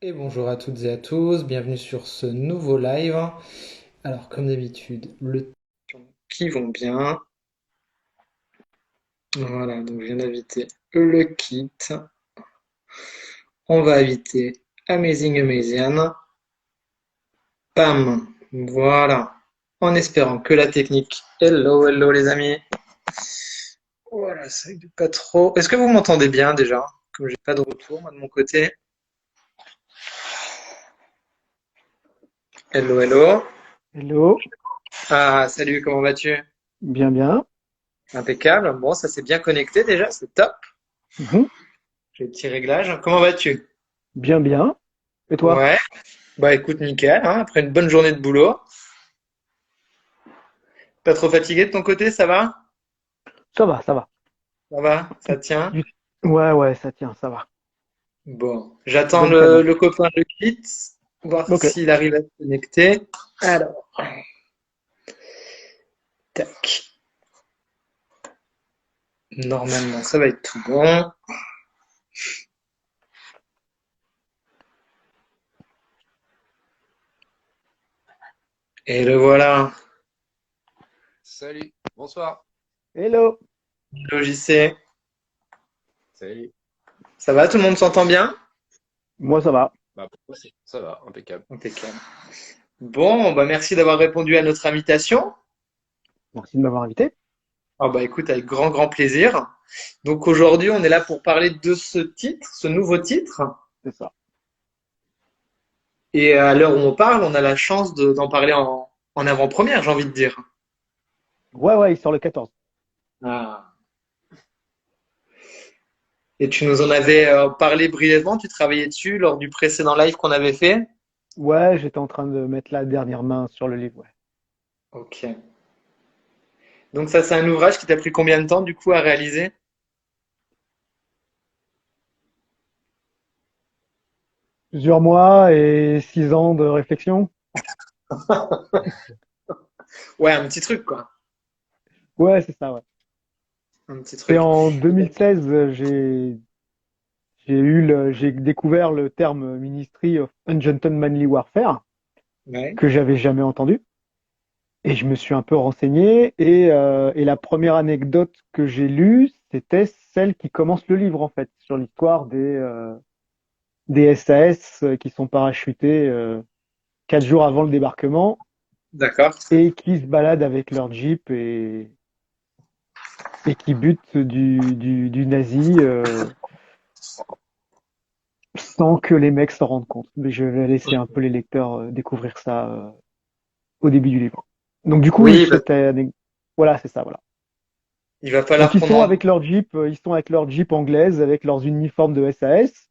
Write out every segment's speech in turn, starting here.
Et bonjour à toutes et à tous, bienvenue sur ce nouveau live. Alors, comme d'habitude, le qui vont bien. Voilà, donc je viens d'inviter le kit. On va inviter Amazing Amazian. Bam, voilà. En espérant que la technique. Hello, hello les amis. Voilà, ça aide pas trop. Est-ce que vous m'entendez bien déjà? Comme j'ai pas de retour, moi de mon côté. Hello, hello. Hello, Ah, salut, comment vas-tu? bien, bien. Impeccable. Bon, ça s'est bien connecté déjà, c'est top. Mhm. J'ai le petit réglage. Comment vas-tu? Bien, bien. Et toi? Ouais. Bah écoute, nickel, hein, après une bonne journée de boulot. Pas trop fatigué de ton côté, ça va? Ça va, ça va. Ça va? Ça tient? Du- Ouais, ouais, ça tient, ça va. Bon, j'attends Bonne le cadence. copain de Kit, voir Ok. s'il arrive à se connecter. Alors, tac. Normalement, ça va être tout bon. Et le voilà, Salut, bonsoir. Hello. logiciel. Salut. Ça va, tout le monde s'entend bien? Moi, ça va. Bah, pour moi, ça va, impeccable. Impeccable. Bon, bah merci d'avoir répondu à notre invitation. Merci de m'avoir invité. Ah bah écoute, avec grand grand plaisir. Donc aujourd'hui, on est là pour parler de ce titre, ce nouveau titre. C'est ça. Et à l'heure où on parle, on a la chance d'en parler en avant-première, j'ai envie de dire. Ouais, ouais, il sort le 14. Ah. Et tu nous en avais parlé brièvement, tu travaillais dessus lors du précédent live qu'on avait fait. Ouais, j'étais en train de mettre la dernière main sur le livre, ouais. Ok. Donc ça, c'est un ouvrage qui t'a pris combien de temps du coup à réaliser? Plusieurs mois et 6 ans de réflexion. Ouais, un petit truc quoi. Ouais, c'est ça, ouais. Un petit C'est truc. en 2016, j'ai découvert le terme Ministry of Ungentlemanly Warfare, Ouais. que j'avais jamais entendu. Et je me suis un peu renseigné et la première anecdote que j'ai lue, c'était celle qui commence le livre en fait, sur l'histoire des SAS qui sont parachutés 4 jours avant le débarquement D'accord. et qui se baladent avec leur Jeep et qui butent du nazi sans que les mecs s'en rendent compte. Mais je vais laisser un peu les lecteurs découvrir ça au début du livre. Donc du coup, oui, Oui, bah, voilà, c'est ça, voilà. il va falloir Donc ils qu'on sont en... avec leur Jeep, ils sont avec leur Jeep anglaise, avec leurs uniformes de SAS.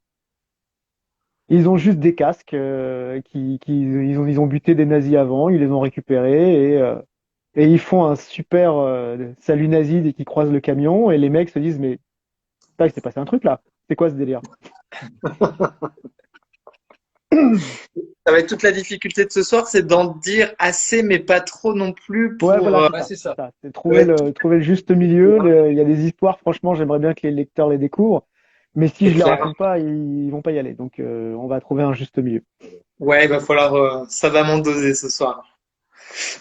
Ils ont juste des casques ils ont buté des nazis avant, ils les ont récupérés et ils font un super salut nazi dès qu'ils croisent le camion et les mecs se disent mais putain, il s'est passé un truc là. C'est quoi ce délire? Ça va être toute la difficulté de ce soir, c'est d'en dire assez, mais pas trop non plus Ouais, pour... voilà, c'est Ouais, ça, c'est c'est ça. ça. C'est ouais, trouver le juste milieu. Il y a des histoires, franchement, j'aimerais bien que les lecteurs les découvrent. Mais si c'est je les clair. raconte pas, ils vont pas y aller. Donc, on va trouver un juste milieu. Ouais, il va falloir savamment doser ce soir.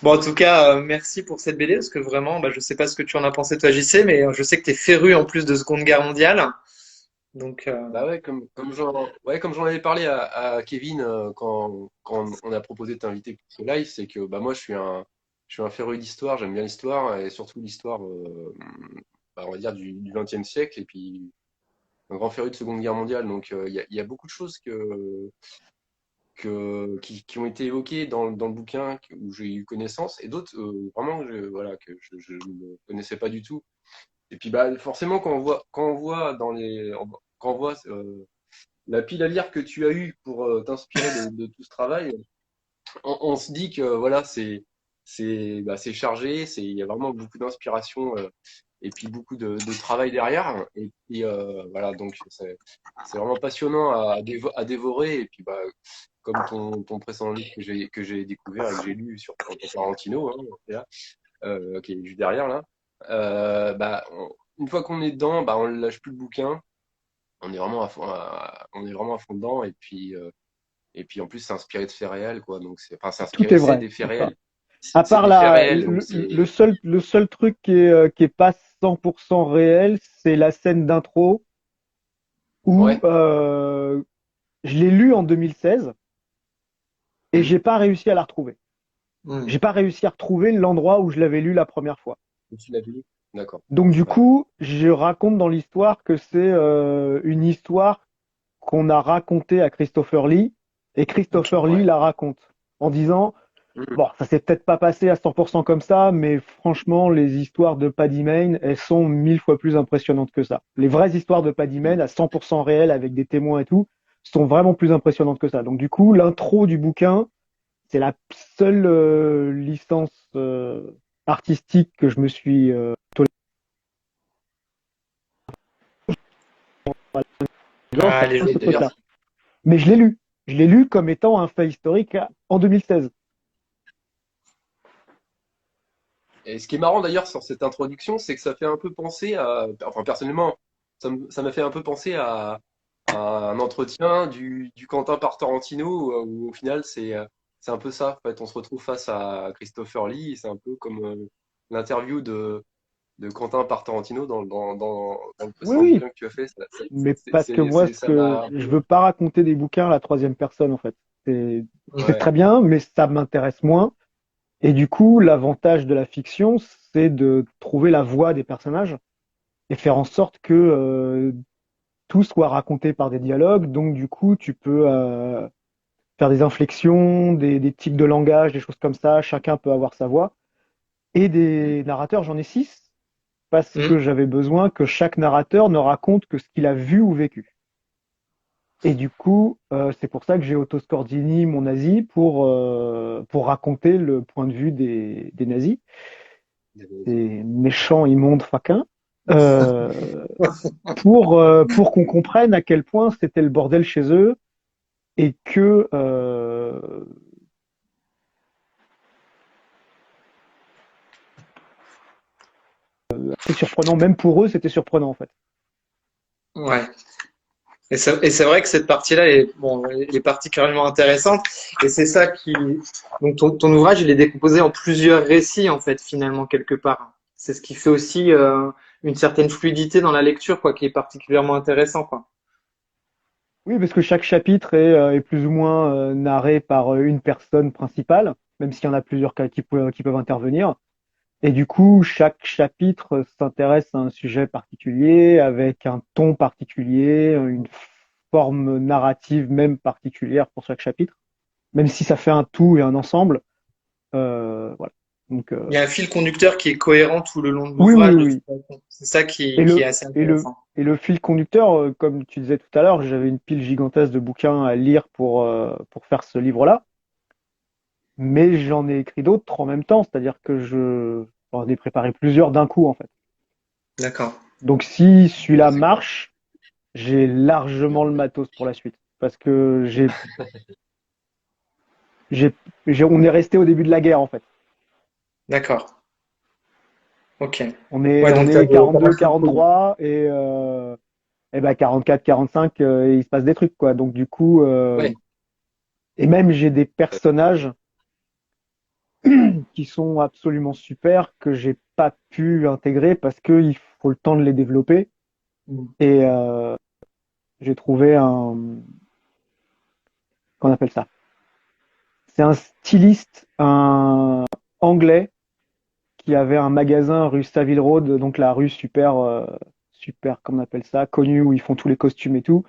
Bon, en tout cas, merci pour cette BD, parce que vraiment, bah, je sais pas ce que tu en as pensé toi, JC, mais je sais que tu es féru en plus de Seconde Guerre mondiale. Donc, Bah ouais, comme j'en avais parlé à Kevin quand on a proposé de t'inviter pour ce live, c'est que bah moi je suis un féru d'histoire, j'aime bien l'histoire et surtout l'histoire, bah, on va dire du XXe siècle et puis un grand féru de Seconde Guerre mondiale. Donc il y a beaucoup de choses qui ont été évoquées dans le bouquin où j'ai eu connaissance et d'autres vraiment voilà, que je ne connaissais pas du tout. Et puis bah forcément quand on voit quand on voit la pile à lire que tu as eue pour t'inspirer de tout ce travail, on se dit que voilà c'est chargé, il y a vraiment beaucoup d'inspiration et puis beaucoup de travail derrière. Et puis voilà donc c'est vraiment passionnant à dévorer. Et puis bah comme ton précédent livre que j'ai découvert et que j'ai lu sur Quentin Tarantino, hein, c'est là, qui est juste derrière là. Bah, une fois qu'on est dedans, bah, on ne lâche plus le bouquin. On est vraiment à fond, on est vraiment à fond dedans. Et puis, Et puis en plus, c'est inspiré de faits réels, quoi. Donc c'est Tout inspiré, est c'est vrai. des faits Enfin, réels. à C'est part des faits réels, donc c'est. le seul truc qui est pas 100% réel, c'est la scène d'intro où Ouais. je l'ai lu en 2016 et Hmm. j'ai pas réussi à la retrouver. Hmm. J'ai pas réussi à retrouver l'endroit où je l'avais lu la première fois. Tu l'as vu? D'accord. Donc du Ouais. coup, je raconte dans l'histoire que c'est une histoire qu'on a racontée à Christopher Lee et Christopher Lee Ouais. la raconte en disant Hmm. bon, ça s'est peut-être pas passé à 100% comme ça, mais franchement, les histoires de Paddy Mayne, elles sont 1000 fois plus impressionnantes que ça. Les vraies histoires de Paddy Hmm. Mayne, à 100% réelles, avec des témoins et tout, sont vraiment plus impressionnantes que ça. Donc du coup, l'intro du bouquin, c'est la seule licence artistique que je me suis tolérée, Ah, c'est les ce Et d'ailleurs, truc-là. Mais je l'ai lu. Je l'ai lu comme étant un fait historique en 2016. et ce qui est marrant d'ailleurs sur cette introduction, c'est que ça fait un peu penser à, enfin personnellement, ça m'a fait un peu penser à un entretien du Quentin par Tarantino, où au final c'est un peu ça. En fait, on se retrouve face à Christopher Lee, et c'est un peu comme l'interview de Quentin par Tarantino dans le Oui, précédent oui, bouquin que tu as fait. mais parce que moi, ce Ça m'a que un je peu. veux pas raconter des bouquins à la troisième personne, en fait. C'est Ouais. très bien, mais ça m'intéresse moins. Et du coup, l'avantage de la fiction, c'est de trouver la voix des personnages et faire en sorte que tout soit raconté par des dialogues. Donc, du coup, tu peux faire des inflexions, des tics de langage, des choses comme ça. Chacun peut avoir sa voix. Et Mm. des narrateurs, j'en ai 6 parce Hmm. que j'avais besoin que chaque narrateur ne raconte que ce qu'il a vu ou vécu. Et du coup, c'est pour ça que j'ai Otto Scordini, mon nazi, pour raconter le point de vue des nazis, des méchants, immondes faquins, euh, pour qu'on comprenne à quel point c'était le bordel chez eux et que c'est surprenant, même pour eux, c'était surprenant en fait. Ouais. Et c'est vrai que cette partie-là est, bon, elle est particulièrement intéressante. Et c'est ça qui, donc ton ouvrage, il est décomposé en plusieurs récits, en fait, finalement, quelque part. C'est ce qui fait aussi une certaine fluidité dans la lecture, quoi, qui est particulièrement intéressant, quoi. Oui, parce que chaque chapitre est plus ou moins narré par une personne principale, même s'il y en a plusieurs qui peuvent intervenir. Et du coup, chaque chapitre s'intéresse à un sujet particulier, avec un ton particulier, une forme narrative même particulière pour chaque chapitre, même si ça fait un tout et un ensemble. Voilà. Donc, Il y a un fil conducteur qui est cohérent tout le long de oui, oui, l'ouvrage, de toute oui. façon. C'est ça Et qui est le, assez et le, intéressant. et le fil conducteur, comme tu disais tout à l'heure, j'avais une pile gigantesque de bouquins à lire pour faire ce livre-là, mais j'en ai écrit d'autres en même temps, c'est-à-dire que j'en ai préparé plusieurs d'un coup, en fait. D'accord. Donc, si celui-là C'est clair. marche, j'ai largement le matos pour la suite. Parce que j'ai, on est resté au début de la guerre, en fait. D'accord. Ok. Ouais, On donc est t'as 42, vachement de choses. 43 et ben 44, 45, il se passe des trucs, quoi. Donc, du coup, Ouais. et même j'ai des personnages qui sont absolument super que j'ai pas pu intégrer parce qu'il faut le temps de les développer. Mm. Et j'ai trouvé qu'on appelle ça? C'est un styliste, un anglais qui avait un magasin rue Savile Road, donc la rue super, comment on appelle ça, connue où ils font tous les costumes et tout.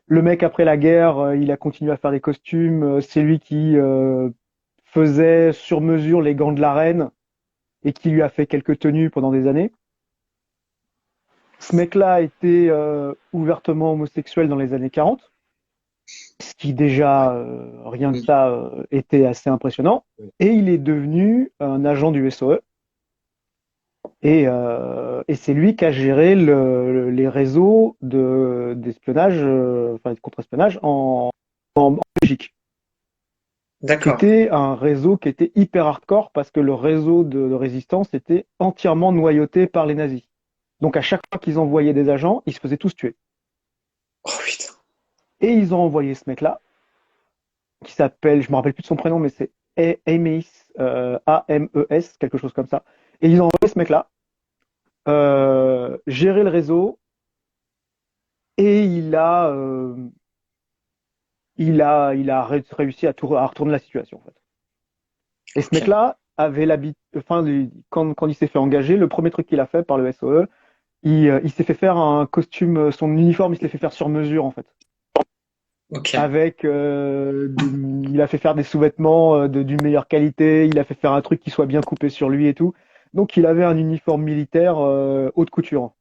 Le mec après la guerre, il a continué à faire des costumes. C'est lui qui faisait sur mesure les gants de la reine et qui lui a fait quelques tenues pendant des années. Ce mec-là était ouvertement homosexuel dans les années 40, ce qui Ouais. déjà, rien que Mm. ça, était assez impressionnant. Ouais. Et il est devenu un agent du SOE. Et c'est lui qui a géré les réseaux d'espionnage, enfin de contre-espionnage en Belgique, qui D'accord. était un réseau qui était hyper hardcore parce que le réseau de résistance était entièrement noyauté par les nazis. Donc à chaque fois qu'ils envoyaient des agents, ils se faisaient tous tuer. Oh putain. Et ils ont envoyé ce mec-là. qui s'appelle, je me rappelle plus de son prénom, mais c'est Ames, Ames, quelque chose comme ça. Et ils ont envoyé ce mec-là gérer le réseau et réussi à retourner la situation en fait. Et ce Ok. mec-là avait l'habitude, enfin, quand il s'est fait engager, le premier truc qu'il a fait par le SOE, il s'est fait faire un costume, son uniforme, il se l'est fait faire sur mesure en fait. Ok. Avec, il a fait faire des sous-vêtements d'une meilleure qualité, il a fait faire un truc qui soit bien coupé sur lui et tout. Donc il avait un uniforme militaire haute couture.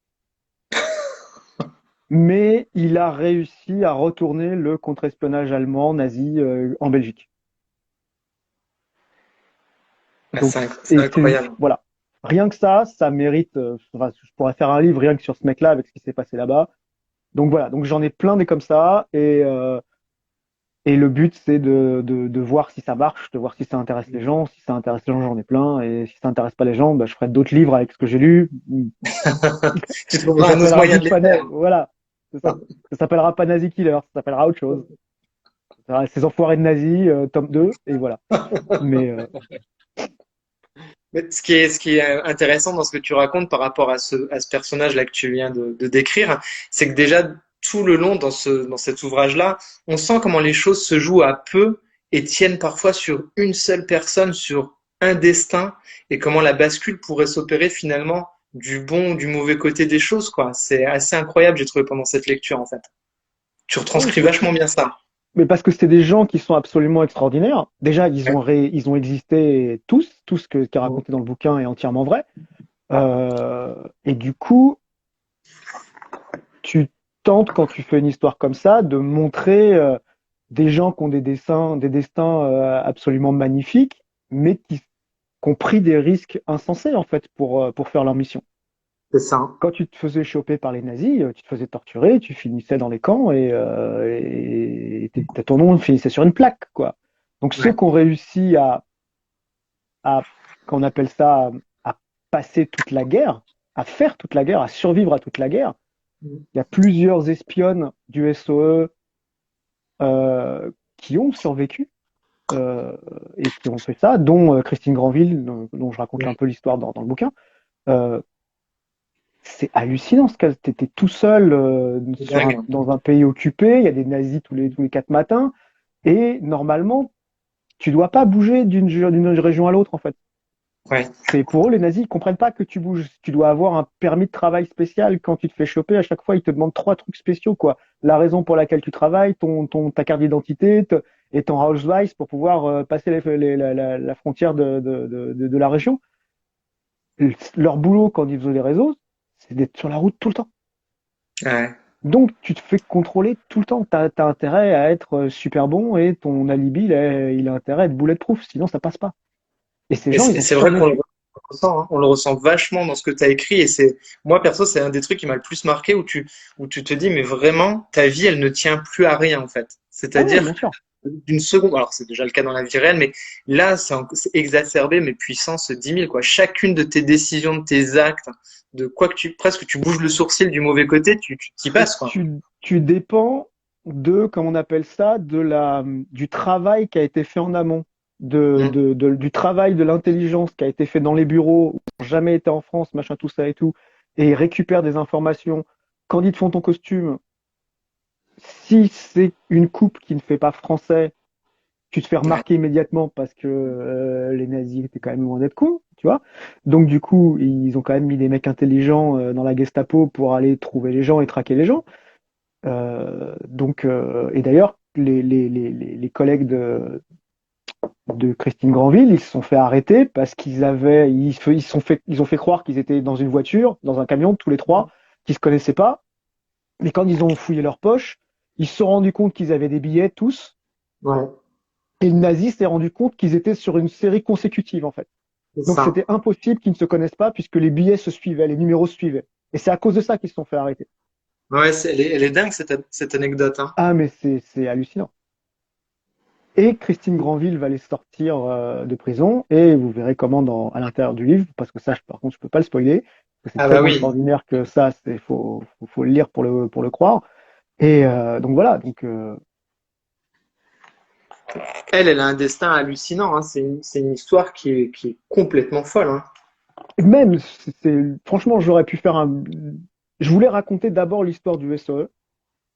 Mais il a réussi à retourner le contre-espionnage allemand nazi en Belgique. Ah, Donc, c'est incroyable. voilà. Rien que ça mérite. Enfin, je pourrais faire un livre rien que sur ce mec-là avec ce qui s'est passé là-bas. Donc voilà. Donc j'en ai plein des comme ça et le but c'est de voir si ça marche, de voir si ça intéresse les gens. Si ça intéresse les gens, j'en ai plein et si ça intéresse pas les gens, bah, je ferai d'autres livres avec ce que j'ai lu. Tu Ça trouveras un autre s'appellera moyen de juste les pas. faire. Voilà. C'est ça. Ça s'appellera pas Nazi Killer. Ça s'appellera autre chose. Ces enfoirés de nazis, tome 2 et voilà. Mais Mais ce qui est intéressant dans ce que tu racontes par rapport à ce personnage-là que tu viens de décrire, c'est que déjà tout le long dans cet ouvrage-là, on sent comment les choses se jouent à peu et tiennent parfois sur une seule personne, sur un destin, et comment la bascule pourrait s'opérer finalement du bon ou du mauvais côté des choses, quoi. C'est assez incroyable, j'ai trouvé pendant cette lecture, en fait. Tu oui, retranscris vachement bien ça. mais parce que c'est des gens qui sont absolument extraordinaires. Déjà, Ouais. ils ont existé tous, tout ce qui est raconté dans le bouquin est entièrement vrai. Et du coup, tu tentes quand tu fais une histoire comme ça de montrer des gens qui ont des destins absolument magnifiques, mais qui ont pris des risques insensés en fait pour faire leur mission. C'est ça. Quand tu te faisais choper par les nazis, tu te faisais torturer, tu finissais dans les camps ton nom finissait sur une plaque, quoi. Donc ceux Ouais. qui ont réussi à qu'on appelle ça, à passer toute la guerre, à faire toute la guerre, à survivre à toute la guerre, il y a plusieurs espionnes du SOE qui ont survécu euh, et qui ont fait ça, dont Christine Granville, dont je raconte un Ouais. peu l'histoire dans le bouquin. Euh, C'est hallucinant ce cas. T'étais tout seul C'est dingue. dans un pays occupé. Il y a des nazis tous les 4 matins. Et normalement, tu dois pas bouger d'une région à l'autre, en fait. Ouais. C'est pour eux, les nazis, ils comprennent pas que tu bouges. Tu dois avoir un permis de travail spécial quand tu te fais choper. À chaque fois, ils te demandent 3 trucs spéciaux, quoi. La raison pour laquelle tu travailles, ta carte d'identité et ton Ausweis pour pouvoir passer la frontière de la région. Leur boulot quand ils faisaient les réseaux, c'est d'être sur la route tout le temps. Ouais. Donc, tu te fais contrôler tout le temps. Tu as intérêt à être super bon et ton alibi, il a intérêt à être bulletproof, sinon ça passe pas. Et ces gens, ils Et ont c'est vrai qu'on le survécu. ressent, hein. On le ressent vachement dans ce que tu as écrit. Et c'est, moi, perso, c'est un des trucs qui m'a le plus marqué où tu te dis, mais vraiment, ta vie, elle ne tient plus à rien, en fait. Ah ouais, bien C'est-à-dire, sûr. d'une seconde, alors c'est déjà le cas dans la vie réelle, mais là, c'est exacerbé, mais puissance 10 000, quoi. Chacune de tes décisions, de tes actes, de quoi que presque tu bouges le sourcil du mauvais côté, tu t'y passes, quoi. Tu dépends comment on appelle ça, du travail qui a été fait en amont, Mm. du travail de l'intelligence qui a été fait dans les bureaux, où ils n'ont jamais été en France, machin, tout ça et tout, et ils récupèrent des informations. Quand ils te font ton costume, si c'est une coupe qui ne fait pas français, tu te fais Ouais. remarquer immédiatement parce que les nazis étaient quand même loin d'être cons, tu vois. Donc du coup, ils ont quand même mis des mecs intelligents dans la Gestapo pour aller trouver les gens et traquer les gens. Et d'ailleurs, les collègues de Christine Granville, ils se sont fait arrêter parce ils ont fait croire qu'ils étaient dans une voiture, dans un camion, tous les trois, qu'ils se connaissaient pas. Mais quand ils ont fouillé leurs poches, ils se sont rendus compte qu'ils avaient des billets tous. Ouais, Et le nazi s'est rendu compte qu'ils étaient sur une série consécutive, en fait. c'est Donc ça. c'était impossible qu'ils ne se connaissent pas puisque les billets se suivaient, les numéros se suivaient. Et c'est à cause de ça qu'ils se sont fait arrêter. Ouais, elle est dingue, cette anecdote, hein. Ah, mais c'est hallucinant. Et Christine Granville va les sortir de prison et vous verrez comment à l'intérieur du livre, parce que ça, par contre, je peux pas le spoiler, parce que c'est Ah bah tellement oui. extraordinaire que ça, faut le lire pour le croire. Et donc voilà, Elle a un destin hallucinant, hein. C'est une histoire qui est complètement folle, hein. Même, franchement, j'aurais pu faire un. Je voulais raconter d'abord l'histoire du SOE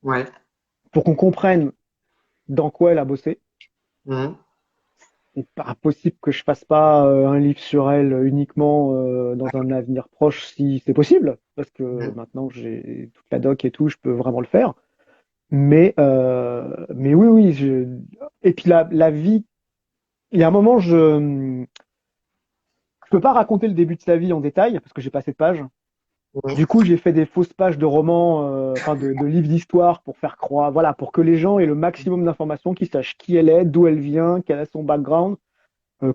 Ouais. pour qu'on comprenne dans quoi elle a bossé. Mhm. C'est pas impossible que je fasse pas un livre sur elle uniquement dans un avenir proche si c'est possible, parce que Mhm. maintenant que j'ai toute la doc et tout, je peux vraiment le faire. Mais oui, oui. Et puis la vie, il y a un moment, je peux pas raconter le début de sa vie en détail parce que j'ai pas assez de pages. Mhm. Du coup, j'ai fait des fausses pages de romans, enfin de livres d'histoire pour faire croire, voilà, pour que les gens aient le maximum d'informations, qu'ils sachent qui elle est, d'où elle vient, quel est son background,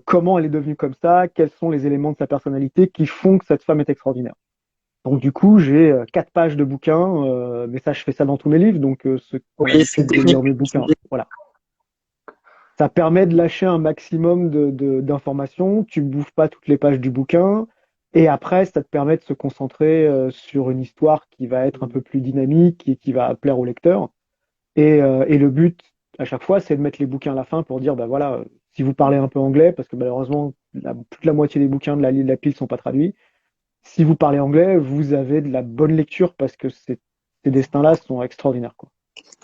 comment elle est devenue comme ça, quels sont les éléments de sa personnalité qui font que cette femme est extraordinaire. Donc du coup, j'ai 4 pages de bouquins, mais ça, je fais ça dans tous mes livres, donc ceux Oui, qui c'est de lire technique. mes bouquins, voilà. Ça permet de lâcher un maximum d'informations. Tu bouffes pas toutes les pages du bouquin. Et après, ça te permet de se concentrer sur une histoire qui va être un peu plus dynamique et qui va plaire au lecteur. Et le but, à chaque fois, c'est de mettre les bouquins à la fin pour dire, bah voilà, si vous parlez un peu anglais, parce que malheureusement, plus de la moitié des bouquins de de la pile sont pas traduits. Si vous parlez anglais, vous avez de la bonne lecture parce que ces destins-là sont extraordinaires, quoi.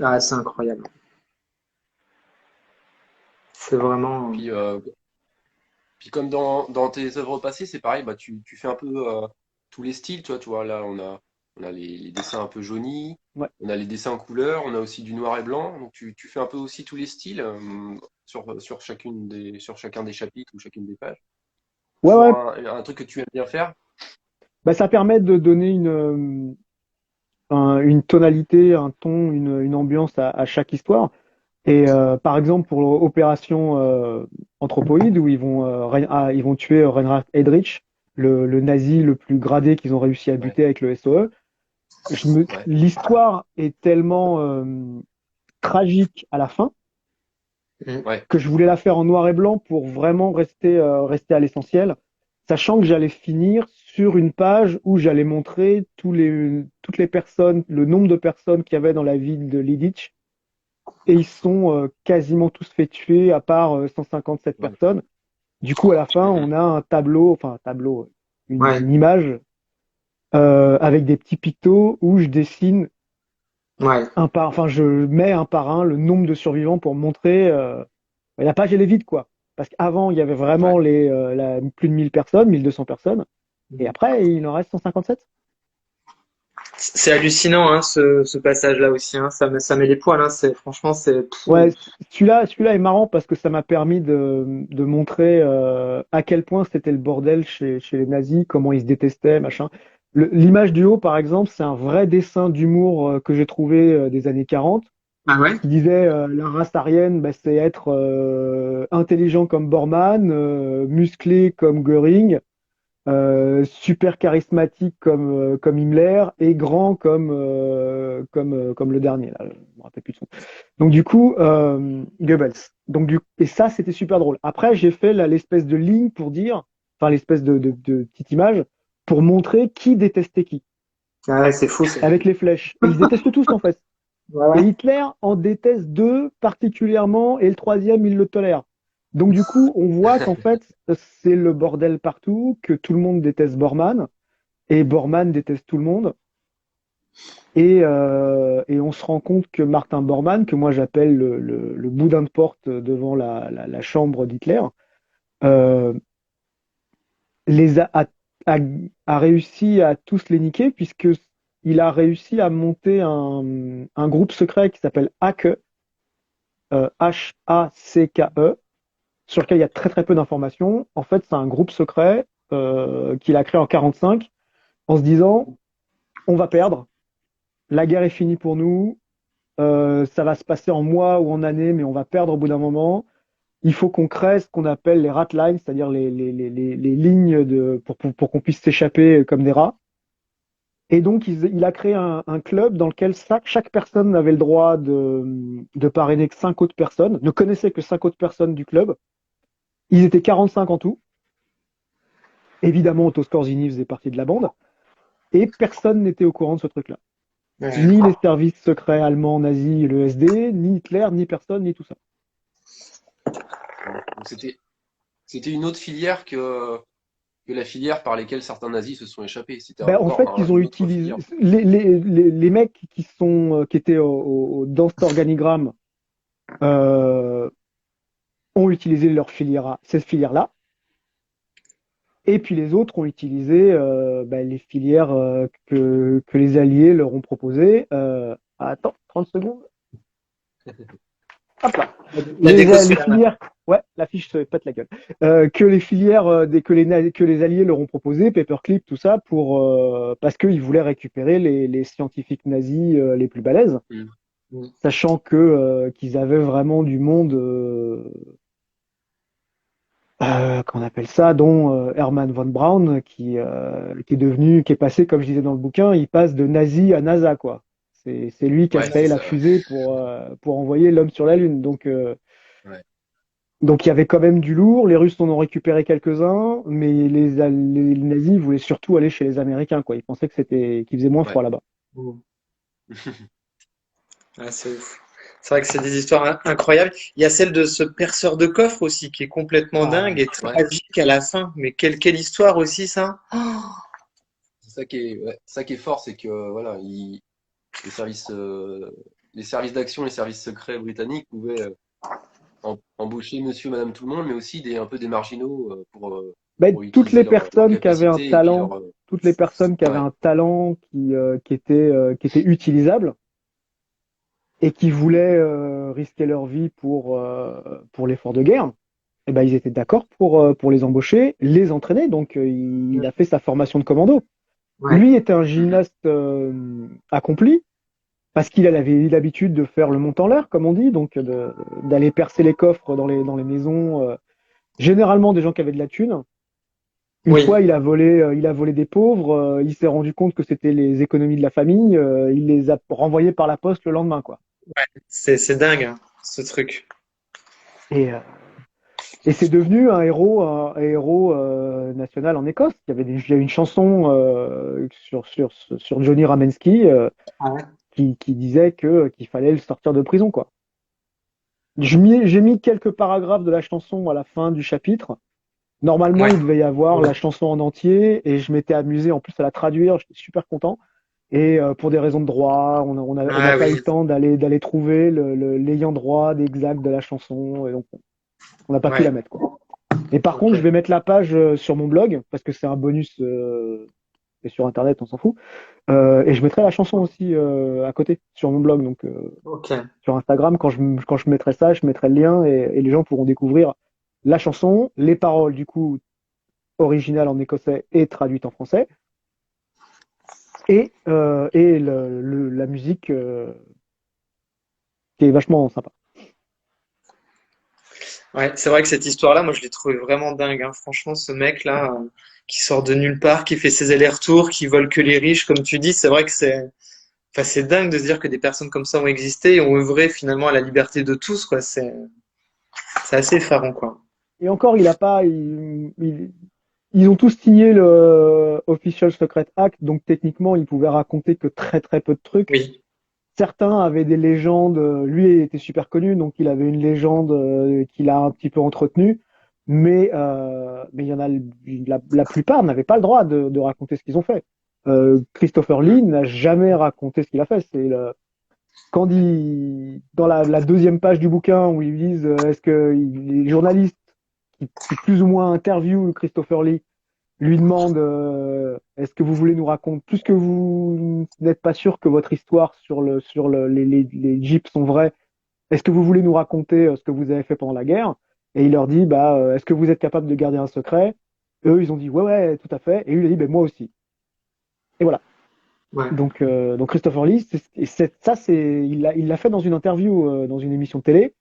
Ah, c'est incroyable. C'est vraiment. Puis, puis comme dans tes œuvres passées, c'est pareil, bah, tu fais un peu tous les styles, tu vois, là, on a les dessins un peu jaunis, Ouais, on a les dessins en couleur, on a aussi du noir et blanc, donc tu fais un peu aussi tous les styles sur chacun des chapitres ou chacune des pages. ouais, Toujours ouais. un truc que tu aimes bien faire. Bah, ça permet de donner une tonalité, un ton, une ambiance à chaque histoire. Et par exemple, pour Opération Anthropoïde, où ils vont tuer Reinhard Heydrich, le nazi le plus gradé qu'ils ont réussi à Ouais, buter avec le SOE, ouais, l'histoire est tellement tragique à la fin Mhm. ouais, que je voulais la faire en noir et blanc pour vraiment rester à l'essentiel, sachant que j'allais finir sur une page où j'allais montrer toutes les personnes, le nombre de personnes qu'il y avait dans la ville de Lidic, et ils sont quasiment tous fait tuer à part 157 ouais. personnes. Du coup, à la fin, Mhm. on a un tableau, enfin un tableau, Ouais, une image avec des petits pictos où je dessine ouais, enfin je mets un par un le nombre de survivants pour montrer. La page elle est vide quoi, parce qu'avant il y avait Ouais. vraiment plus de 1000 personnes, 1200 personnes, et après il en reste 157. c'est hallucinant, hein, ce passage-là aussi, hein. Ça met les poils, hein. C'est franchement, c'est. Ouais, celui-là est marrant parce que ça m'a permis de montrer à quel point c'était le bordel chez les nazis, comment ils se détestaient, machin. L'image du haut, par exemple, c'est un vrai dessin d'humour que j'ai trouvé des années 40, Ah ouais? qui disait la race aryenne, bah, c'est être intelligent comme Bormann, musclé comme Göring, super charismatique comme Himmler et grand comme le dernier. Là, je me rappelle plus de son. Donc du coup, Goebbels. Et ça, c'était super drôle. Après, j'ai fait l'espèce de ligne pour dire, enfin l'espèce de petite image pour montrer qui détestait qui, Ah ouais, c'est fou ça. avec les flèches. Et ils se détestent tous en fait. Ouais, Et ouais. Hitler en déteste deux particulièrement, et le troisième, il le tolère. Donc du coup, on voit qu'en fait, c'est le bordel partout, que tout le monde déteste Bormann, et Bormann déteste tout le monde. Et on se rend compte que Martin Bormann, que moi j'appelle le boudin de porte devant la chambre d'Hitler, euh, les a, a réussi à tous les niquer, puisque il a réussi à monter un groupe secret qui s'appelle Hacke, Hacke, sur lequel il y a très très peu d'informations. En fait, c'est un groupe secret qu'il a créé en 45 en se disant on va perdre, la guerre est finie pour nous, ça va se passer en mois ou en années, mais on va perdre au bout d'un moment. Il faut qu'on crée ce qu'on appelle les rat lines, c'est-à-dire les lignes pour qu'on puisse s'échapper comme des rats. Et donc, il a créé un club dans lequel chaque personne avait le droit de parrainer que 5 autres personnes, ne connaissait que 5 autres personnes du club. Ils étaient 45 en tout. Évidemment, Otto Skorzeny faisait partie de la bande. Et personne n'était au courant de ce truc-là. Ouais. Ni les services secrets allemands, nazis, le SD, ni Hitler, ni personne, ni tout ça. Donc c'était une autre filière que la filière par lesquelles certains nazis se sont échappés. C'était Ben, en encore fait, ils ont une autre utilisé filière. les mecs qui étaient dans cet organigramme euh, ont utilisé leur filière, cette filière-là, et puis les autres ont utilisé ben, les filières que les Alliés leur ont proposées. Attends, 30 secondes. Hop là. La déco Les sous la main. filières, ouais, la fiche se pète la gueule. Que les filières que les Alliés leur ont proposé, Paperclip, tout ça, pour parce qu'ils voulaient récupérer les scientifiques nazis les plus balèzes, Mm. Mm. sachant que qu'ils avaient vraiment du monde, qu'on appelle ça, dont Hermann von Braun, qui est devenu, qui est passé, comme je disais dans le bouquin, il passe de nazi à NASA, quoi. C'est lui qui a Ouais, c'est créé la ça. Ouais. fusée pour envoyer l'homme sur la Lune. Ouais. Donc il y avait quand même du lourd, les Russes en ont récupéré quelques-uns, mais les nazis voulaient surtout aller chez les Américains, quoi. Ils pensaient qu'il faisait moins Ouais. froid là-bas. Mm. Ah, c'est ouf. C'est vrai que c'est des histoires incroyables. Il y a celle de ce perceur de coffre aussi qui est complètement Ah, dingue et Ouais. tragique à la fin. Mais quelle histoire aussi ça. C'est ça qui est, ouais. Ça qui est fort, c'est que voilà, les services, les services d'action, les services secrets britanniques pouvaient embaucher monsieur, madame, tout le monde, mais aussi un peu des marginaux ben, pour utiliser leur capacité et puis leur. toutes les personnes qui avaient Ouais, un talent qui était utilisable et qui voulaient risquer leur vie pour l'effort de guerre, eh ben, ils étaient d'accord pour les embaucher, les entraîner. Donc il a fait sa formation de commando. Ouais. Lui était un Mhm. gymnaste accompli parce qu'il avait eu l'habitude de faire le mont en l'air, comme on dit, donc d'aller percer les coffres dans les maisons, généralement des gens qui avaient de la thune. Une fois, Oui, il a volé des pauvres, il s'est rendu compte que c'était les économies de la famille, il les a renvoyés par la poste le lendemain, quoi. c'est dingue hein, ce truc. Et, euh, et c'est devenu un héros national en Écosse. Il y a une chanson sur Johnny Ramensky Ah ouais. qui disait qu'il fallait le sortir de prison, quoi. J'ai mis quelques paragraphes de la chanson à la fin du chapitre. Normalement, Ouais. il devait y avoir la chanson en entier et je m'étais amusé en plus à la traduire. J'étais super content. Et pour des raisons de droit, on n'a Ah pas eu oui. le temps d'aller trouver l'ayant droit exact de la chanson. Et donc, on n'a pas pu la Ouais. mettre, quoi. Et par contre, je Ok. vais mettre la page sur mon blog parce que c'est un bonus et sur Internet, on s'en fout. Et je mettrai la chanson aussi à côté sur mon blog. Donc, Ok. sur Instagram, quand je mettrai ça, je mettrai le lien et les gens pourront découvrir la chanson, les paroles du coup originales en écossais et traduites en français, et la musique qui est vachement sympa. Ouais, c'est vrai que cette histoire-là, moi, je l'ai trouvé vraiment dingue, hein. Franchement, ce mec-là, qui sort de nulle part, qui fait ses allers-retours, qui vole que les riches, comme tu dis, c'est vrai que enfin, c'est dingue de se dire que des personnes comme ça ont existé et ont œuvré finalement à la liberté de tous, quoi. C'est assez effarant, quoi. Et encore, il a pas, ils ont tous signé le Official Secret Act, donc techniquement, ils pouvaient raconter que très peu de trucs. Oui. Certains avaient des légendes. Lui était super connu, donc il avait une légende qu'il a un petit peu entretenue. Mais il y en a la plupart n'avaient pas le droit de raconter ce qu'ils ont fait. Christopher Mm. Lee n'a jamais raconté ce qu'il a fait. Quand dans la deuxième page du bouquin où ils disent est-ce que les journalistes qui plus ou moins interviewent Christopher Lee lui demande est-ce que vous voulez nous raconter, puisque vous n'êtes pas sûr que votre histoire les jeeps sont vraies, est-ce que vous voulez nous raconter ce que vous avez fait pendant la guerre? Et il leur dit bah est-ce que vous êtes capable de garder un secret? Eux ils ont dit ouais tout à fait. Et lui il a dit ben moi aussi. Et voilà. Ouais. Donc Christopher Lee ça c'est il l'a fait dans une interview dans une émission de télé.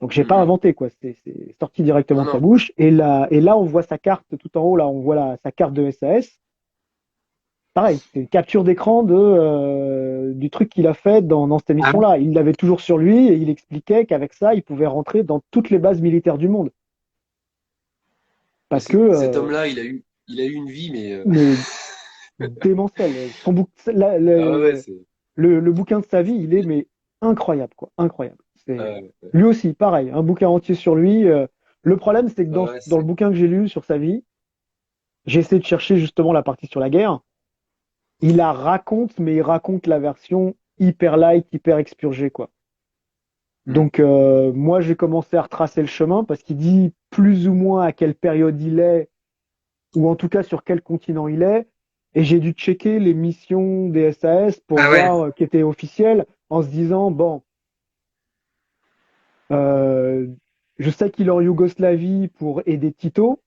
Donc j'ai pas Mhm. inventé quoi, c'est sorti directement Non, de sa non. bouche. Et là on voit sa carte tout en haut là, on voit sa carte de SAS. Pareil, c'est une capture d'écran du truc qu'il a fait dans cette Ah oui. émission-là. Il l'avait toujours sur lui et il expliquait qu'avec ça, il pouvait rentrer dans toutes les bases militaires du monde. Mais Parce que, cet homme-là, il a eu une vie, mais mais démentiel. ah ouais, ouais, c'est. Le bouquin de sa vie, il est mais incroyable, quoi. Incroyable. Lui aussi, pareil, un bouquin entier sur lui. Le problème, c'est que ouais, dans le bouquin que j'ai lu sur sa vie, j'ai essayé de chercher justement la partie sur la guerre. Il la raconte, mais il raconte la version hyper light, hyper expurgée, quoi. Donc moi, j'ai commencé à retracer le chemin parce qu'il dit plus ou moins à quelle période il est, ou en tout cas sur quel continent il est. Et j'ai dû checker les missions des SAS pour Ah ouais, voir qui étaient officielles, en se disant, bon, euh, je sais qu'il est en Yougoslavie pour aider Tito,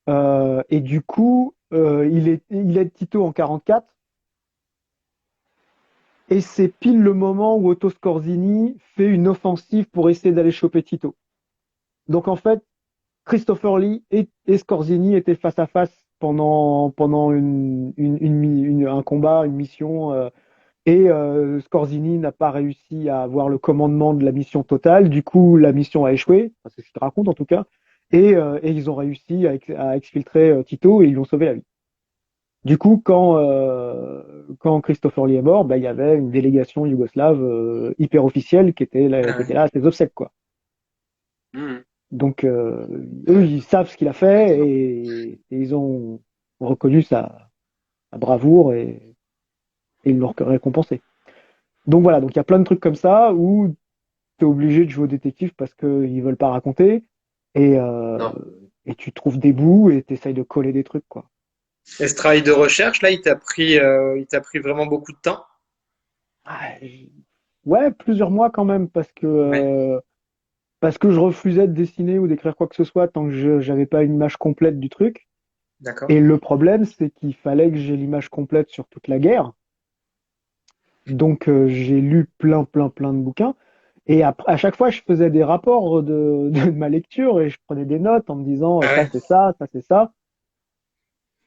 et du coup, il aide Tito en 44. Et c'est pile le moment où Otto Skorzeny fait une offensive pour essayer d'aller choper Tito. Donc en fait, Christopher Lee et Skorzeny étaient face à face pendant un combat, une mission, et Skorzeny n'a pas réussi à avoir le commandement de la mission totale. Du coup, la mission a échoué, enfin, c'est ce qu'il raconte en tout cas, et ils ont réussi à exfiltrer Tito et ils lui ont sauvé la vie. Du coup, quand Christopher Lee est mort, bah, il y avait une délégation yougoslave hyper officielle ah qui était ouais. là à ses obsèques, quoi. Mhm. Donc, eux, Ouais, ils savent ce qu'il a fait étonnant. et ils ont reconnu sa bravoure et ils l'ont récompensé. Donc voilà, donc il y a plein de trucs comme ça où tu es obligé de jouer au détective parce qu'ils veulent pas raconter et, Non. et tu trouves des bouts et tu essayes de coller des trucs, quoi. Et ce travail de recherche, là, il t'a pris vraiment beaucoup de temps? Ah, ouais, plusieurs mois quand même Ouais, parce que je refusais de dessiner ou d'écrire quoi que ce soit tant que je j'avais pas une image complète du truc. d'accord. Et le problème, c'est qu'il fallait que j'ai l'image complète sur toute la guerre. Donc, j'ai lu plein de bouquins. Et à chaque fois, je faisais des rapports de ma lecture et je prenais des notes en me disant Ah ça, ouais, c'est ça, ça, c'est ça.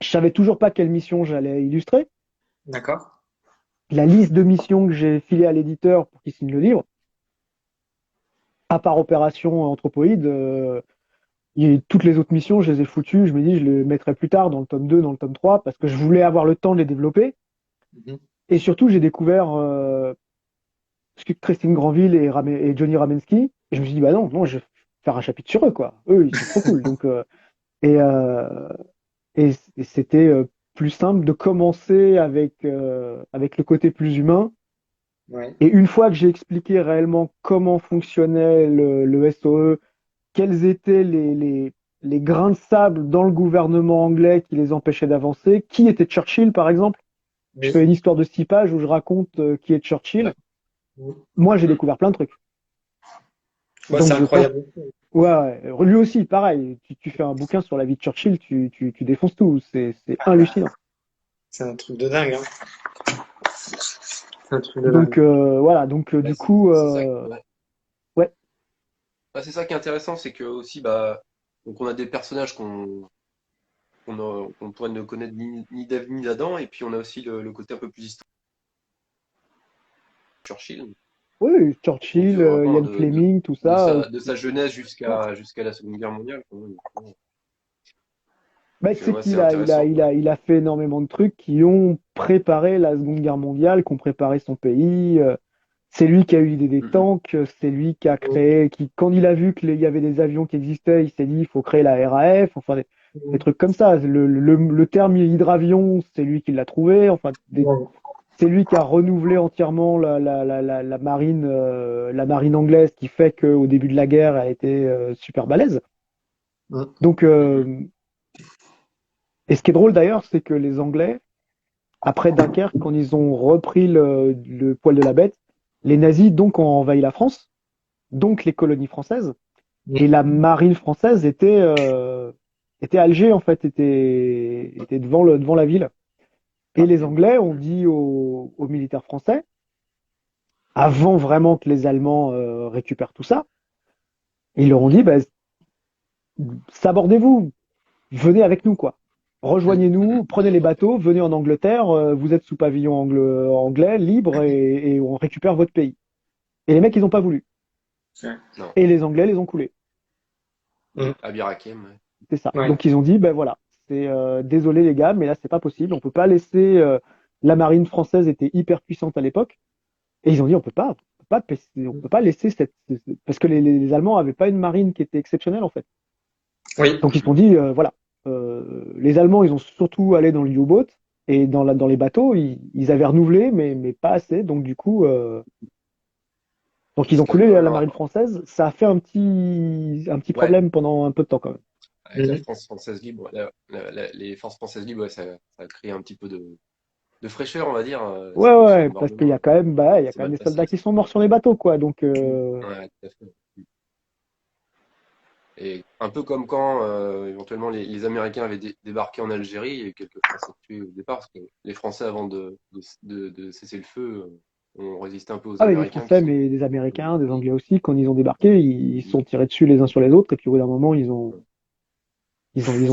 Je savais toujours pas quelle mission j'allais illustrer. d'accord. La liste de missions que j'ai filée à l'éditeur pour qu'il signe le livre, à part Opération Anthropoïde, toutes les autres missions, je les ai foutues. Je me dis, je les mettrai plus tard dans le tome 2, dans le tome 3, parce que je voulais avoir le temps de les développer. Mhm. Et surtout, j'ai découvert Christine Granville et Johnny Ramensky. Et je me suis dit, bah non, non, je vais faire un chapitre sur eux, quoi. Eux, ils sont trop cool. Donc, et, euh, et c'était plus simple de commencer avec le côté plus humain. Ouais. Et une fois que j'ai expliqué réellement comment fonctionnait le SOE, quels étaient les grains de sable dans le gouvernement anglais qui les empêchaient d'avancer, qui était Churchill, par exemple. Je Oui. fais une histoire de 6 pages où je raconte qui est Churchill. Mhm. Moi, j'ai Mhm. découvert plein de trucs. Bon, c'est Donc, je pense, incroyable. ouais, ouais, lui aussi, pareil. Tu fais un bouquin sur la vie de Churchill, tu défonces tout. C'est Ah bah, hallucinant. c'est un truc de dingue, hein. C'est un truc de Donc, dingue. voilà. Donc, Ouais, du coup, c'est ça. Ouais. ouais, Ouais, c'est ça qui est intéressant, c'est que aussi, bah, donc on a des personnages qu'on pourrait ne connaître ni d'Ève ni d'Adam, et puis on a aussi le côté un peu plus historique de Churchill. oui, Donc Churchill, vraiment Ian Fleming, tout de ça. de sa jeunesse Ouais. jusqu'à la Seconde Guerre mondiale, quand même. Bah, Donc tu sais ouais, c'est qu'il intéressant, quoi. il a fait énormément de trucs qui ont préparé la Seconde Guerre mondiale, qui ont préparé son pays. C'est lui qui a eu l'idée des Mhm. tanks, c'est lui qui a créé, quand il a vu qu'il y avait des avions qui existaient, il s'est dit il faut créer la RAF, enfin des Mhm. trucs comme ça. Le terme hydravion, c'est lui qui l'a trouvé. Enfin, Ouais. c'est lui qui a renouvelé entièrement la marine anglaise, qui fait qu'au début de la guerre, elle était super balèze. Mhm. Donc, Mhm. et ce qui est drôle d'ailleurs, c'est que les Anglais, après Dunkerque, quand ils ont repris le poil de la bête, les nazis donc ont envahi la France, donc les colonies françaises, et la marine française était à Alger en fait, était devant la ville. Et les Anglais ont dit aux militaires français, avant vraiment que les Allemands récupèrent tout ça, ils leur ont dit, bah, sabordez-vous, venez avec nous, quoi. Rejoignez-nous, prenez les bateaux, venez en Angleterre, vous êtes sous pavillon anglais, libre, et on récupère votre pays. Et les mecs, ils n'ont pas voulu. Ouais. Non, Et les Anglais les ont coulés. Mhm. Abir Hakim, ouais. C'est ça. Ouais. Donc ils ont dit, ben voilà, c'est désolé les gars, mais là c'est pas possible. On peut pas laisser. La marine française était hyper puissante à l'époque, et ils ont dit, on peut pas on peut pas laisser parce que les Allemands avaient pas une marine qui était exceptionnelle en fait. Oui. Donc ils se sont dit, voilà, les Allemands, ils ont surtout allé dans le U-boat et dans les bateaux, ils avaient renouvelé, mais pas assez. Donc du coup, donc ils Parce ont que coulé la alors, marine française. Ça a fait un petit ouais, problème pendant un peu de temps quand même. avec la Mhm. France française libre, les forces françaises libres, ouais, ça a créé un petit peu de fraîcheur, on va dire, Ouais, ce ouais, parce qu'il y bombardement. a quand même, bah, il y a C'est quand même mal des passé. soldats qui sont morts sur les bateaux, quoi. Donc, Ouais, tout à fait. Et un peu comme quand éventuellement les Américains avaient débarqué en Algérie, il y a eu quelques Français tués au départ, parce que les Français, avant de cesser le feu, ont résisté un peu aux ah, mais des Américains qui Français, sont. mais des Américains, des Anglais aussi, quand ils ont débarqué, ils se sont tirés dessus les uns sur les autres, et puis au bout d'un moment, ils ont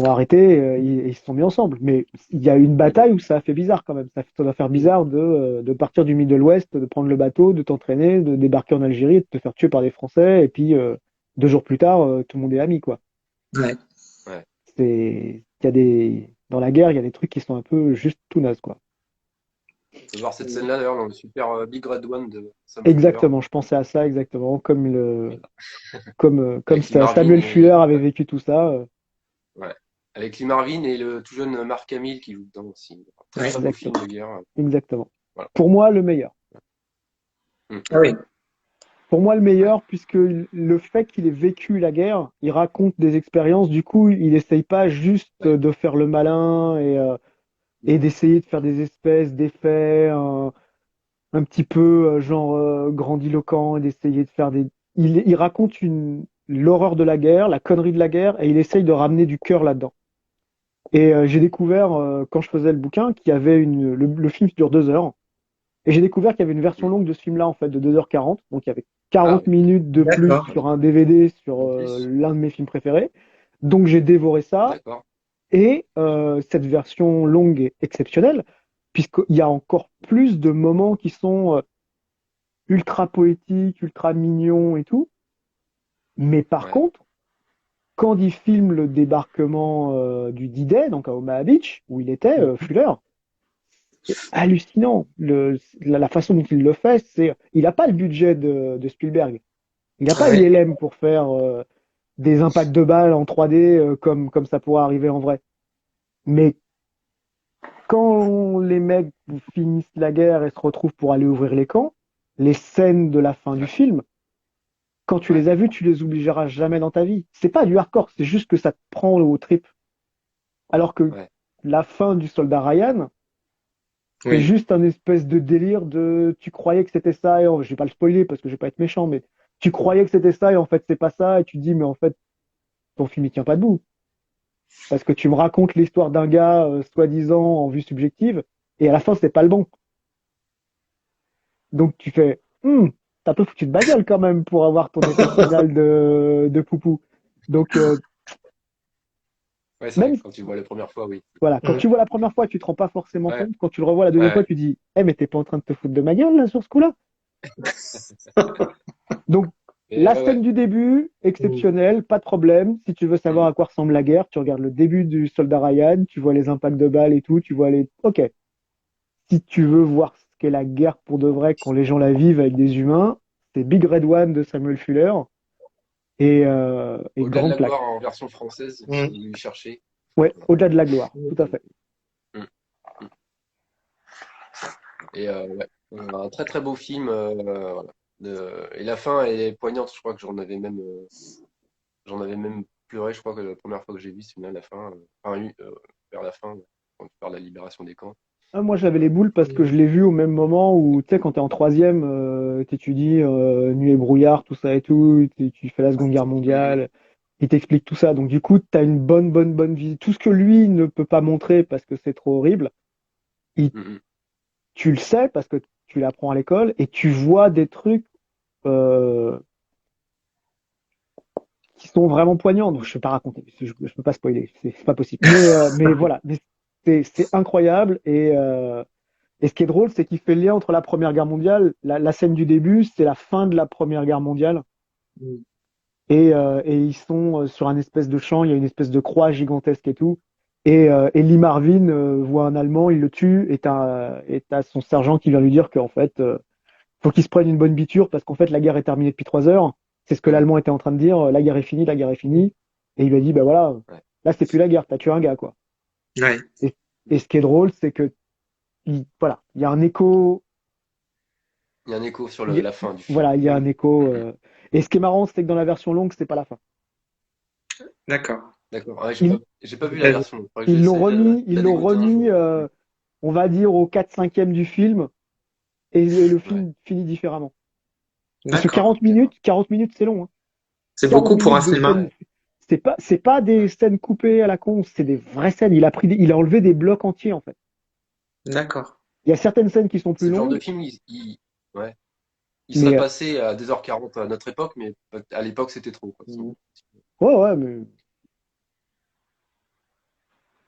arrêté, ils se sont mis ensemble. Mais il y a eu une bataille où ça a fait bizarre quand même. Ça doit faire bizarre de partir du Middle West, de prendre le bateau, de t'entraîner, de débarquer en Algérie, et de te faire tuer par des Français, et puis 2 jours plus tard, tout le monde est ami, quoi. Ouais. Ouais. Dans la guerre, il y a des trucs qui sont un peu juste tout naze, quoi. On peut voir cette scène-là d'ailleurs dans le super Big Red One de Sam Fuller, Exactement, je pensais à ça exactement, comme avec Lee ça, Marvin Samuel Fuller et avait vécu tout ça. ouais. Avec Lee Marvin et le tout jeune Mark Hamill qui joue dedans aussi. Très Ouais. très beau film Exactement, de guerre. exactement. Voilà. Pour moi, le meilleur. Mm, Ah mm. oui. Pour moi, le Ouais. meilleur, puisque le fait qu'il ait vécu la guerre, il raconte des expériences, du coup, il essaye pas juste Ouais. de faire le malin et d'essayer de faire des espèces d'effets un petit peu genre grandiloquent, et d'essayer de faire des... Il raconte l'horreur de la guerre, la connerie de la guerre, et il essaye de ramener du cœur là-dedans. Et j'ai découvert, quand je faisais le bouquin, qu'il y avait le film dure 2 heures. Et j'ai découvert qu'il y avait une version Mm. longue de ce film-là, en fait, de 2h40. Donc, il y avait Ah 40 oui, minutes de plus D'accord. sur un DVD sur en plus. l'un de mes films préférés. Donc, j'ai dévoré ça. D'accord. Et cette version longue est exceptionnelle, puisqu'il y a encore plus de moments qui sont ultra poétiques, ultra mignons et tout. Mais par Ouais. contre, quand il filme le débarquement du D-Day, donc à Omaha Beach, où il était, Fuller, c'est hallucinant. La façon dont il le fait, il n'a pas le budget de Spielberg. Il n'a pas Ouais. l'ILM pour faire des impacts de balles en 3D comme ça pourrait arriver en vrai. Mais quand les mecs finissent la guerre et se retrouvent pour aller ouvrir les camps, les scènes de la fin du Ouais. film, quand tu Ouais. les as vues, tu les oublieras jamais dans ta vie. C'est pas du hardcore, c'est juste que ça te prend au trip. Alors que Ouais. la fin du soldat Ryan, c'est Oui. juste un espèce de délire de tu croyais que c'était ça, et je vais pas le spoiler parce que je vais pas être méchant, mais tu croyais que c'était ça et en fait c'est pas ça, et tu te dis mais en fait ton film il tient pas debout. Parce que tu me racontes l'histoire d'un gars soi-disant en vue subjective, et à la fin c'est pas le bon. Donc tu fais t'as un peu foutu de ma gueule quand même pour avoir ton effet final de poupou. Donc Ouais, c'est vrai même que quand tu le vois la première fois, oui. voilà, quand Mm. tu vois la première fois, tu te rends pas forcément Ouais. compte. Quand tu le revois la deuxième fois, Ouais. tu dis, eh, mais t'es pas en train de te foutre de ma gueule, là, sur ce coup-là. Donc, Et la ouais, scène ouais. du début, Mm. exceptionnelle, pas de problème. Si tu veux savoir Mm. à quoi ressemble la guerre, tu regardes le début du Soldat Ryan, tu vois les impacts de balles et tout, tu vois les... Ok. Si tu veux voir ce qu'est la guerre pour de vrai, quand les gens la vivent avec des humains, c'est Big Red One de Samuel Fuller et Au-delà de grande la gloire claque. en version française, Mm. il lui cherchait. Ouais, au-delà de la gloire, tout à fait. Mm. Et ouais, un très très beau film. Voilà. Et la fin elle est poignante. Je crois que j'en avais même pleuré. Je crois que la première fois que j'ai vu ce film-là, la fin, vers la fin, quand tu parles de la libération des camps. Ah, moi, j'avais les boules parce que Mm. je l'ai vu au même moment où, tu sais, quand t'es en troisième, t'étudies nuit et brouillard, tout ça et tout, tu fais la Seconde Guerre Mm, mondiale, il t'explique tout ça. Donc, du coup, t'as une bonne vie. Tout ce que lui ne peut pas montrer parce que c'est trop horrible, il- mm, mm. tu le sais parce que tu l'apprends à l'école et tu vois des trucs euh, qui sont vraiment poignants. Donc, je peux pas raconter, je peux pas spoiler, c'est pas possible. Mais voilà, mais c'est incroyable et ce qui est drôle, c'est qu'il fait le lien entre la Première Guerre mondiale, la scène du début, c'est la fin de la Première Guerre mondiale, Mm. et ils sont sur un espèce de champ, il y a une espèce de croix gigantesque et tout, et Lee Marvin voit un Allemand, il le tue, et t'as son sergent qui vient lui dire qu'en fait, Faut qu'ils se prennent une bonne biture parce qu'en fait, la guerre est terminée depuis 3 heures. C'est ce que Mm. l'Allemand était en train de dire. La guerre est finie, la guerre est finie. Et il lui a dit, bah voilà, Ouais. là, c'est plus la guerre, t'as tué un gars, quoi. Ouais. Et, et ce qui est drôle, c'est que, voilà, il y a un écho, Il y a un écho sur il y a- la fin du film. voilà, il y a un écho. Mm, mm. Et ce qui est marrant, c'est que dans la version longue, c'est pas la fin. D'accord. D'accord. Ouais, Ils, j'ai pas vu la Vas-y. version. Faudrait que j'essaie de ils la l'ont dégoter un remis, jour. on va dire, au 4/5e du film. Et le Ouais. film finit différemment. Parce que D'accord. 40 minutes, c'est long, hein. C'est 40 beaucoup pour un minutes de cinéma. scène. Ouais. C'est pas des scènes coupées à la con, c'est des vraies scènes. Il a enlevé des blocs entiers, en fait. D'accord. Il y a certaines scènes qui sont plus C'est le genre de longues, film, ouais. Il serait mais, passé à 2h40 à notre époque, mais à l'époque, c'était trop, quoi. ouais, ouais, mais,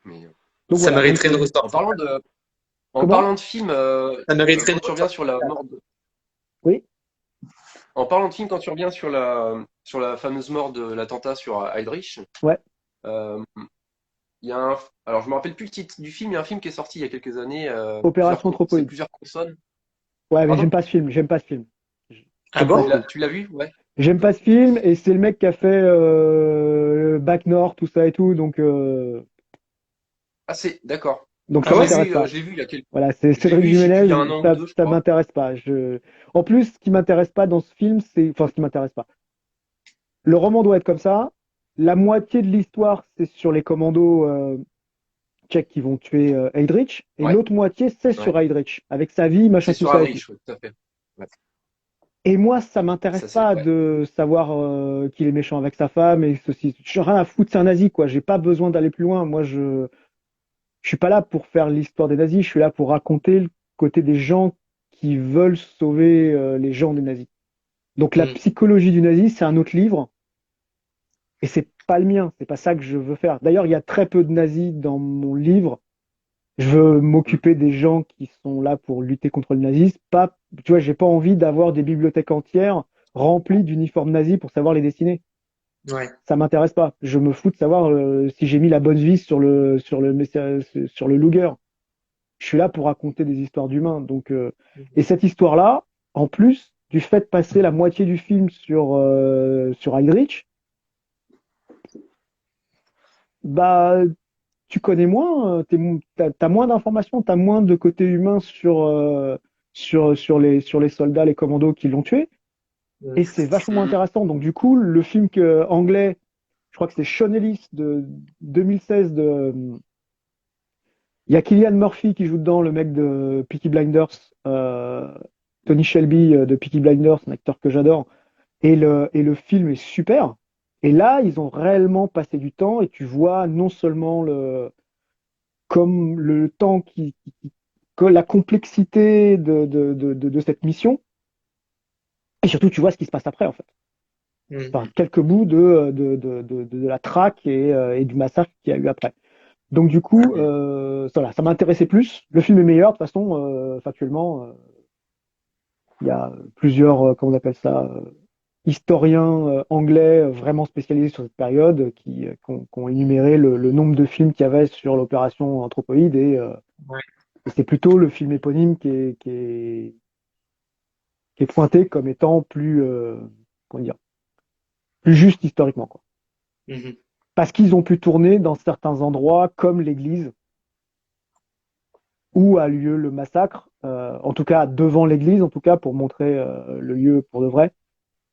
Mais, donc Ça voilà. Donc, mériterait une en ressortie. parlant de, en comment? parlant de film, Ça mériterait quand une tu reviens ressortie. sur la mort Oui, en parlant de film, quand tu reviens sur la fameuse mort de l'attentat sur Heydrich, ouais. euh, il y a un, alors je me rappelle plus le titre du film, il y a un film qui est sorti il y a quelques années, Opération c'est Anthropoïde. plusieurs consonnes. Ouais, mais Pardon? j'aime pas ce film, j'aime pas ce film. Ah J'aime pas bon? ce film. Tu l'as vu? Ouais. J'aime pas ce film, et c'est le mec qui a fait Back North, tout ça et tout, Ah, d'accord. donc Ah ça ouais? m'intéresse pas. Je l'ai vu il y a quelques, Voilà, c'est je l'ai Cédric vu, je sais plus, il y a Jiménez, un an ou deux, je ça crois. m'intéresse pas. En plus, ce qui m'intéresse pas dans ce film, enfin, ce qui m'intéresse pas. Le roman doit être comme ça. La moitié de l'histoire, c'est sur les commandos tchèques qui vont tuer Heydrich, et Ouais, l'autre moitié, c'est ouais. sur Heydrich, avec sa vie, machin, C'est tout sur ça et tout. Heydrich, ouais, tout à fait. Ouais. Et moi, ça m'intéresse Ça, c'est, pas ouais. de savoir qu'il est méchant avec sa femme et ceci. Je rien à foutre, c'est un nazi, quoi. J'ai pas besoin d'aller plus loin. Moi, je suis pas là pour faire l'histoire des nazis. Je suis là pour raconter le côté des gens qui veulent sauver les gens des nazis. Donc, la Hmm. psychologie du nazi, c'est un autre livre. Et c'est pas le mien, c'est pas ça que je veux faire. D'ailleurs, il y a très peu de nazis dans mon livre. Je veux Mm. m'occuper des gens qui sont là pour lutter contre le nazisme. Pas, tu vois, j'ai pas envie d'avoir des bibliothèques entières remplies d'uniformes nazis pour savoir les dessiner. Ouais. Ça m'intéresse pas. Je me fous de savoir si j'ai mis la bonne vis sur le Luger. Je suis là pour raconter des histoires d'humains. Et cette histoire-là, en plus du fait de passer la moitié du film sur Heydrich, bah tu connais moins, t'as moins d'informations, t'as moins de côté humain sur les soldats, les commandos qui l'ont tué, Hmm. et c'est vachement Mm. intéressant. Donc du coup, le film anglais, je crois que c'est Sean Ellis de 2016, il y a Cillian Murphy qui joue dedans, le mec de Peaky Blinders, Tony Shelby de Peaky Blinders, un acteur que j'adore, et le film est super. Et là, ils ont réellement passé du temps, et tu vois non seulement comme le temps que la complexité de cette mission, et surtout tu vois ce qui se passe après en fait. Hmm. Enfin, quelques bouts de la traque et du massacre qu'il y a eu après. Donc du coup, Ouais. voilà, ça m'intéressait plus. Le film est meilleur de toute façon, factuellement. Il y a plusieurs, comment on appelle ça, historiens anglais vraiment spécialisés sur cette période qui ont énuméré le nombre de films qu'il y avait sur l'opération Anthropoïde Ouais. et c'est plutôt le film éponyme qui est pointé comme étant plus, comment dire, plus juste historiquement, quoi. Mhm. Parce qu'ils ont pu tourner dans certains endroits comme l'église où a lieu le massacre, en tout cas devant l'église, en tout cas pour montrer le lieu pour de vrai.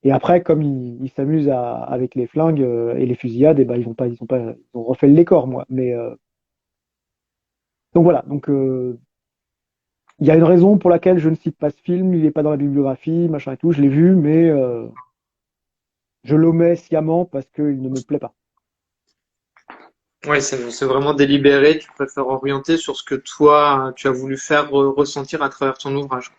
Et après, comme ils s'amusent avec les flingues et les fusillades, et ben ils ont refait le décor, moi. Mais donc voilà. Il y a une raison pour laquelle je ne cite pas ce film. Il n'est pas dans la bibliographie, machin et tout. Je l'ai vu, mais je l'omets sciemment parce qu'il ne me plaît pas. Ouais, c'est vraiment délibéré. Tu préfères orienter sur ce que toi, tu as voulu faire ressentir à travers ton ouvrage.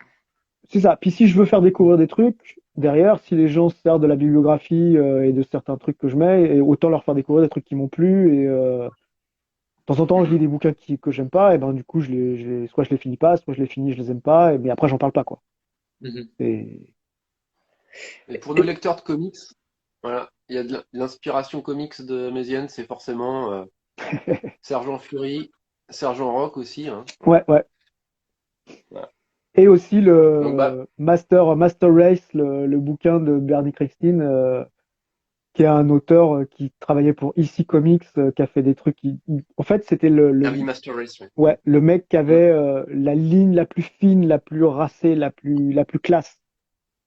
C'est ça. Puis si je veux faire découvrir des trucs, derrière, si les gens se servent de la bibliographie et de certains trucs que je mets, et autant leur faire découvrir des trucs qui m'ont plu. Et de temps en temps, je lis des bouquins que j'aime pas, et ben du coup, soit je les finis pas, soit je les finis, je les aime pas, mais après, j'en parle pas, quoi. Mhm. Et... Et pour nos lecteurs de comics, voilà, il y a de l'inspiration comics de Méziane, c'est forcément Sergent Fury, Sergent Rock aussi, hein. Ouais, ouais. Voilà. Et aussi Donc, bah, le Master Race, le bouquin de Bernie Krigstein, qui est un auteur qui travaillait pour EC Comics, qui a fait des trucs. En fait, c'était ah oui, Master Race, ouais. ouais, le mec qui Mm. avait la ligne la plus fine, la plus racée, la plus classe.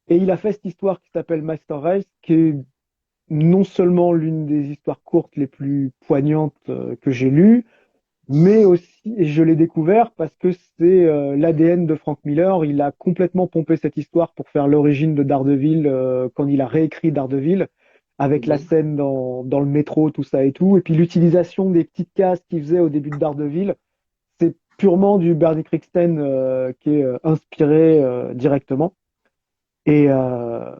Et il a fait cette histoire qui s'appelle Master Race, qui est non seulement l'une des histoires courtes les plus poignantes que j'ai lues, mais aussi, et je l'ai découvert parce que c'est l'ADN de Frank Miller. Il a complètement pompé cette histoire pour faire l'origine de Daredevil quand il a réécrit Daredevil, avec la Mhm. scène dans le métro, tout ça et tout. Et puis l'utilisation des petites cases qu'il faisait au début de Daredevil, c'est purement du Bernie Krigsten qui est inspiré directement. Et, euh,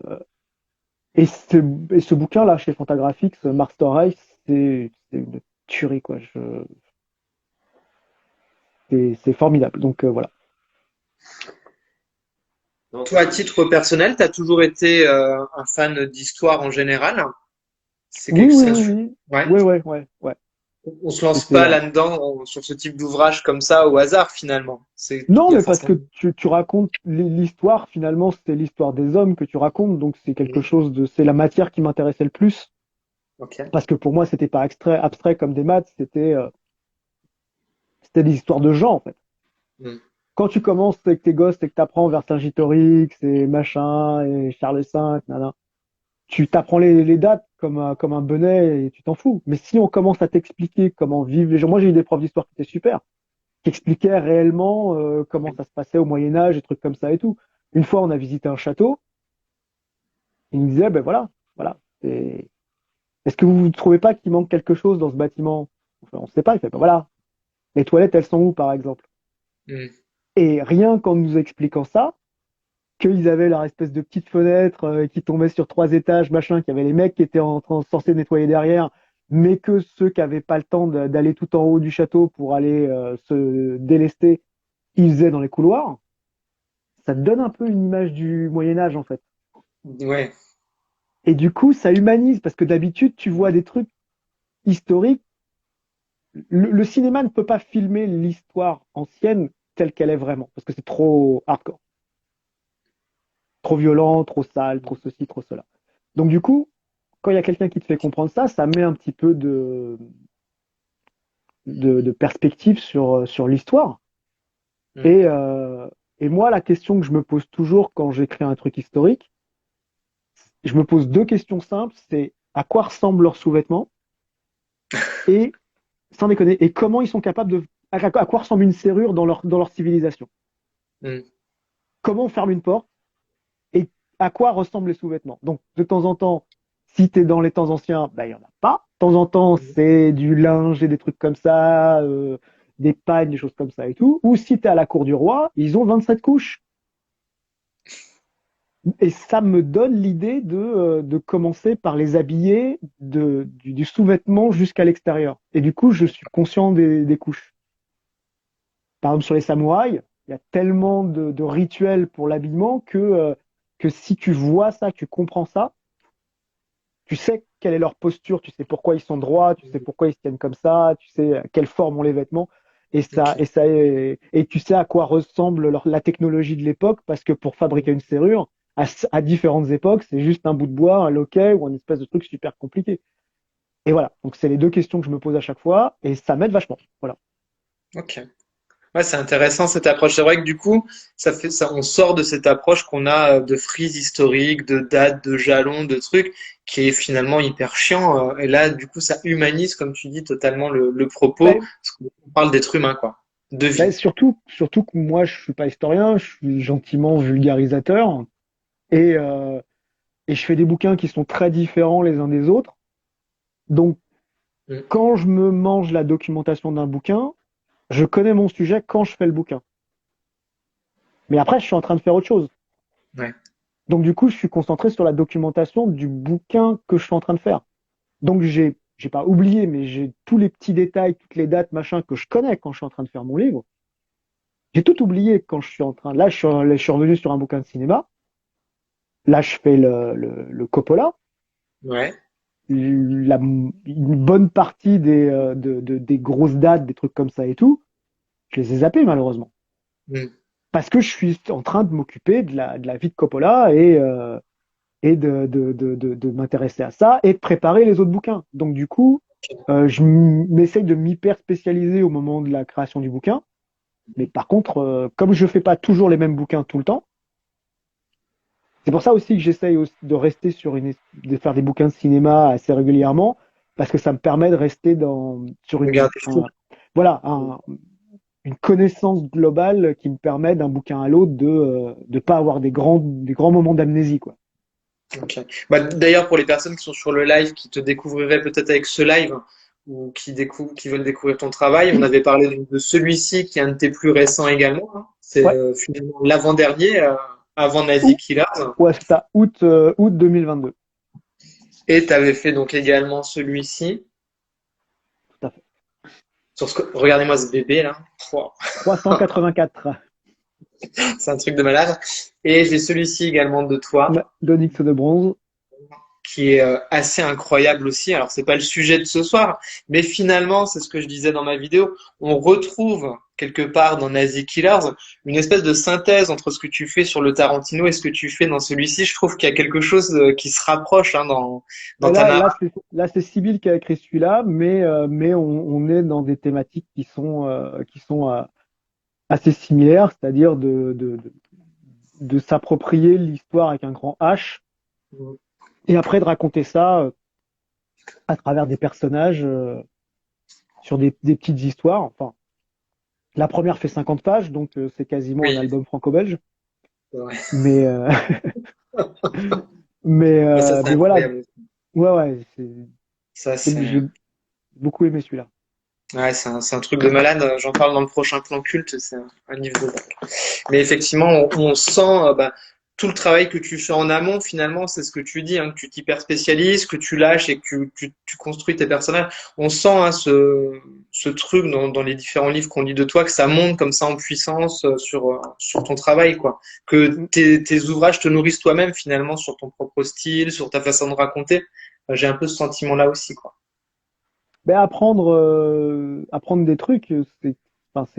et, ce, et ce bouquin-là, chez Fantagraphics, Master Race, c'est une tuerie, quoi. C'est formidable. Donc voilà. Non, Toi, à titre personnel, tu as toujours été un fan d'histoire en général? C'est Oui, quelque oui, ça. oui, oui. Ouais. Ouais, ouais, ouais, ouais. On se lance C'était pas là-dedans sur ce type d'ouvrage comme ça au hasard finalement. non, Il y a mais parce que forcément. tu racontes l'histoire, finalement, c'est l'histoire des hommes que tu racontes, donc c'est quelque chose de, c'est la matière qui m'intéressait le plus, Ok. parce que pour moi, c'était pas abstrait comme des maths, c'était des histoires de gens, en fait. Mm. Quand tu commences avec tes gosses et que t'apprends Vercingétorix et machin, et Charles V, nana, tu t'apprends les dates comme un bonnet et tu t'en fous. Mais si on commence à t'expliquer comment vivent les gens, moi j'ai eu des profs d'histoire qui étaient super, qui expliquait réellement comment ça se passait au Moyen Âge, des trucs comme ça et tout. Une fois, on a visité un château, il me disait, ben voilà, voilà. Est-ce que vous ne trouvez pas qu'il manque quelque chose dans ce bâtiment? Enfin, on ne sait pas, il fait, ben voilà, les toilettes, elles sont où, par exemple? Mm. Et rien qu'en nous expliquant ça, qu'ils avaient leur espèce de petite fenêtre qui tombait sur 3 étages, machin, qu'il y avait les mecs qui étaient en train censés nettoyer derrière, mais que ceux qui n'avaient pas le temps d'aller tout en haut du château pour aller se délester, ils faisaient dans les couloirs. Ça te donne un peu une image du Moyen Âge en fait. Ouais. Et du coup, ça humanise parce que d'habitude, tu vois des trucs historiques. Le cinéma ne peut pas filmer l'histoire ancienne telle qu'elle est vraiment parce que c'est trop hardcore, trop violent, trop sale, trop ceci, trop cela. Donc du coup, quand il y a quelqu'un qui te fait comprendre ça, ça met un petit peu de perspective sur l'histoire. Mm. Et, euh, et moi, la question que je me pose toujours quand j'écris un truc historique, je me pose 2 questions simples, c'est à quoi ressemblent leurs sous-vêtements et, sans déconner, et comment ils sont capables à quoi ressemble une serrure dans leur civilisation. Mm. Comment on ferme une porte et à quoi ressemblent les sous-vêtements. Donc, de temps en temps, si tu es dans les temps anciens, bah, il n'y en a pas. De temps en temps, Mm. c'est du linge et des trucs comme ça, des pagnes, des choses comme ça et tout. Ou si tu es à la cour du roi, ils ont 27 couches. Et ça me donne l'idée de commencer par les habiller du sous-vêtement jusqu'à l'extérieur. Et du coup, je suis conscient des couches. Par exemple, sur les samouraïs, il y a tellement de rituels pour l'habillement que si tu vois ça, tu comprends ça, tu sais quelle est leur posture, tu sais pourquoi ils sont droits, tu sais pourquoi ils se tiennent comme ça, tu sais quelle forme ont les vêtements, Ok. et tu sais à quoi ressemble la technologie de l'époque, parce que pour fabriquer une serrure, à différentes époques, c'est juste un bout de bois, un loquet ou un espèce de truc super compliqué. Et voilà, donc c'est les 2 questions que je me pose à chaque fois, et ça m'aide vachement. Voilà. Ok. Ouais, c'est intéressant cette approche. C'est vrai que du coup, ça fait ça, on sort de cette approche qu'on a de frise historique, de dates, de jalons, de trucs, qui est finalement hyper chiant. Et là, du coup, ça humanise, comme tu dis, totalement le propos, Ben, parce qu'on parle d'être humain, quoi, de ben, vie. surtout que moi, je suis pas historien, je suis gentiment vulgarisateur, et, euh, et je fais des bouquins qui sont très différents les uns des autres. Donc, Mm. quand je me mange la documentation d'un bouquin, je connais mon sujet quand je fais le bouquin. Mais après, je suis en train de faire autre chose. Ouais. Donc, du coup, je suis concentré sur la documentation du bouquin que je suis en train de faire. Donc, j'ai pas oublié, mais j'ai tous les petits détails, toutes les dates, machin, que je connais quand je suis en train de faire mon livre. J'ai tout oublié quand je suis en train. Là, je suis revenu sur un bouquin de cinéma. Là, je fais le Coppola. Ouais. Une bonne partie des grosses dates, des trucs comme ça et tout, je les ai zappés, malheureusement. Mm. parce que je suis en train de m'occuper de la vie de Coppola et de m'intéresser à ça et de préparer les autres bouquins. Donc du coup, m'essaye de m'hyper spécialiser au moment de la création du bouquin. Mais par contre, comme je fais pas toujours les mêmes bouquins tout le temps, c'est pour ça aussi que j'essaye de rester de faire des bouquins de cinéma assez régulièrement, parce que ça me permet de rester sur Regarder tout. voilà, une connaissance globale qui me permet d'un bouquin à l'autre de pas avoir des grands moments d'amnésie, quoi. Ok. Bah, d'ailleurs, pour les personnes qui sont sur le live, qui te découvriraient peut-être avec ce live, ou qui veulent découvrir ton travail, on avait parlé de celui-ci qui est un de tes plus récents également, hein. C'est Ouais. finalement l'avant-dernier, avant Nazi Ou, Killers. ouais, c'est ça, août 2022. Et tu avais fait donc également celui-ci. Tout à fait. Regardez-moi ce bébé là. Wow. 384 C'est un truc de malade. Et j'ai celui-ci également de toi, d'Onyx de bronze. qui est assez incroyable aussi. Alors, c'est pas le sujet de ce soir, mais finalement, c'est ce que je disais dans ma vidéo. On retrouve quelque part dans Nazi Killers une espèce de synthèse entre ce que tu fais sur le Tarantino et ce que tu fais dans celui-ci. Je trouve qu'il y a quelque chose qui se rapproche hein, dans Ben ta là, narration. là, c'est Sybille qui a écrit celui-là, mais on est dans des thématiques qui sont assez similaires, c'est-à-dire de s'approprier l'histoire avec un grand H et après de raconter ça à travers des personnages sur des petites histoires. Enfin, la première fait 50 pages, donc c'est quasiment un Oui, album franco-belge. c'est vrai. Mais, Ouais, ça, c'est mais voilà, incroyable. ouais, Ça, c'est j'ai beaucoup aimé celui-là. ouais, c'est un truc de malade. J'en parle dans le prochain plan culte. C'est un livre de dingue. Mais effectivement, on sent bah, tout le travail que tu fais en amont, finalement, c'est ce que tu dis, hein, que tu t'hyper spécialises, que tu lâches et que tu construis tes personnages. On sent hein, ce truc dans les différents livres qu'on lit de toi, que ça monte comme ça en puissance sur ton travail, quoi. Que tes ouvrages te nourrissent toi-même, finalement, sur ton propre style, sur ta façon de raconter. J'ai un peu ce sentiment-là aussi, quoi. Ben apprendre des trucs, c'est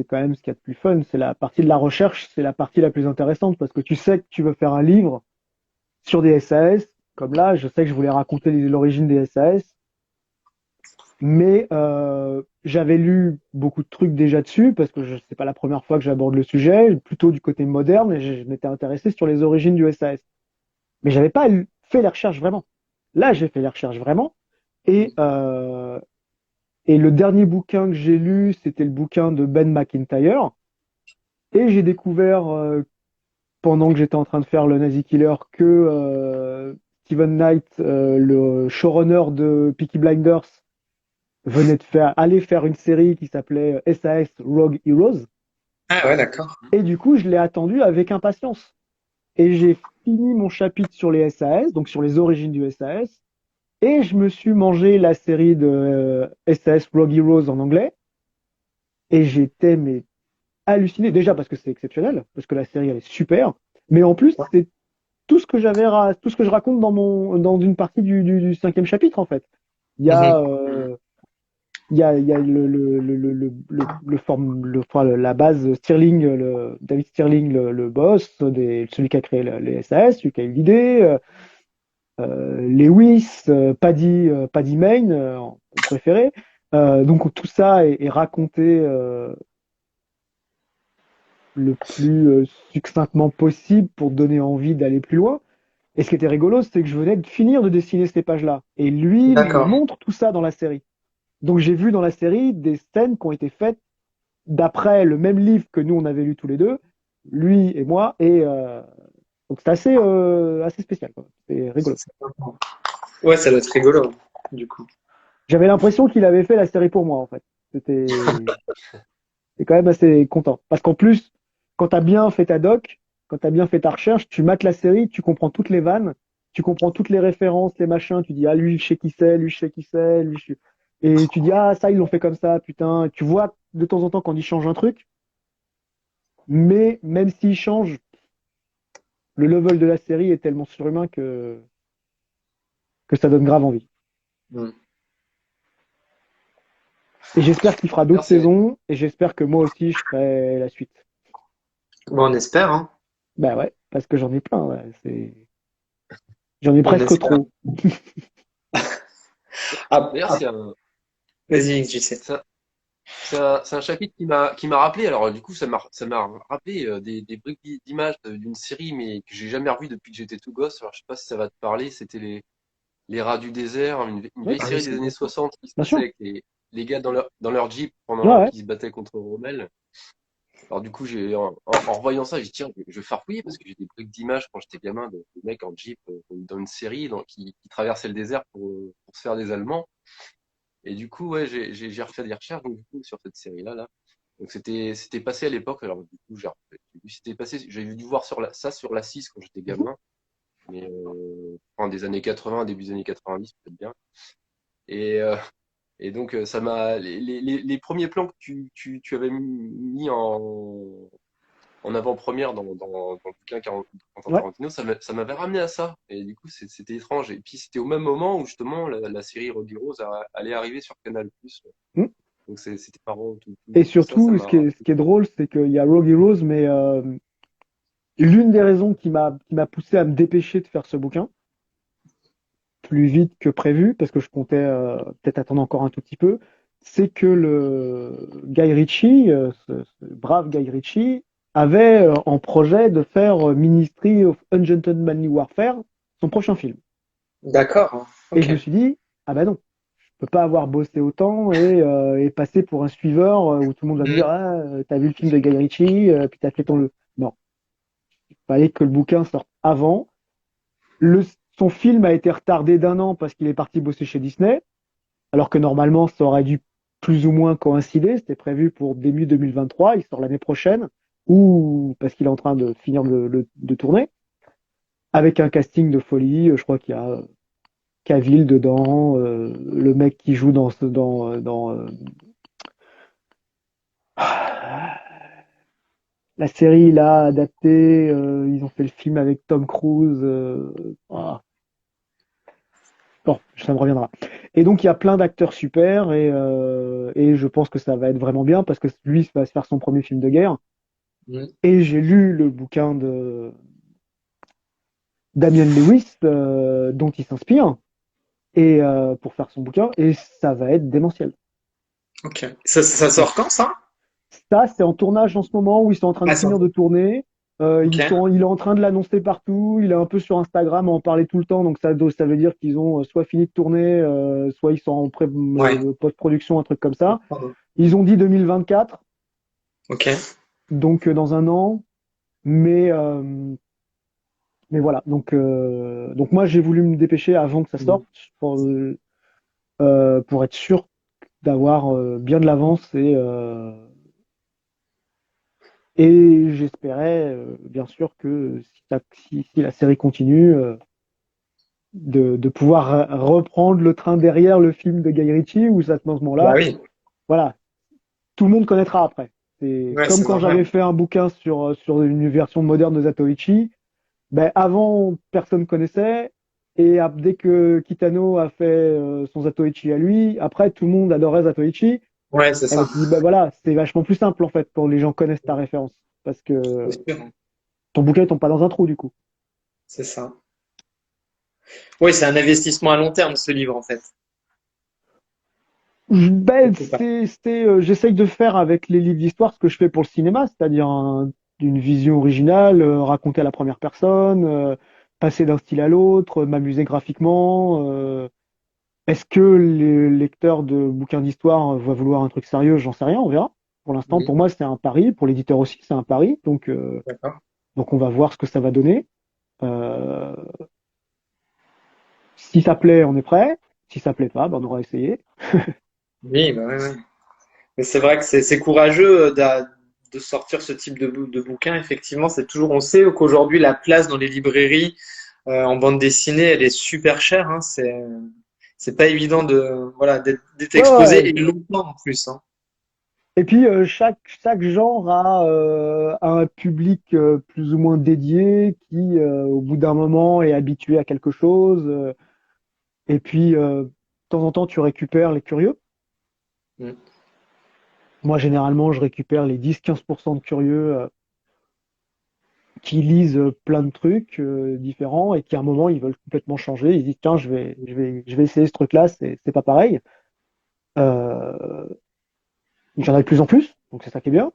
quand même ce qu'il y a de plus fun. C'est la partie de la recherche, c'est la partie la plus intéressante parce que tu sais que tu veux faire un livre sur des SAS. Comme là, je sais que je voulais raconter l'origine des SAS, mais j'avais lu beaucoup de trucs déjà dessus parce que c'est pas la première fois que j'aborde le sujet, plutôt du côté moderne, et je m'étais intéressé sur les origines du SAS. Mais j'avais pas fait les recherches vraiment. Là, j'ai fait les recherches vraiment. Et, euh, Et le dernier bouquin que j'ai lu, c'était le bouquin de Ben McIntyre. Et j'ai découvert, pendant que j'étais en train de faire le Nazi Killer, que Steven Knight, le showrunner de Peaky Blinders, allait faire une série qui s'appelait SAS Rogue Heroes. Ah ouais, d'accord. Et du coup, je l'ai attendu avec impatience. Et j'ai fini mon chapitre sur les SAS, donc sur les origines du SAS. Et je me suis mangé la série de SAS Rogue Heroes en anglais. Et j'étais mais halluciné, déjà parce que c'est exceptionnel, parce que la série elle est super, mais en plus c'est tout ce que je raconte dans une partie du cinquième chapitre en fait. Il y a Mhm. il y a enfin, la base Stirling, David Stirling, le boss, celui qui a créé les SAS, celui qui a eu l'idée, Lewis, Paddy Mayne, mon préféré. Donc tout ça est raconté le plus succinctement possible pour donner envie d'aller plus loin. Et ce qui était rigolo, c'est que je venais de finir de dessiner ces pages-là. Et lui me D'accord. montre tout ça dans la série. Donc j'ai vu dans la série des scènes qui ont été faites d'après le même livre que nous on avait lu tous les deux, lui et moi. Et donc c'est assez spécial, quoi. C'est rigolo. Ouais, ça doit être rigolo, du coup. J'avais l'impression qu'il avait fait la série pour moi en fait. C'est quand même assez content. Parce qu'en plus, quand tu as bien fait ta doc, quand tu as bien fait ta recherche, tu mates la série, tu comprends toutes les vannes, tu comprends toutes les références, les machins, tu dis, ah, lui, je sais qui c'est, lui, je sais qui c'est, et tu dis, ah, ça, ils l'ont fait comme ça, putain. Tu vois de temps en temps quand ils changent un truc, mais même s'ils changent, le level de la série est tellement surhumain que ça donne grave envie. Hmm. Et j'espère qu'il fera d'autres Merci. saisons, et j'espère que moi aussi, je ferai la suite. Bon, on espère, hein. Bah ouais, parce que j'en ai plein, ouais. J'en ai On presque espère. trop. Ah, D'ailleurs, ah, vas-y, JC. c'est un, c'est un chapitre qui m'a rappelé. Alors, du coup, ça m'a rappelé des briques d'images d'une série, mais que j'ai jamais revue depuis que j'étais tout gosse. Alors, je sais pas si ça va te parler. C'était les Rats du désert, une Oui, vieille Ah oui, série des c'est années bon. 60 qui se bien passait sûr. avec les gars dans leur Jeep Ouais, pendant ouais. qu'ils se battaient contre Rommel. Alors du coup, en revoyant ça, j'ai dit tiens, je vais farfouiller parce que j'ai des briques d'images quand j'étais gamin de mecs en Jeep dans une série qui traversaient le désert pour se faire des Allemands. Et du coup, ouais, j'ai refait des recherches donc, du coup, sur cette série-là. Là. Donc c'était passé à l'époque. Alors du coup, c'était passé. J'avais dû voir ça sur la 6 quand j'étais Mhm. gamin, mais fin des années 80, début des années 90 peut-être bien. Et, euh, et donc ça m'a les premiers plans que tu avais mis en avant-première dans le bouquin Quentin Ouais. Tarantino, ça m'avait ramené à ça. Et du coup, c'était étrange. Et puis, c'était au même moment où justement la série Rogue Heroes allait arriver sur Canal+. Mhm. Donc, c'était marrant. Et Ça surtout, m'a ce qui rappelé. est drôle, c'est qu'il y a Rogue Heroes, mais l'une des raisons qui m'a poussé à me dépêcher de faire ce bouquin plus vite que prévu, parce que je comptais peut-être attendre encore un tout petit peu, c'est que le Guy Ritchie, ce brave Guy Ritchie, avait en projet de faire Ministry of Ungentlemanly Warfare, son prochain film. D'accord. Et je Ok. me suis dit, ah bah non, je peux pas avoir bossé autant et passer pour un suiveur où tout le monde va me dire, Mm. ah, t'as vu le film de Guy Ritchie, puis t'as fait ton... Non, il fallait que le bouquin sorte avant. Le, son film a été retardé d'un an parce qu'il est parti bosser chez Disney, alors que normalement, ça aurait dû plus ou moins coïncider. C'était prévu pour début 2023, il sort l'année prochaine, ou parce qu'il est en train de finir de tourner, avec un casting de folie. Je crois qu'il y a Cavill dedans, le mec qui joue la série là adaptée, ils ont fait le film avec Tom Cruise. Ah, bon, ça me reviendra. Et donc il y a plein d'acteurs super et je pense que ça va être vraiment bien parce que lui va se faire son premier film de guerre. Mm. Et j'ai lu le bouquin de Damian Lewis dont il s'inspire et pour faire son bouquin et ça va être démentiel. Ok. Ça Donc sort quand, ça? ça, c'est en tournage en ce moment où ils sont en train de Ah, c'est finir de tourner. ok. Il est en train de l'annoncer partout. Il est un peu sur Instagram à en parler tout le temps. Donc ça veut dire qu'ils ont soit fini de tourner, soit ils sont en Ouais. post-production, un truc comme ça. Pardon. Ils ont dit 2024, Ok. donc dans un an. Mais, euh, mais voilà. Donc moi, j'ai voulu me dépêcher avant que ça Mm. sorte pour être sûr d'avoir bien de l'avance et j'espérais, bien sûr, que si la série continue, de pouvoir reprendre le train derrière le film de Guy Ritchie, où à ce Bah moment-là, oui. voilà, tout le monde connaîtra après. C'est Ouais, comme c'est quand normal. j'avais fait un bouquin sur une version moderne de Zatoichi. Ben, avant, personne connaissait. Et dès que Kitano a fait son Zatoichi à lui, après, tout le monde adorait Zatoichi. Ouais, c'est Et je me ça. suis dit, ben voilà, c'est vachement plus simple en fait pour les gens connaissent ta référence. Parce que C'est sûr. ton bouquin il tombe pas dans un trou du coup. C'est ça. Oui, c'est un investissement à long terme, ce livre, en fait. Ben, Quelque part. j'essaye de faire avec les livres d'histoire ce que je fais pour le cinéma, c'est-à-dire une vision originale, raconter à la première personne, passer d'un style à l'autre, m'amuser graphiquement. Est-ce que le lecteur de bouquins d'histoire va vouloir un truc sérieux? J'en sais rien, on verra. Pour l'instant, Mm. pour moi, c'est un pari. Pour l'éditeur aussi, c'est un pari. D'accord. Donc on va voir ce que ça va donner. Euh, Si ça plaît, on est prêt. Si ça plaît pas, ben, on aura essayé. Oui, bah ouais, ouais. Mais c'est vrai que c'est courageux de sortir ce type de bouquin. Effectivement, c'est toujours, on sait qu'aujourd'hui, la place dans les librairies en bande dessinée, elle est super chère, hein. C'est pas évident voilà, d'être Ouais, exposé ouais. et longtemps en plus, hein. Et puis chaque genre a un public plus ou moins dédié qui, au bout d'un moment, est habitué à quelque chose. Et puis, de temps en temps, tu récupères les curieux. Mm. Moi, généralement, je récupère les 10-15% de curieux qui lisent plein de trucs différents et qui à un moment ils veulent complètement changer. Ils se disent tiens, je vais essayer ce truc-là, c'est pas pareil. Euh, il y en a de plus en plus, donc c'est ça qui est bien.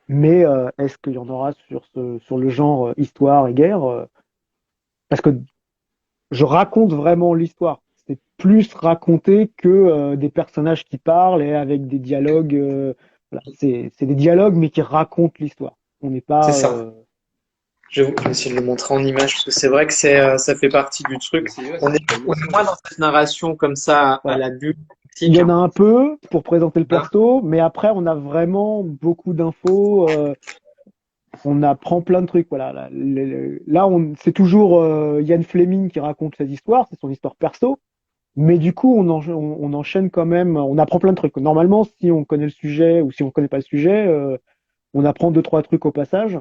Mais est-ce qu'il y en aura sur le genre histoire et guerre? Parce que je raconte vraiment l'histoire. C'est plus raconté que des personnages qui parlent et avec des dialogues. Voilà. C'est des dialogues, mais qui racontent l'histoire. On n'est C'est pas. ça. Je vais essayer de le montrer en image parce que c'est vrai que ça fait partie du Mais truc. c'est ouais, On est, c'est on est moins dans cette narration comme ça à Voilà. la bulle Il politique, y en hein. a un peu pour présenter le Hein. perso, mais après, on a vraiment beaucoup d'infos. On apprend plein de trucs. Voilà. Là, c'est toujours Ian Fleming qui raconte cette histoire. C'est son histoire perso. Mais du coup, on enchaîne quand même, on apprend plein de trucs. Normalement, si on connaît le sujet ou si on connaît pas le sujet, on apprend deux, trois trucs au passage.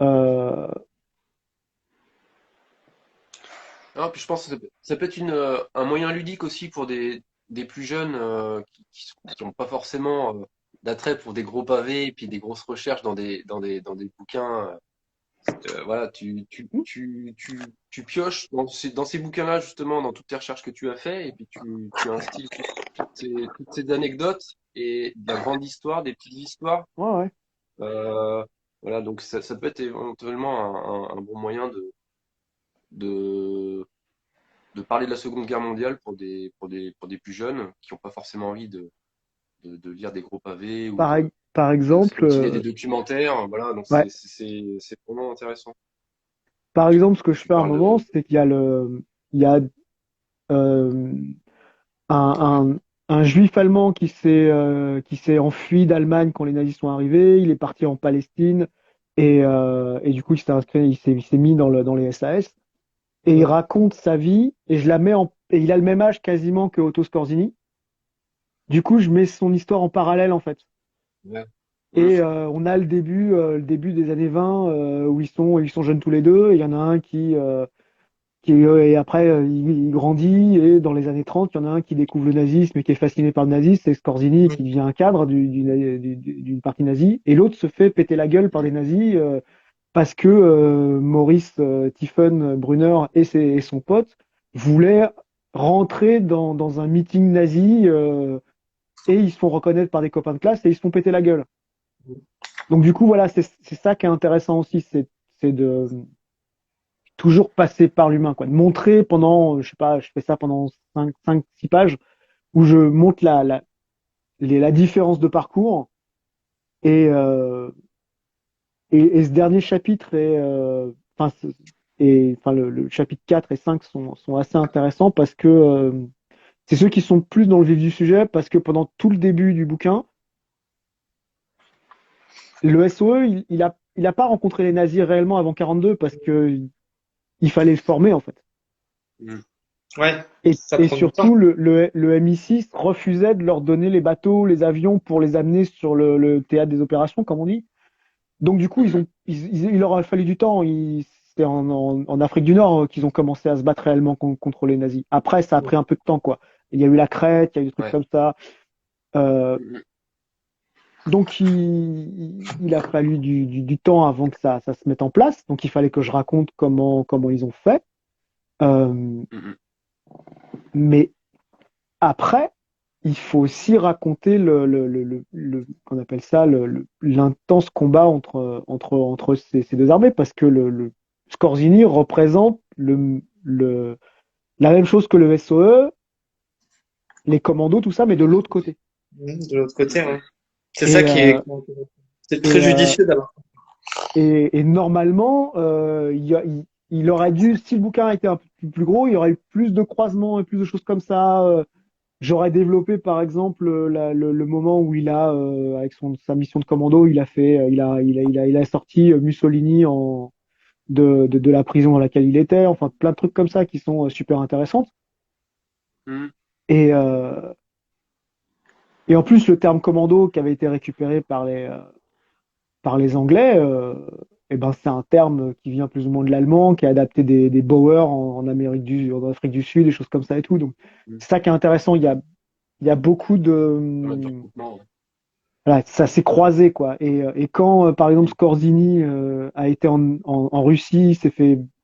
Euh, Non, puis je pense que ça peut être un moyen ludique aussi pour des plus jeunes qui ont pas forcément d'attrait pour des gros pavés et puis des grosses recherches dans des bouquins. Voilà, tu pioches dans ces bouquins-là, justement, dans toutes tes recherches que tu as fait, et puis tu instilles toutes ces anecdotes et de la grande histoire, des petites histoires. ouais, ouais. Euh, voilà, donc ça peut être éventuellement un bon moyen de, de parler de la Seconde Guerre mondiale pour des plus jeunes qui n'ont pas forcément envie de lire des gros pavés ou Par, par de exemple, scrutiner des documentaires. Voilà, donc ouais. c'est vraiment intéressant. Par exemple, ce que je Tu fais à un parles moment, de. c'est il y a euh, un, un juif allemand qui s'est enfui d'Allemagne quand les nazis sont arrivés. Il est parti en Palestine et du coup, il s'est inscrit, il s'est mis dans les SAS. Et il Mhm. raconte sa vie et je la mets en et il a le même âge quasiment que Otto Skorzeny. Du coup, je mets son histoire en parallèle en fait. Ouais. Mm. Et on a le début des années 20 où ils sont jeunes tous les deux. Et il y en a un et après il grandit et dans les années 30, il y en a un qui découvre le nazisme et qui est fasciné par le nazisme, c'est Skorzeny Mhm. qui devient un cadre d'une partie nazie. Et l'autre se fait péter la gueule par des nazis parce que Maurice Tiefenbrunner et son pote voulaient rentrer dans un meeting nazi et ils se font reconnaître par des copains de classe et ils se font péter la gueule. Donc du coup, voilà, c'est ça qui est intéressant aussi, c'est de toujours passer par l'humain, quoi. De montrer pendant, je sais pas, je fais ça pendant 6 pages où je montre la différence de parcours et, et ce dernier chapitre enfin, enfin le chapitre 4 et 5 sont assez intéressants parce que c'est ceux qui sont plus dans le vif du sujet parce que pendant tout le début du bouquin, le SOE, il a pas rencontré les nazis réellement avant 42 parce que il fallait le former en fait. Mm. Ouais, ça Et prend du temps. surtout, le MI6 refusait de leur donner les bateaux, les avions pour les amener sur le théâtre des opérations, comme on dit. Donc du coup, Mm. il leur a fallu du temps. C'était en Afrique du Nord qu'ils ont commencé à se battre réellement contre les nazis. Après, ça a pris un peu de temps, quoi. Il y a eu la Crète, il y a eu des trucs Ouais. comme ça. Euh, Mm. donc il a fallu du temps avant que ça se mette en place. Donc il fallait que je raconte comment ils ont fait. Euh, Mm. mais après, il faut aussi raconter qu'on appelle ça l'intense combat entre ces deux armées, parce que le Skorzeny représente la même chose que le SOE, les commandos, tout ça, mais de De l'autre l'autre côté. côté. De l'autre Mm. côté, Mm. ouais. C'est ça Et, qui euh, est, c'est très et, euh, judicieux d'avoir. et normalement, il aurait dû, si le bouquin était un peu plus gros, il y aurait eu plus de croisements et plus de choses comme ça. J'aurais développé par exemple le moment où avec sa mission de commando, il a fait, il a sorti Mussolini de la prison dans laquelle il était, enfin plein de trucs comme ça qui sont super intéressantes. Mm. Et, et en plus, le terme commando qui avait été récupéré par les Anglais, eh ben, c'est un terme qui vient plus ou moins de l'allemand, qui est adapté des Boers en Afrique du Sud, des choses comme ça et tout. Donc Mm. c'est ça qui est intéressant. Il y a beaucoup Ouais, de de recoupement. voilà, ça s'est croisé, quoi. Et quand, par exemple, Skorzeny a été en Russie,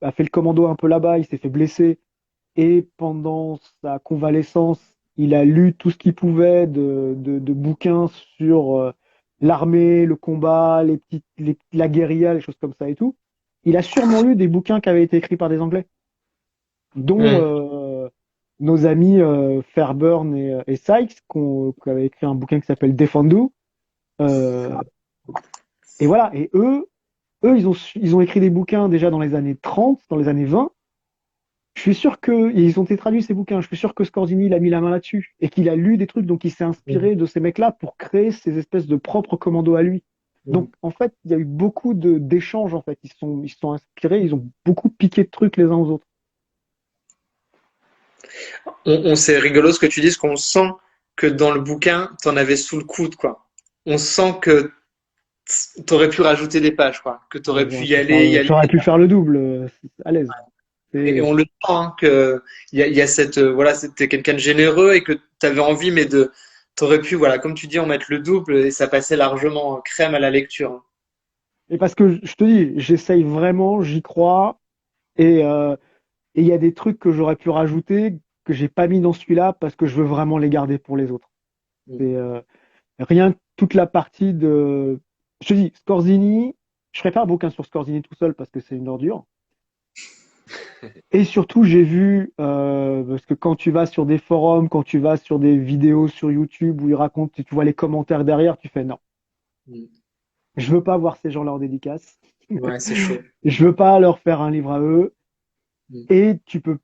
a fait le commando un peu là-bas, il s'est fait blesser, et pendant sa convalescence, il a lu tout ce qu'il pouvait de bouquins sur l'armée, le combat, la guérilla, les choses comme ça et tout. Il a sûrement lu des bouquins qui avaient été écrits par des Anglais, dont Hmm. nos amis Fairburn et Sykes, qui avaient écrit un bouquin qui s'appelle Defendu. Euh, et voilà, et eux, ils ont écrit des bouquins déjà dans les années 30, dans les années 20. Je suis sûr que ils ont été traduits ces bouquins. Je suis sûr que Scorzini il a mis la main là-dessus et qu'il a lu des trucs, donc il s'est inspiré de ces mecs-là pour créer ces espèces de propres commandos à lui. Hmm. Donc en fait, il y a eu beaucoup de d'échanges en fait. Ils se sont inspirés, ils ont beaucoup piqué de trucs les uns aux autres. C'est rigolo ce que tu dises, qu'on sent que dans le bouquin, t'en avais sous le coude, quoi. On sent que t'aurais pu rajouter des pages, quoi. Que t'aurais pu y aller. J'aurais pu faire le double à l'aise. Et C'est- on le sent, hein, que il y a cette, voilà, t'es quelqu'un de généreux et que t'avais envie, mais t'aurais pu, voilà, comme tu dis, en mettre le double et ça passait largement crème à la lecture, hein. Et parce que je te dis, j'essaye vraiment, j'y crois. Et il y a des trucs que j'aurais pu rajouter que j'ai pas mis dans celui-là parce que je veux vraiment les garder pour les autres. C'est rien que toute la partie de. Je te dis, Scorzini, je ferais pas un bouquin sur Scorzini tout seul parce que c'est une ordure. Et surtout, j'ai vu, parce que quand tu vas sur des forums, quand tu vas sur des vidéos sur YouTube où ils racontent, tu vois les commentaires derrière, tu fais non, Mm. je veux pas voir ces gens leur dédicace. Ouais, c'est chaud. Je veux pas leur faire un livre à eux. Mm. Et tu peux,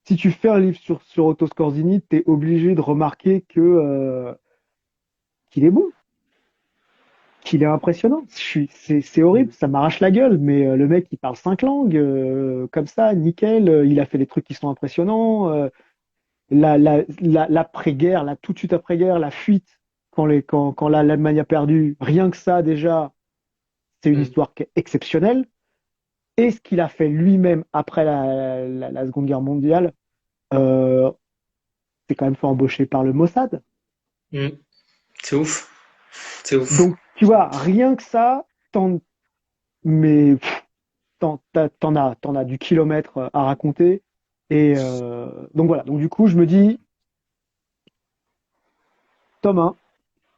si tu fais un livre sur Otto Scorzini, tu es obligé de remarquer qu'il est bon, qu'il est impressionnant. C'est horrible, Mm. ça m'arrache la gueule, mais le mec, il parle 5 langues, comme ça, nickel. Il a fait des trucs qui sont impressionnants. L'après-guerre, là, tout de suite après-guerre, la fuite, quand l'Allemagne a perdu, rien que ça, déjà, c'est une Mm. histoire qui est exceptionnelle. Et ce qu'il a fait lui-même après la Seconde Guerre mondiale, euh, c'est quand même fait embaucher par le Mossad. Mm. C'est ouf. C'est ouf. Donc, tu vois, rien que ça, mais t'en as du kilomètre à raconter. Et donc voilà. Donc du coup, je me dis, tome 1,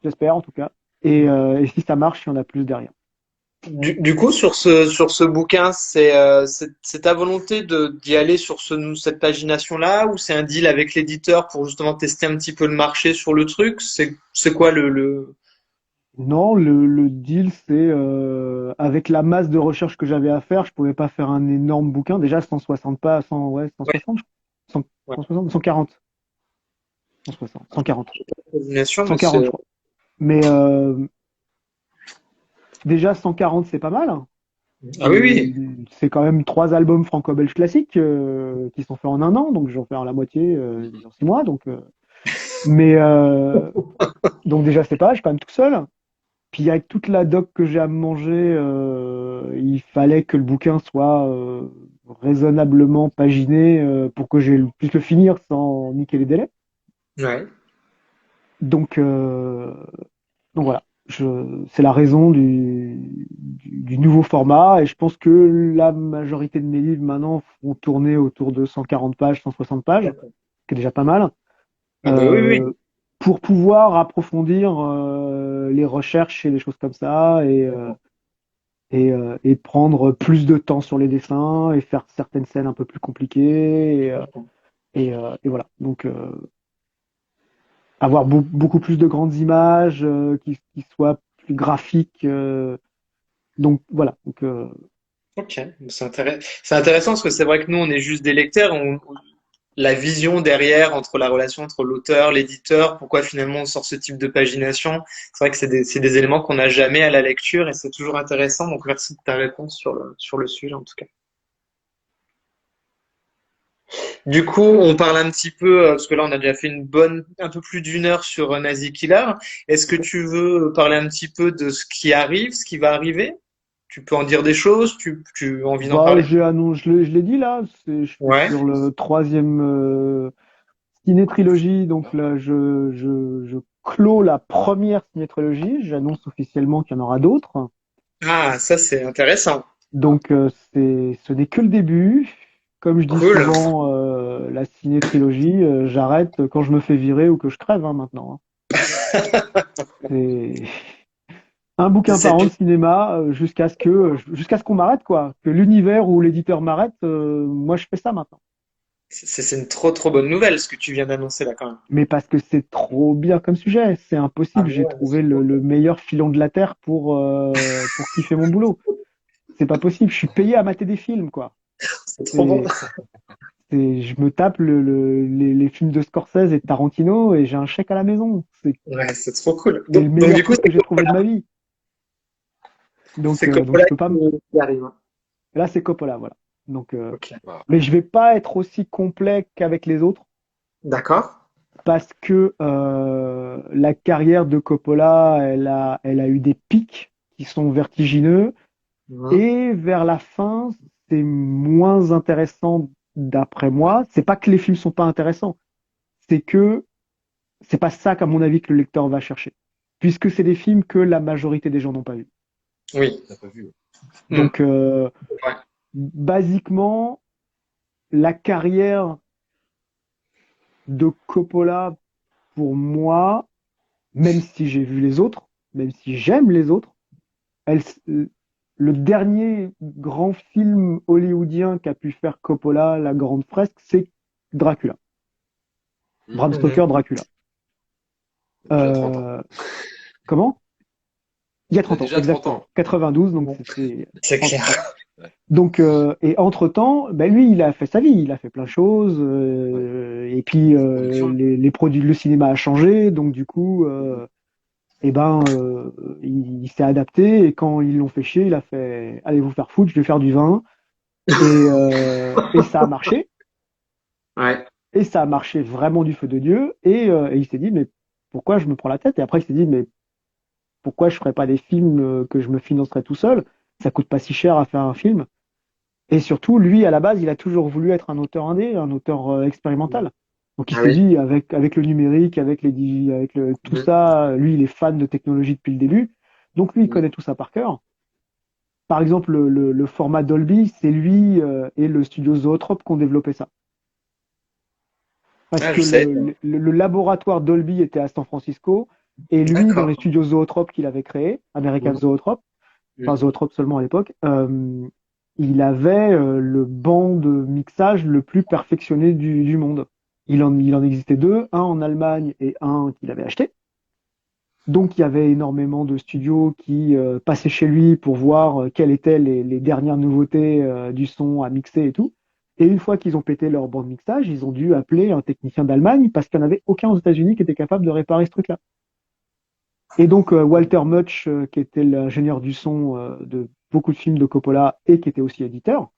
j'espère en tout cas. Et si ça marche, il y en a plus derrière. Du coup, sur ce bouquin, c'est ta volonté d'y aller sur cette pagination-là, ou c'est un deal avec l'éditeur pour justement tester un petit peu le marché sur le truc? C'est quoi Non, le deal, c'est avec la masse de recherche que j'avais à faire, je pouvais pas faire un énorme bouquin. Déjà 160 pas, 100, ouais, ouais, 160, 100, ouais, 160, 140, 160, 140, pagination, mais 140, c'est, je crois. Mais déjà 140, c'est pas mal, hein. ah oui, oui. C'est quand même 3 albums franco-belges classiques qui sont faits en un an, donc j'en fais la moitié en 6 mois. Mais donc déjà c'est pas, je suis quand même tout seul. Puis avec toute la doc que j'ai à me manger, il fallait que le bouquin soit raisonnablement paginé pour que puisse le finir sans niquer les délais. Ouais. Donc, euh, donc voilà, c'est la raison du nouveau format. Et je pense que la majorité de mes livres maintenant vont tourner autour de 140 pages, 160 pages, D'accord. qui est déjà pas mal, Ah bah oui, oui. euh, pour pouvoir approfondir les recherches et les choses comme ça et prendre plus de temps sur les dessins et faire certaines scènes un peu plus compliquées. Et voilà. Donc, avoir beaucoup plus de grandes images qui soient plus graphiques. Donc voilà. Donc, Ok, c'est intéressant parce que c'est vrai que nous, on est juste des lecteurs. La vision derrière entre la relation entre l'auteur, l'éditeur, pourquoi finalement on sort ce type de pagination. C'est vrai que c'est des éléments qu'on n'a jamais à la lecture et c'est toujours intéressant. Donc merci de ta réponse sur le sujet en tout cas. Du coup, on parle un petit peu, parce que là on a déjà fait un peu plus d'une heure sur Nazi Killer. Est-ce que tu veux parler un petit peu de ce qui arrive, ce qui va arriver? Tu peux en dire des choses? Tu as envie d'en bah, parler? je l'ai dit là. Je suis Ouais. sur le troisième ciné-trilogie. Donc là, je clôt la première ciné-trilogie. J'annonce officiellement qu'il y en aura d'autres. Ah, ça c'est intéressant. Donc, ce n'est que le début. Comme je dis Cool. souvent, la ciné-trilogie, j'arrête quand je me fais virer ou que je crève, hein, maintenant, hein. C'est un bouquin C'est par an de cinéma jusqu'à ce qu'on m'arrête, quoi. Que l'univers ou l'éditeur m'arrête, moi je fais ça maintenant. c'est une trop bonne nouvelle ce que tu viens d'annoncer là quand même. Mais parce que c'est trop bien comme sujet, c'est Ah impossible. mais J'ai ouais, trouvé le meilleur filon de la terre pour kiffer mon boulot. C'est pas possible. Je suis payé à mater des films, quoi. c'est trop bon. C'est, je me tape les films de Scorsese et de Tarantino et j'ai un chèque à la maison. Ouais, c'est trop cool. C'est le Donc meilleur du coup, truc que j'ai trouvé de ma vie. c'est Donc Coppola je peux pas. qui arrive. Là, c'est Coppola, voilà. Donc, Ok. Voilà. mais je vais pas être aussi complet qu'avec les autres D'accord. parce que la carrière de Coppola, elle a eu des pics qui sont vertigineux Mhm. et vers la fin, c'est moins intéressant d'après moi. C'est pas que les films sont pas intéressants, c'est que c'est pas ça qu'à mon avis que le lecteur va chercher, puisque c'est des films que la majorité des gens n'ont pas vus. Oui. T'as pas vu. Hmm. Donc, Ouais. basiquement, la carrière de Coppola, pour moi, même si j'ai vu les autres, même si j'aime les autres, elle, le dernier grand film hollywoodien qu'a pu faire Coppola, La Grande Fresque, c'est Dracula. Bram Mhm. Stoker, Dracula. Déjà 30 ans. Euh, comment? Il y a Il a 30 ans, déjà 30 exactement. ans. 92, donc Ouais. c'est C'est 30 clair. ans. Ouais. Donc, et entre-temps, ben lui, il a fait sa vie, il a fait plein de choses, Ouais. et puis Production. les produits, le cinéma a changé, donc du coup, Mhm. eh ben, il s'est adapté, et quand ils l'ont fait chier, il a fait, allez vous faire foutre, je vais faire du vin, et ça a marché, Ouais. et ça a marché vraiment du feu de Dieu, et il s'est dit, mais pourquoi je me prends la tête? Et après, il s'est dit, mais pourquoi je ferais pas des films que je me financerais tout seul? Ça coûte pas si cher à faire un film. Et surtout, lui, à la base, il a toujours voulu être un auteur indé, un auteur expérimental. Donc il Ah s'est oui. dit, avec le numérique, tout Mhm. ça, lui, il est fan de technologie depuis le début. Donc lui, il Mhm. connaît tout ça par cœur. Par exemple, le format Dolby, c'est lui et le studio Zoetrope qui ont développé ça. Parce Ah, que je sais. le laboratoire Dolby était à San Francisco, et lui, dans les D'accord. studios Zoetrope qu'il avait créés, American Mhm. Zoetrope, enfin Mhm. Zoetrope seulement à l'époque, il avait le banc de mixage le plus perfectionné du monde. Il en existait deux, un en Allemagne et un qu'il avait acheté. Donc il y avait énormément de studios qui passaient chez lui pour voir quelles étaient les dernières nouveautés du son à mixer et tout. Et une fois qu'ils ont pété leur banc de mixage, ils ont dû appeler un technicien d'Allemagne parce qu'il n'y en avait aucun aux États-Unis qui était capable de réparer ce truc-là. Et donc Walter Mutch, qui était l'ingénieur du son de beaucoup de films de Coppola et qui était aussi éditeur,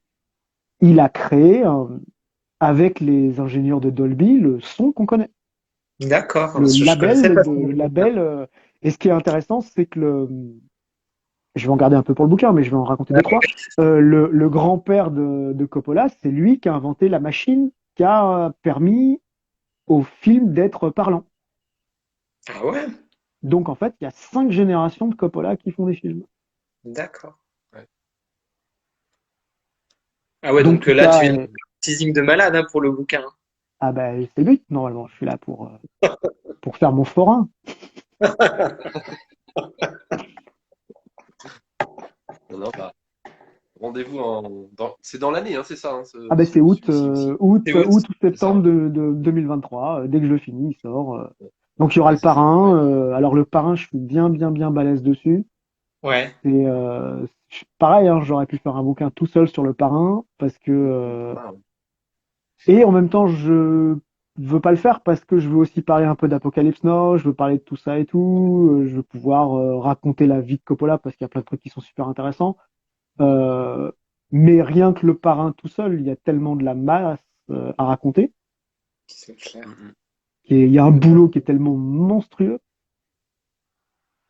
il a créé avec les ingénieurs de Dolby le son qu'on connaît, D'accord. Je connaissais pas ce le bouquin. label. Et ce qui est intéressant, c'est que je vais en garder un peu pour le bouquin, mais je vais en raconter deux trois. Le grand-père de Coppola, c'est lui qui a inventé la machine qui a permis au film d'être parlant. Ah ouais? Donc en fait, il y a 5 générations de Coppola qui font des films. D'accord. Ouais. Ah ouais, Donc donc tout là, tu ça, viens de teasing de malade hein, pour le bouquin. ah ben c'est le but normalement. Je suis là pour faire mon forain. Non, non, bah, rendez-vous c'est dans l'année, hein, c'est ça, hein, Ah ben c'est août, celui-ci aussi. C'est août. août ou C'est ça, septembre hein. de 2023. Dès que je le finis, il sort. Donc il y aura Ouais, le c'est ça. parrain. Ouais. Alors le parrain, je suis bien balèze dessus. Ouais. C'est pareil, hein, j'aurais pu faire un bouquin tout seul sur le parrain parce que Ah, et en même temps je veux pas le faire parce que je veux aussi parler un peu d'Apocalypse Now, je veux parler de tout ça et tout. Je veux pouvoir raconter la vie de Coppola parce qu'il y a plein de trucs qui sont super intéressants. Euh, mais rien que le parrain tout seul, il y a tellement de la masse à raconter. C'est clair. mm, Il y a un boulot qui est tellement monstrueux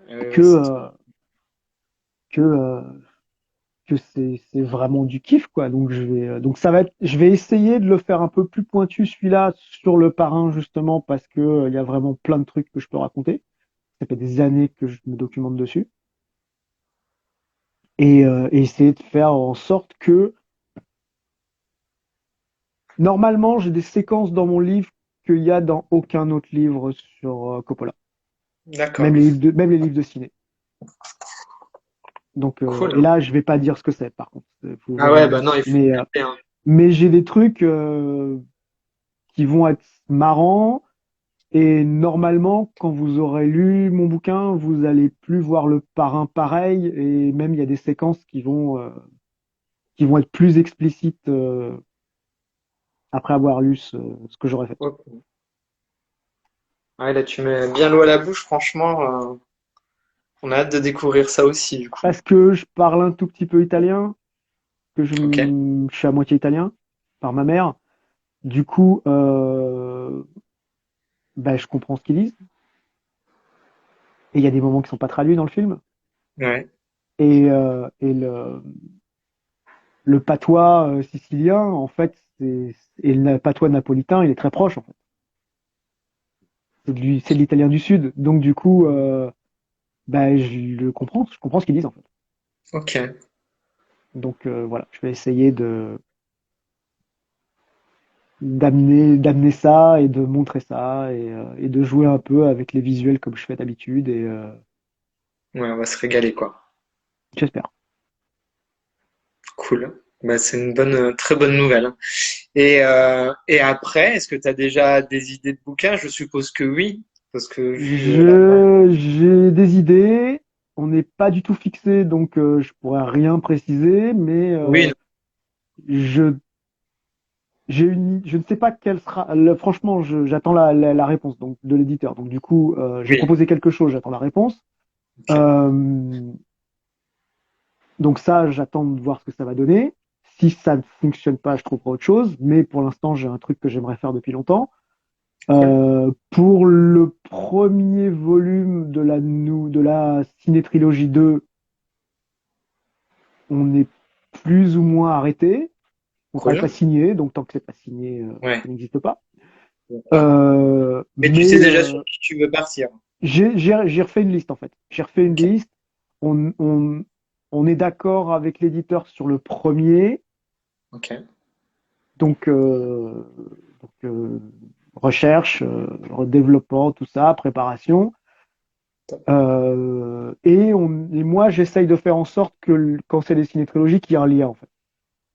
que, C'est clair. que, euh, que c'est vraiment du kiff, quoi. Donc donc je vais essayer de le faire un peu plus pointu celui-là sur le parrain justement parce que il y a vraiment plein de trucs que je peux raconter. Ça fait des années que je me documente dessus et essayer de faire en sorte que normalement j'ai des séquences dans mon livre qu'il y a dans aucun autre livre sur Coppola, D'accord. même les livres de ciné. Donc et Cool. là je vais pas dire ce que c'est par contre, faut Ah ouais, vraiment bah non, il faut mais éviter, hein. mais j'ai des trucs qui vont être marrants. Et normalement, quand vous aurez lu mon bouquin, vous allez plus voir le parrain pareil. Et même, il y a des séquences qui vont être plus explicites après avoir lu ce que j'aurais fait. Ok. Ouais, là, tu mets bien l'eau à la bouche, franchement. On a hâte de découvrir ça aussi, du coup. Parce que je parle un tout petit peu italien, Ok. je suis à moitié italien par ma mère. Du coup, ben, je comprends ce qu'ils disent. Et il y a des moments qui sont pas traduits dans le film. Ouais. Et le patois sicilien, en fait, et le patois napolitain, il est très proche, en fait. C'est de l'italien du Sud. Donc, du coup, bah, je comprends ce qu'ils disent, en fait. Ok. Donc, voilà, je vais essayer d'amener ça et de montrer ça et de jouer un peu avec les visuels comme je fais d'habitude Ouais, on va se régaler, quoi. j'espère. Cool. Bah, c'est une très bonne nouvelle, hein. Et après, est-ce que tu as déjà des idées de bouquins? Je suppose que oui, parce que vu J'ai des idées. On n'est pas du tout fixé, donc je pourrais rien préciser, mais oui, je je ne sais pas quelle sera. Franchement, j'attends la réponse donc de l'éditeur. Donc du coup, j'ai oui, proposé quelque chose, j'attends la réponse. ok. Euh, donc ça, j'attends de voir ce que ça va donner. Si ça ne fonctionne pas, je trouverai autre chose. Mais pour l'instant, j'ai un truc que j'aimerais faire depuis longtemps. Cool. Pour le premier volume de la Ciné-Trilogie 2, on est plus ou moins arrêté. Le contrat n'est pas Cool. signé, donc tant que c'est pas signé, Ouais. ça n'existe pas. Mais tu sais Mais déjà sur qui tu veux partir. j'ai refait une liste en fait. J'ai refait une Ok. liste. On, on, on est d'accord avec l'éditeur sur le premier, Ok. donc, recherche, développement, tout ça, préparation. Et moi, j'essaye de faire en sorte que quand c'est des ciné-trilogies, qu'il y ait un lien en fait.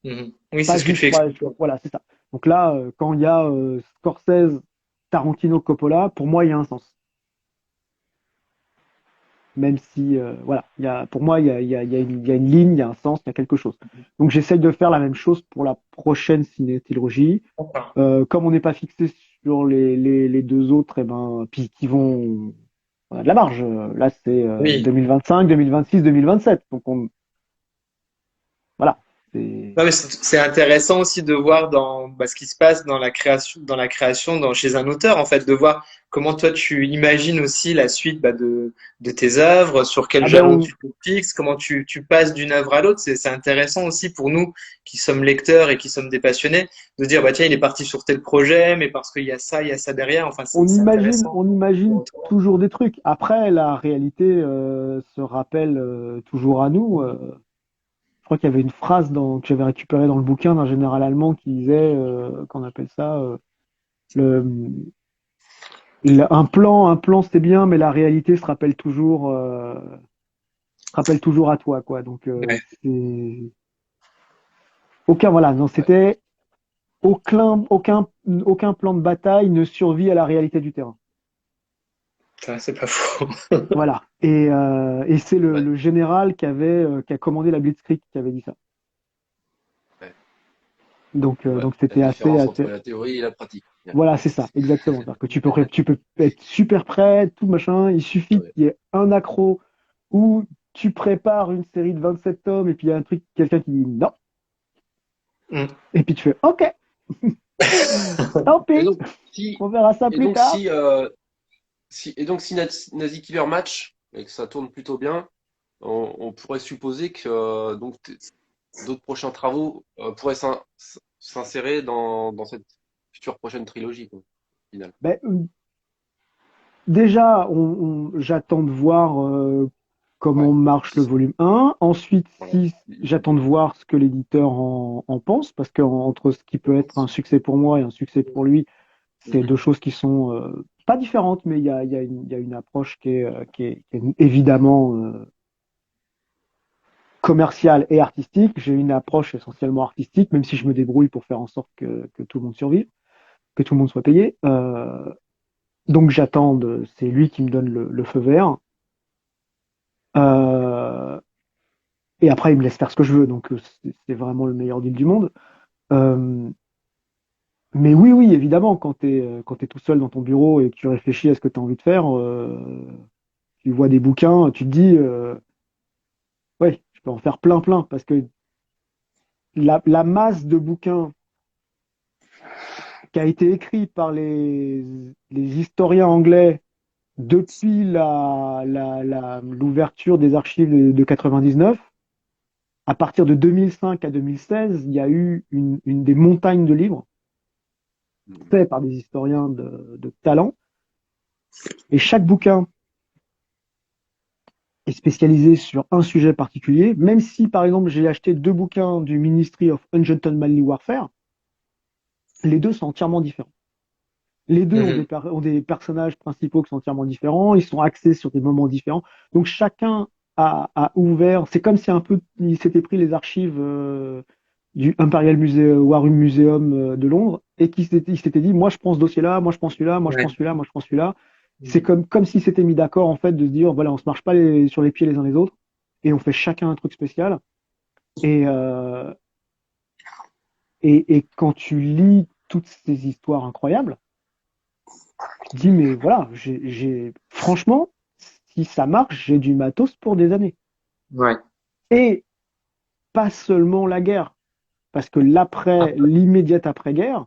Mhm. Oui, c'est Pas ce que juste, tu expliques. voilà, c'est ça. Donc là, quand il y a Scorsese, Tarantino, Coppola, pour moi, il y a un sens. Même si, voilà, pour moi, il y a une ligne, il y a un sens, il y a quelque chose. Donc j'essaye de faire la même chose pour la prochaine ciné-trilogie. D'accord. Comme on n'est pas fixé sur les deux autres, et ben, puis qui vont, on a de la marge. Là, c'est Oui. 2025, 2026, 2027. Donc voilà. C'est, Non, mais c'est intéressant aussi de voir dans ce qui se passe dans la création chez un auteur, en fait, de voir comment toi tu imagines aussi la suite de tes œuvres, sur quel ah ben, jalon tu te fixes, comment tu passes d'une œuvre à l'autre. C'est intéressant aussi pour nous qui sommes lecteurs et qui sommes des passionnés de dire, bah tiens, il est parti sur tel projet, mais parce il y a ça derrière. Enfin, c'est intéressant. on imagine toujours des trucs. Après, la réalité se rappelle toujours à nous. Je crois qu'il y avait une phrase que j'avais récupérée dans le bouquin d'un général allemand qui disait, qu'on appelle ça, le, un plan c'est bien, mais la réalité se rappelle toujours à toi, quoi. Donc Ouais, c'est aucun, voilà, non, c'était aucun plan de bataille ne survit à la réalité du terrain. ça, c'est pas faux. Voilà. Et c'est Ouais, le général qui a commandé la Blitzkrieg qui avait dit ça. ouais, ouais. Donc La c'était différence entre assez. la théorie et la pratique. Ouais, Voilà, c'est ça, exactement. C'est-à-dire que tu peux être super prêt, tout machin. Il suffit ouais. qu'il y ait un accro ou tu prépares une série de 27 tomes et puis il y a un truc, quelqu'un qui dit non. Mm. Et puis tu fais OK, tant Et pis, donc, si, on verra ça et plus donc, tard. si Nazi Killer match et que ça tourne plutôt bien, on pourrait supposer que d'autres prochains travaux pourraient s'insérer dans cette future prochaine trilogie, quoi, au final. Ben, déjà, j'attends de voir Ouais, comment marche le volume 1. Ensuite, voilà. si j'attends de voir ce que l'éditeur en pense, parce que entre ce qui peut être un succès pour moi et un succès pour lui, c'est Mhm. deux choses qui sont pas différentes, mais il y a une approche qui est évidemment commerciale et artistique. J'ai une approche essentiellement artistique, même si je me débrouille pour faire en sorte que tout le monde survive, que tout le monde soit payé. Donc j'attends, c'est lui qui me donne le feu vert. Euh, et après, il me laisse faire ce que je veux, donc c'est vraiment le meilleur deal du monde. Euh, mais oui, oui, évidemment, quand t'es tout seul dans ton bureau et que tu réfléchis à ce que tu as envie de faire, tu vois des bouquins, tu te dis, ouais, je peux en faire plein, plein, parce que la masse de bouquins qui a été écrit par les historiens anglais depuis l'ouverture des archives de 99, à partir de 2005 à 2016, il y a eu une des montagnes de livres Mhm. faits par des historiens de talent. Et chaque bouquin est spécialisé sur un sujet particulier. Même si, par exemple, j'ai acheté deux bouquins du Ministry of Ungentle Manly Warfare, les deux sont entièrement différents. Les deux Mhm. ont des personnages principaux qui sont entièrement différents, ils sont axés sur des moments différents. Donc chacun a ouvert, c'est comme si un peu il s'était pris les archives du Imperial War Room Museum de Londres et il s'était dit, moi je prends ce dossier-là, moi je prends celui-là, moi je prends Ouais. celui-là, moi je prends celui-là. C'est comme s'ils s'étaient mis d'accord en fait de se dire, voilà, on se marche pas sur les pieds les uns les autres et on fait chacun un truc spécial. Et, euh, et quand tu lis toutes ces histoires incroyables, tu te dis, mais voilà, franchement, si ça marche, j'ai du matos pour des années. Ouais. Et pas seulement la guerre, parce que l'immédiate après-guerre,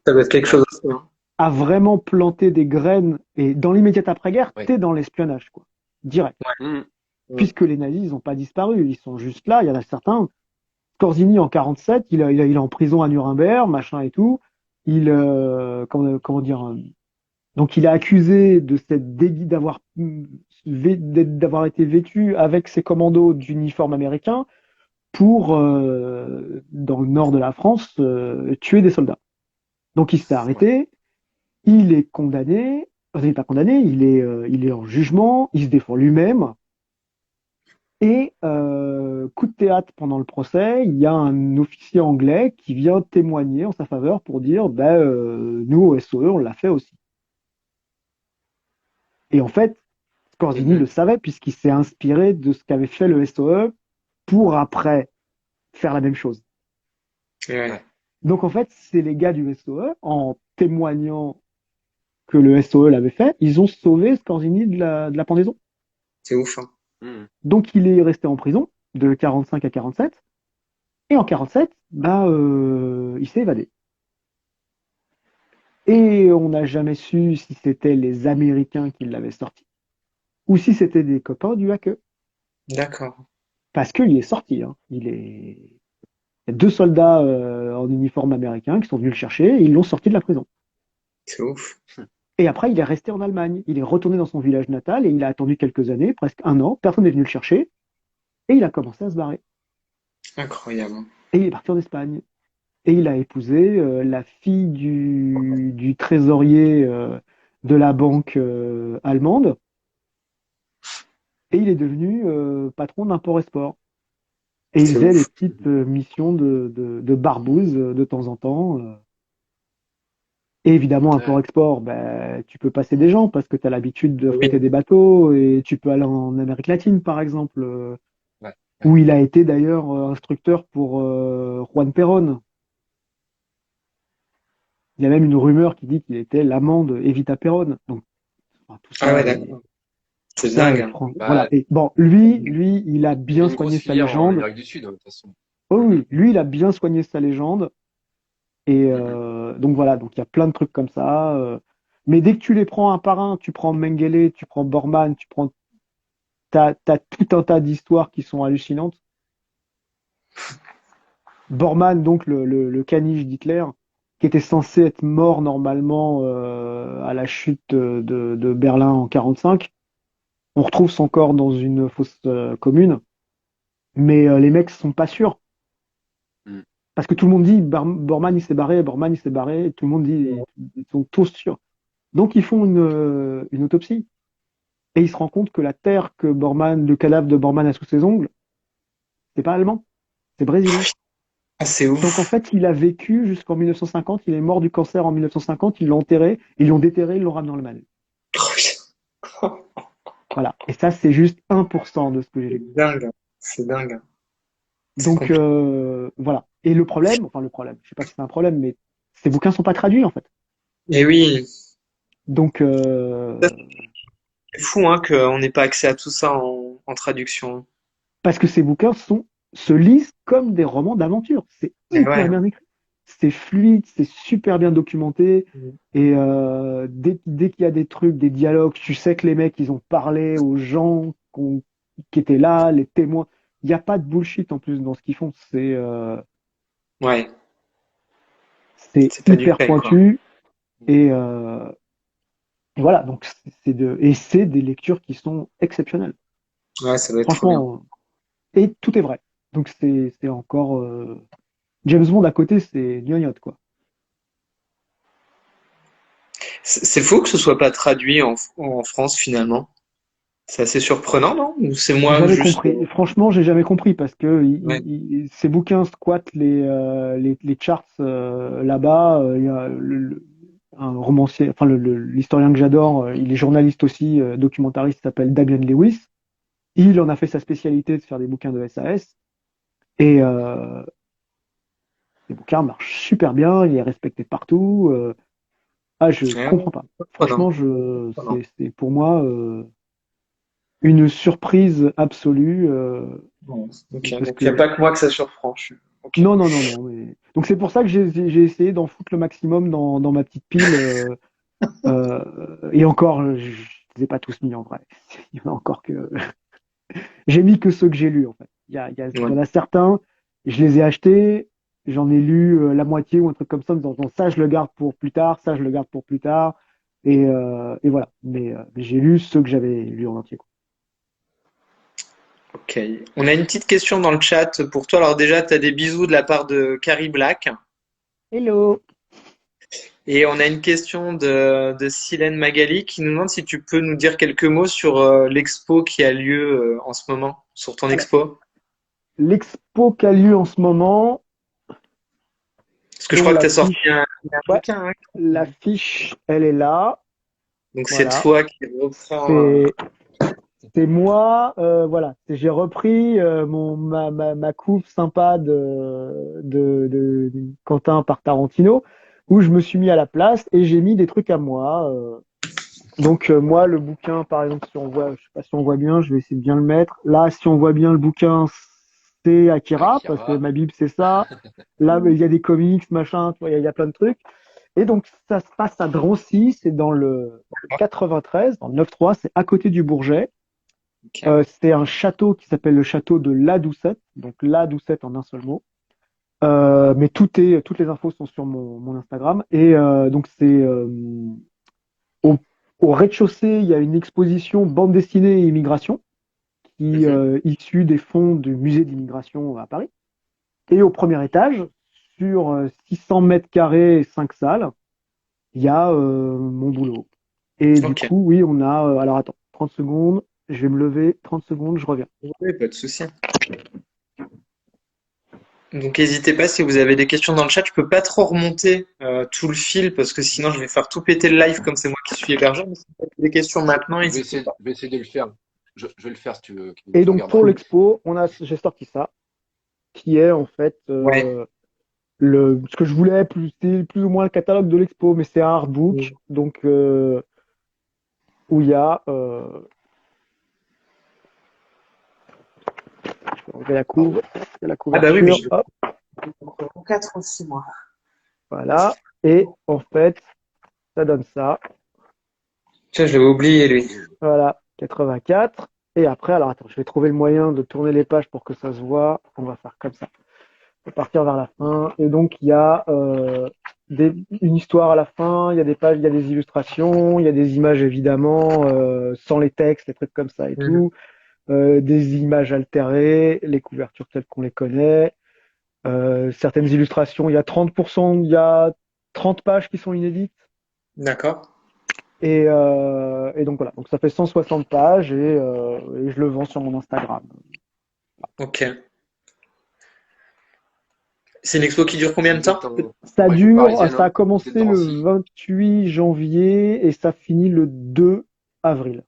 Ça doit être quelque Ouais, chose aussi, hein. a vraiment planté des graines. Et dans l'immédiate après-guerre, ouais. t'es dans l'espionnage, quoi. Direct. Mhm. Ouais. Puisque les nazis, ils n'ont pas disparu. Ils sont juste là. Il y en a certains. Corzini, en 47, il est en prison à Nuremberg, machin et tout. Comment dire, donc il est accusé de cette délit d'avoir été vêtu avec ses commandos d'uniforme américain pour, dans le nord de la France, tuer des soldats. Donc il se fait Ouais. arrêter, il est condamné, enfin, il n'est pas condamné, il est en jugement, il se défend lui-même. Et coup de théâtre pendant le procès, il y a un officier anglais qui vient témoigner en sa faveur pour dire, ben, nous au SOE, on l'a fait aussi. Et en fait, Scorzini le Mhm. savait puisqu'il s'est inspiré de ce qu'avait fait le SOE pour après faire la même chose. Ouais. Ouais. Donc en fait, c'est les gars du SOE, en témoignant que le SOE l'avait fait, ils ont sauvé Scorzini de la pendaison. C'est ouf, hein. Mhm. Donc il est resté en prison de 45 à 47, et en 47, bah, il s'est évadé. Et on n'a jamais su si c'était les Américains qui l'avaient sorti ou si c'était des copains du hacker. D'accord. Parce qu'il est sorti, hein. Il y a deux soldats en uniforme américain qui sont venus le chercher et ils l'ont sorti de la prison. C'est ouf. Et après, il est resté en Allemagne. Il est retourné dans son village natal et il a attendu quelques années, presque un an. Personne n'est venu le chercher et il a commencé à se barrer. Incroyable. Et il est parti en Espagne. Et il a épousé la fille du trésorier de la banque allemande. Et il est devenu patron d'import-export. Et il C'est faisait des ouf. petites missions de barbouze de temps en temps. Et évidemment, Ouais. import-export, ben, tu peux passer des gens parce que tu as l'habitude de Oui. fréter des bateaux et tu peux aller en Amérique latine, par exemple, Ouais. Ouais. où il a été d'ailleurs instructeur pour Juan Perón. Il y a même une rumeur qui dit qu'il était l'amant de Evita Perón. Donc, enfin, Ah ouais, d'accord. tout C'est ça dingue, est hein. voilà. Bah, Et bon, il a il y avait bien une grosse soigné sa filière en légende. Amérique du Sud, hein, de toute façon. Oh Mhm. oui, lui, il a bien soigné sa légende. Et Mhm. donc voilà, donc il y a plein de trucs comme ça. Mais dès que tu les prends un par un, tu prends Mengele, tu prends Bormann, t'as tout un tas d'histoires qui sont hallucinantes. Bormann, donc le caniche d'Hitler, qui était censé être mort normalement à la chute de Berlin en 45. On retrouve son corps dans une fosse commune, mais les mecs sont pas sûrs. Mm. Parce que tout le monde dit Bormann il s'est barré, Bormann il s'est barré, et tout le monde dit ils sont tous sûrs. Donc ils font une autopsie et ils se rendent compte que la terre que Bormann, le cadavre de Bormann a sous ses ongles, c'est pas allemand, c'est brésilien. Ah, c'est Donc en ouf. fait, il a vécu jusqu'en 1950, il est mort du cancer en 1950, ils l'ont enterré, ils l'ont déterré, ils l'ont ramené dans le Maine. Trop bien. Voilà. Et ça, c'est juste 1% de ce que j'ai lu. C'est dingue. C'est dingue. C'est Donc compliqué. voilà. Et le problème, enfin le problème, je sais pas si c'est un problème, mais ces bouquins sont pas traduits en fait. Et oui, Donc c'est fou hein, qu'on n'ait pas accès à tout ça en traduction. parce que ces bouquins se lisent comme des romans d'aventure. C'est Et hyper ouais. bien écrit, c'est fluide, c'est super bien documenté. Et dès qu'il y a des trucs, des dialogues, tu sais que les mecs, ils ont parlé aux gens qui étaient là, les témoins. Il n'y a pas de bullshit en plus dans ce qu'ils font. Ouais. C'est C'est pas du hyper fake, quoi. pointu. Et, voilà, donc c'est des lectures qui sont exceptionnelles. Ouais, ça doit être trop bien. Franchement, et tout est vrai. Donc c'est encore James Bond à côté, c'est gnognotte quoi. C'est fou que ce soit pas traduit en France finalement. C'est assez surprenant, non? Ou c'est J'ai moi jamais juste. compris. Et franchement, j'ai jamais compris parce que Ouais. ces bouquins squattent les charts là-bas. Il y a un romancier, enfin l'historien que j'adore, il est journaliste aussi, documentariste, il s'appelle Damien Lewis. Il en a fait sa spécialité de faire des bouquins de SAS. Et les bouquins marchent super bien, il est respecté partout. Je Ouais, comprends pas. surprenant. Franchement, Surprenant. c'est pour moi une surprise absolue. Bon, ok, Parce donc il n'y a que pas que moi que ça surprend. Ok. non, non, non, non. Donc c'est pour ça que j'ai essayé d'en foutre le maximum dans ma petite pile. Et encore, je les ai pas tous mis en vrai. Il y en a encore que j'ai mis que ceux que j'ai lus en fait. Il y Ouais. en a certains, je les ai achetés, j'en ai lu la moitié ou un truc comme ça, en me disant ça je le garde pour plus tard, ça je le garde pour plus tard. Et voilà. Mais j'ai lu ceux que j'avais lus en entier, quoi. Ok. On a une petite question dans le chat pour toi. Alors déjà, tu as des bisous de la part de Carrie Black. Hello. Et on a une question de Silène Magali qui nous demande si tu peux nous dire quelques mots sur l'expo qui a lieu en ce moment, sur ton Alors, expo. l'expo qui a lieu en ce moment, Parce que je dont crois que tu as sorti un ouais, bouquin, hein. l'affiche, elle est là. Donc c'est Voilà. toi qui reprends. C'est c'est moi, voilà. J'ai repris ma couve sympa de Quentin par Tarantino, où je me suis mis à la place et j'ai mis des trucs à moi. Donc moi, le bouquin, par exemple, si on voit, je sais pas si on voit bien, je vais essayer de bien le mettre. Là, si on voit bien le bouquin, c'est Akira, parce que Akira. ma Bible, c'est ça. Là, il y a des comics, machin, tu vois, il y a plein de trucs. Et donc, ça se passe à Drancy, c'est dans le 93, dans le 9-3, c'est à côté du Bourget. Ok. C'est un château qui s'appelle le château de La Doucette, donc La Doucette en un seul mot. Mais toutes les infos sont sur mon Instagram. Et donc, au, au rez-de-chaussée, il y a une exposition bande dessinée et immigration qui Mhm. issue des fonds du musée d'immigration à Paris. Et au premier étage, sur 600 mètres carrés et 5 salles, il y a mon boulot. Et du Ok. coup, oui, on a. Alors attends, 30 secondes, je vais me lever, 30 secondes, je reviens. Oui, pas de souci. Donc n'hésitez pas si vous avez des questions dans le chat. Je peux pas trop remonter tout le fil parce que sinon je vais faire tout péter le live comme c'est moi qui suis hébergeur. Mais si vous avez des questions maintenant, n'hésitez pas. Je vais essayer de le faire. Je vais le faire si tu veux. Et Tu donc pour regarderas. l'expo, j'ai sorti ça, qui est en fait Ouais. ce que je voulais, c'est plus ou moins le catalogue de l'expo, mais c'est un artbook, Mm. donc où il y a, je vais enlever Pardon. la Ah bah oui, mais je couverture, vais hop, en 4 aussi moi. voilà. Et en fait, ça donne ça. Tiens, je l'avais oublié lui. Voilà, 84. Et après, alors attends, je vais trouver le moyen de tourner les pages pour que ça se voit. On va faire comme ça. à partir vers la fin. Et donc, il y a une histoire à la fin, il y a des pages, il y a des illustrations, il y a des images évidemment, sans les textes, des trucs comme ça et Mhm. tout, des images altérées, les couvertures telles qu'on les connaît, certaines illustrations, il y a 30 pages qui sont inédites. D'accord. Et donc voilà, donc ça fait 160 pages et je le vends sur mon Instagram. Ok. C'est une expo qui dure combien de Vous êtes temps? Ça en région dure, parisienne, ça a hein? Vous êtes commencé le Drancy. 28 janvier et ça finit le 2 avril.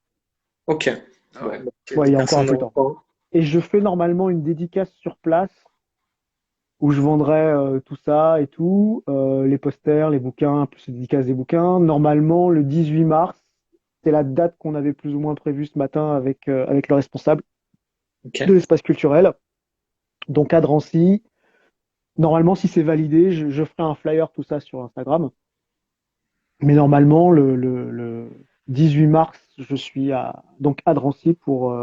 Ok. Ah Bon, ouais. bah, ok, Ouais, des il y a encore un personnes peu dans de le temps. coin. Et je fais normalement une dédicace sur place où je vendrai tout ça et tout, les posters, les bouquins, plus les dédicaces des bouquins. Normalement, le 18 mars, c'est la date qu'on avait plus ou moins prévue ce matin avec le responsable de Ok. l'espace culturel, donc à Drancy. Normalement, si c'est validé, je ferai un flyer, tout ça sur Instagram. Mais normalement, le 18 mars, je suis donc à Drancy pour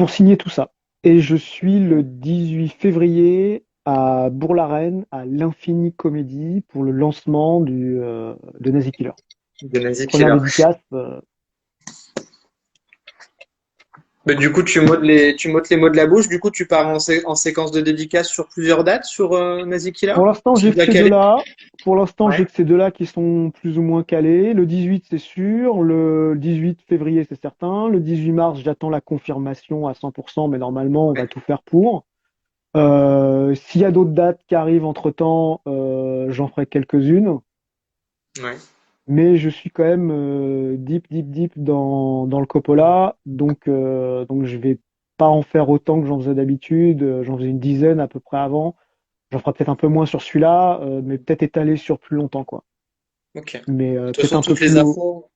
signer tout ça. Et je suis le 18 février à Bourg-la-Reine, à l'Infini Comédie, pour le lancement de Nazi Killer. De Nazi Première Killer. dédicace. Bah, du coup, tu m'ôtes les mots de la bouche. Du coup, tu pars en séquence de dédicace sur plusieurs dates sur Nazi Killer? Pour l'instant, C'est j'ai que déjà ces calé? deux-là. Pour l'instant, Ouais. j'ai que ces deux-là qui sont plus ou moins calés. Le 18, c'est sûr. Le 18 février, c'est certain. Le 18 mars, j'attends la confirmation à 100%, mais normalement, on va Ouais. tout faire pour. S'il y a d'autres dates qui arrivent entre-temps, j'en ferai quelques-unes. Ouais. Mais je suis quand même deep, deep, deep dans le Coppola. Donc, je vais pas en faire autant que j'en faisais d'habitude. J'en faisais une dizaine à peu près avant. J'en ferai peut-être un peu moins sur celui-là, mais peut-être étalé sur plus longtemps, quoi. Ok. Mais De toute peut-être façon, un peu plus haut.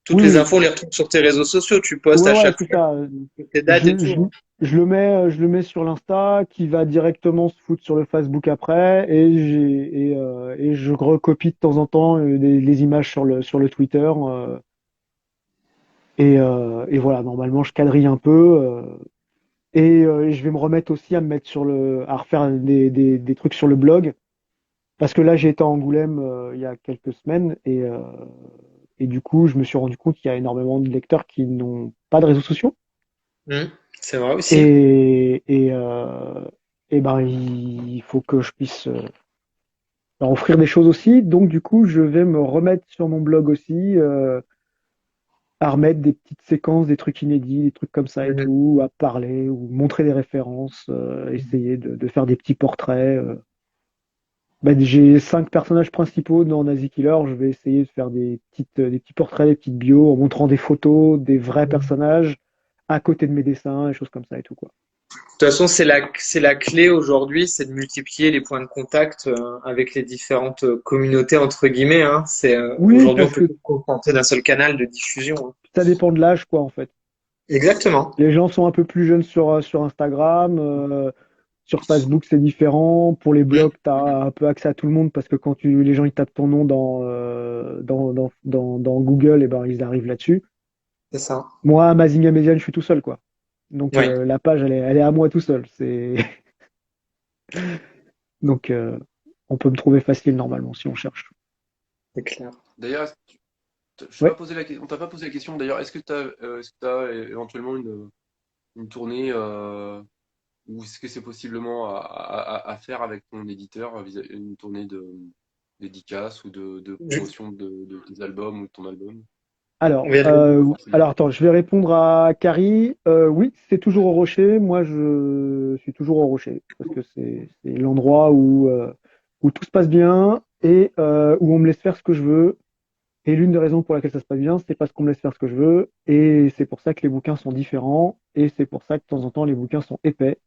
toutes Oui, les oui. infos, on les retrouve sur tes réseaux sociaux. Tu postes Ouais, à ouais, chaque c'est fois ça. tes dates et Je, tout, je, hein. je le mets sur l'Insta, qui va directement se foutre sur le Facebook après, et je recopie de temps en temps les images sur le Twitter. Et voilà, normalement, je quadrille un peu. Et je vais me remettre aussi à me mettre à refaire des trucs sur le blog. Parce que là, j'ai été à Angoulême il y a quelques semaines et du coup, je me suis rendu compte qu'il y a énormément de lecteurs qui n'ont pas de réseaux sociaux. C'est vrai aussi. Et, et, euh, et ben, il faut que je puisse leur offrir des choses aussi. Donc, du coup, je vais me remettre sur mon blog aussi, à remettre des petites séquences, des trucs inédits, des trucs comme ça et Mhm. tout, à parler ou montrer des références, essayer de faire des petits portraits. Ben, j'ai 5 personnages principaux dans Nazi Killer. Je vais essayer de faire des petits portraits, des petites bios en montrant des photos des vrais personnages à côté de mes dessins, des choses comme ça et tout, quoi. De toute façon, c'est la clé aujourd'hui, c'est de multiplier les points de contact avec les différentes communautés entre guillemets, hein. C'est Oui, aujourd'hui on parce peut que plus se contenter d'un seul canal de diffusion, hein. ça dépend de l'âge, quoi, en fait. Exactement. Les gens sont un peu plus jeunes sur Instagram. Sur Facebook, c'est différent. Pour les Mm. blogs, tu as un peu accès à tout le monde parce que quand les gens ils tapent ton nom dans Google, et ben, ils arrivent là-dessus. C'est ça. Moi, Mazinga Mediane, je suis tout seul, quoi. Donc Ouais, la page, elle est à moi tout seul. Donc on peut me trouver facile normalement si on cherche. c'est clair. D'ailleurs, Ouais. on t'a pas posé la question. D'ailleurs, est-ce que t'as éventuellement une tournée ou est-ce que c'est possiblement à faire avec ton éditeur, une tournée de dédicace ou de Je- promotion de tes albums ou de ton album? On vient de le dire. Alors attends, je vais répondre à Carrie. Oui, c'est toujours au Rocher. Moi, je suis toujours au Rocher parce que c'est l'endroit où tout se passe bien et où on me laisse faire ce que je veux. Et l'une des raisons pour laquelle ça se passe bien, c'est parce qu'on me laisse faire ce que je veux. Et c'est pour ça que les bouquins sont différents. Et c'est pour ça que de temps en temps, les bouquins sont épais.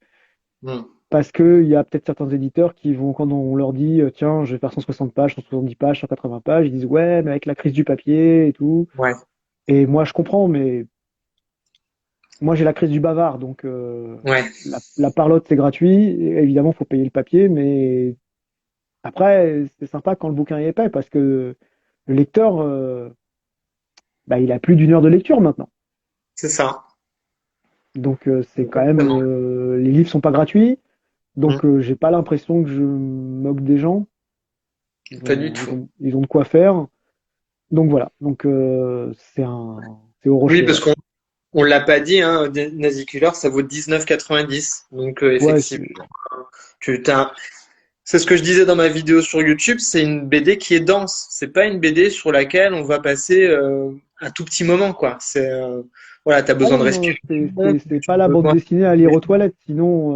Mm. Parce qu'il y a peut-être certains éditeurs qui vont, quand on leur dit, tiens, je vais faire 160 pages, 170 pages, 180 pages, ils disent, ouais, mais avec la crise du papier et tout. Ouais, Et moi, je comprends, mais moi, j'ai la crise du bavard. Donc, ouais, la parlotte, c'est gratuit. Et évidemment, il faut payer le papier. Mais après, c'est sympa quand le bouquin est épais parce que le lecteur, bah, il a plus d'1 heure de lecture maintenant. c'est ça. Donc, c'est quand même, Exactement. les livres sont pas gratuits. Donc, j'ai pas l'impression que je me moque des gens. Pas du tout. Ils ont de quoi faire. Donc voilà. Donc, c'est au Oui, rocher, parce ouais. qu'on l'a pas dit, hein, Nazicular, ça vaut 19,90. Donc, Ouais, effectivement, tu t'as, c'est ce que je disais dans ma vidéo sur YouTube, c'est une BD qui est dense. C'est pas une BD sur laquelle on va passer un tout petit moment, quoi. Voilà, t'as ah besoin de non, non, respirer. c'est Tu pas as la bande besoin. dessinée à lire aux toilettes, sinon,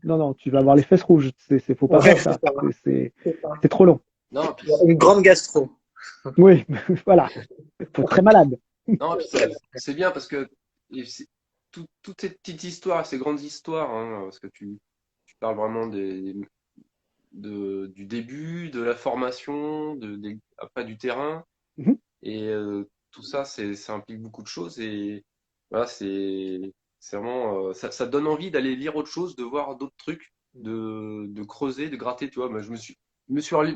non, non, tu vas avoir les fesses rouges. Faut pas Ouais, faire c'est ça. ça. C'est trop long. Non, puis, Une grande gastro. Oui, voilà. Faut très malade. non, puis c'est bien parce que et toutes ces petites histoires, ces grandes histoires, hein, parce que tu parles vraiment du début, de la formation, après du terrain. Mhm. Et tout ça, ça implique beaucoup de choses. Et voilà, c'est vraiment, ça donne envie d'aller lire autre chose, de voir d'autres trucs, de creuser, de gratter. Tu vois, moi, je me suis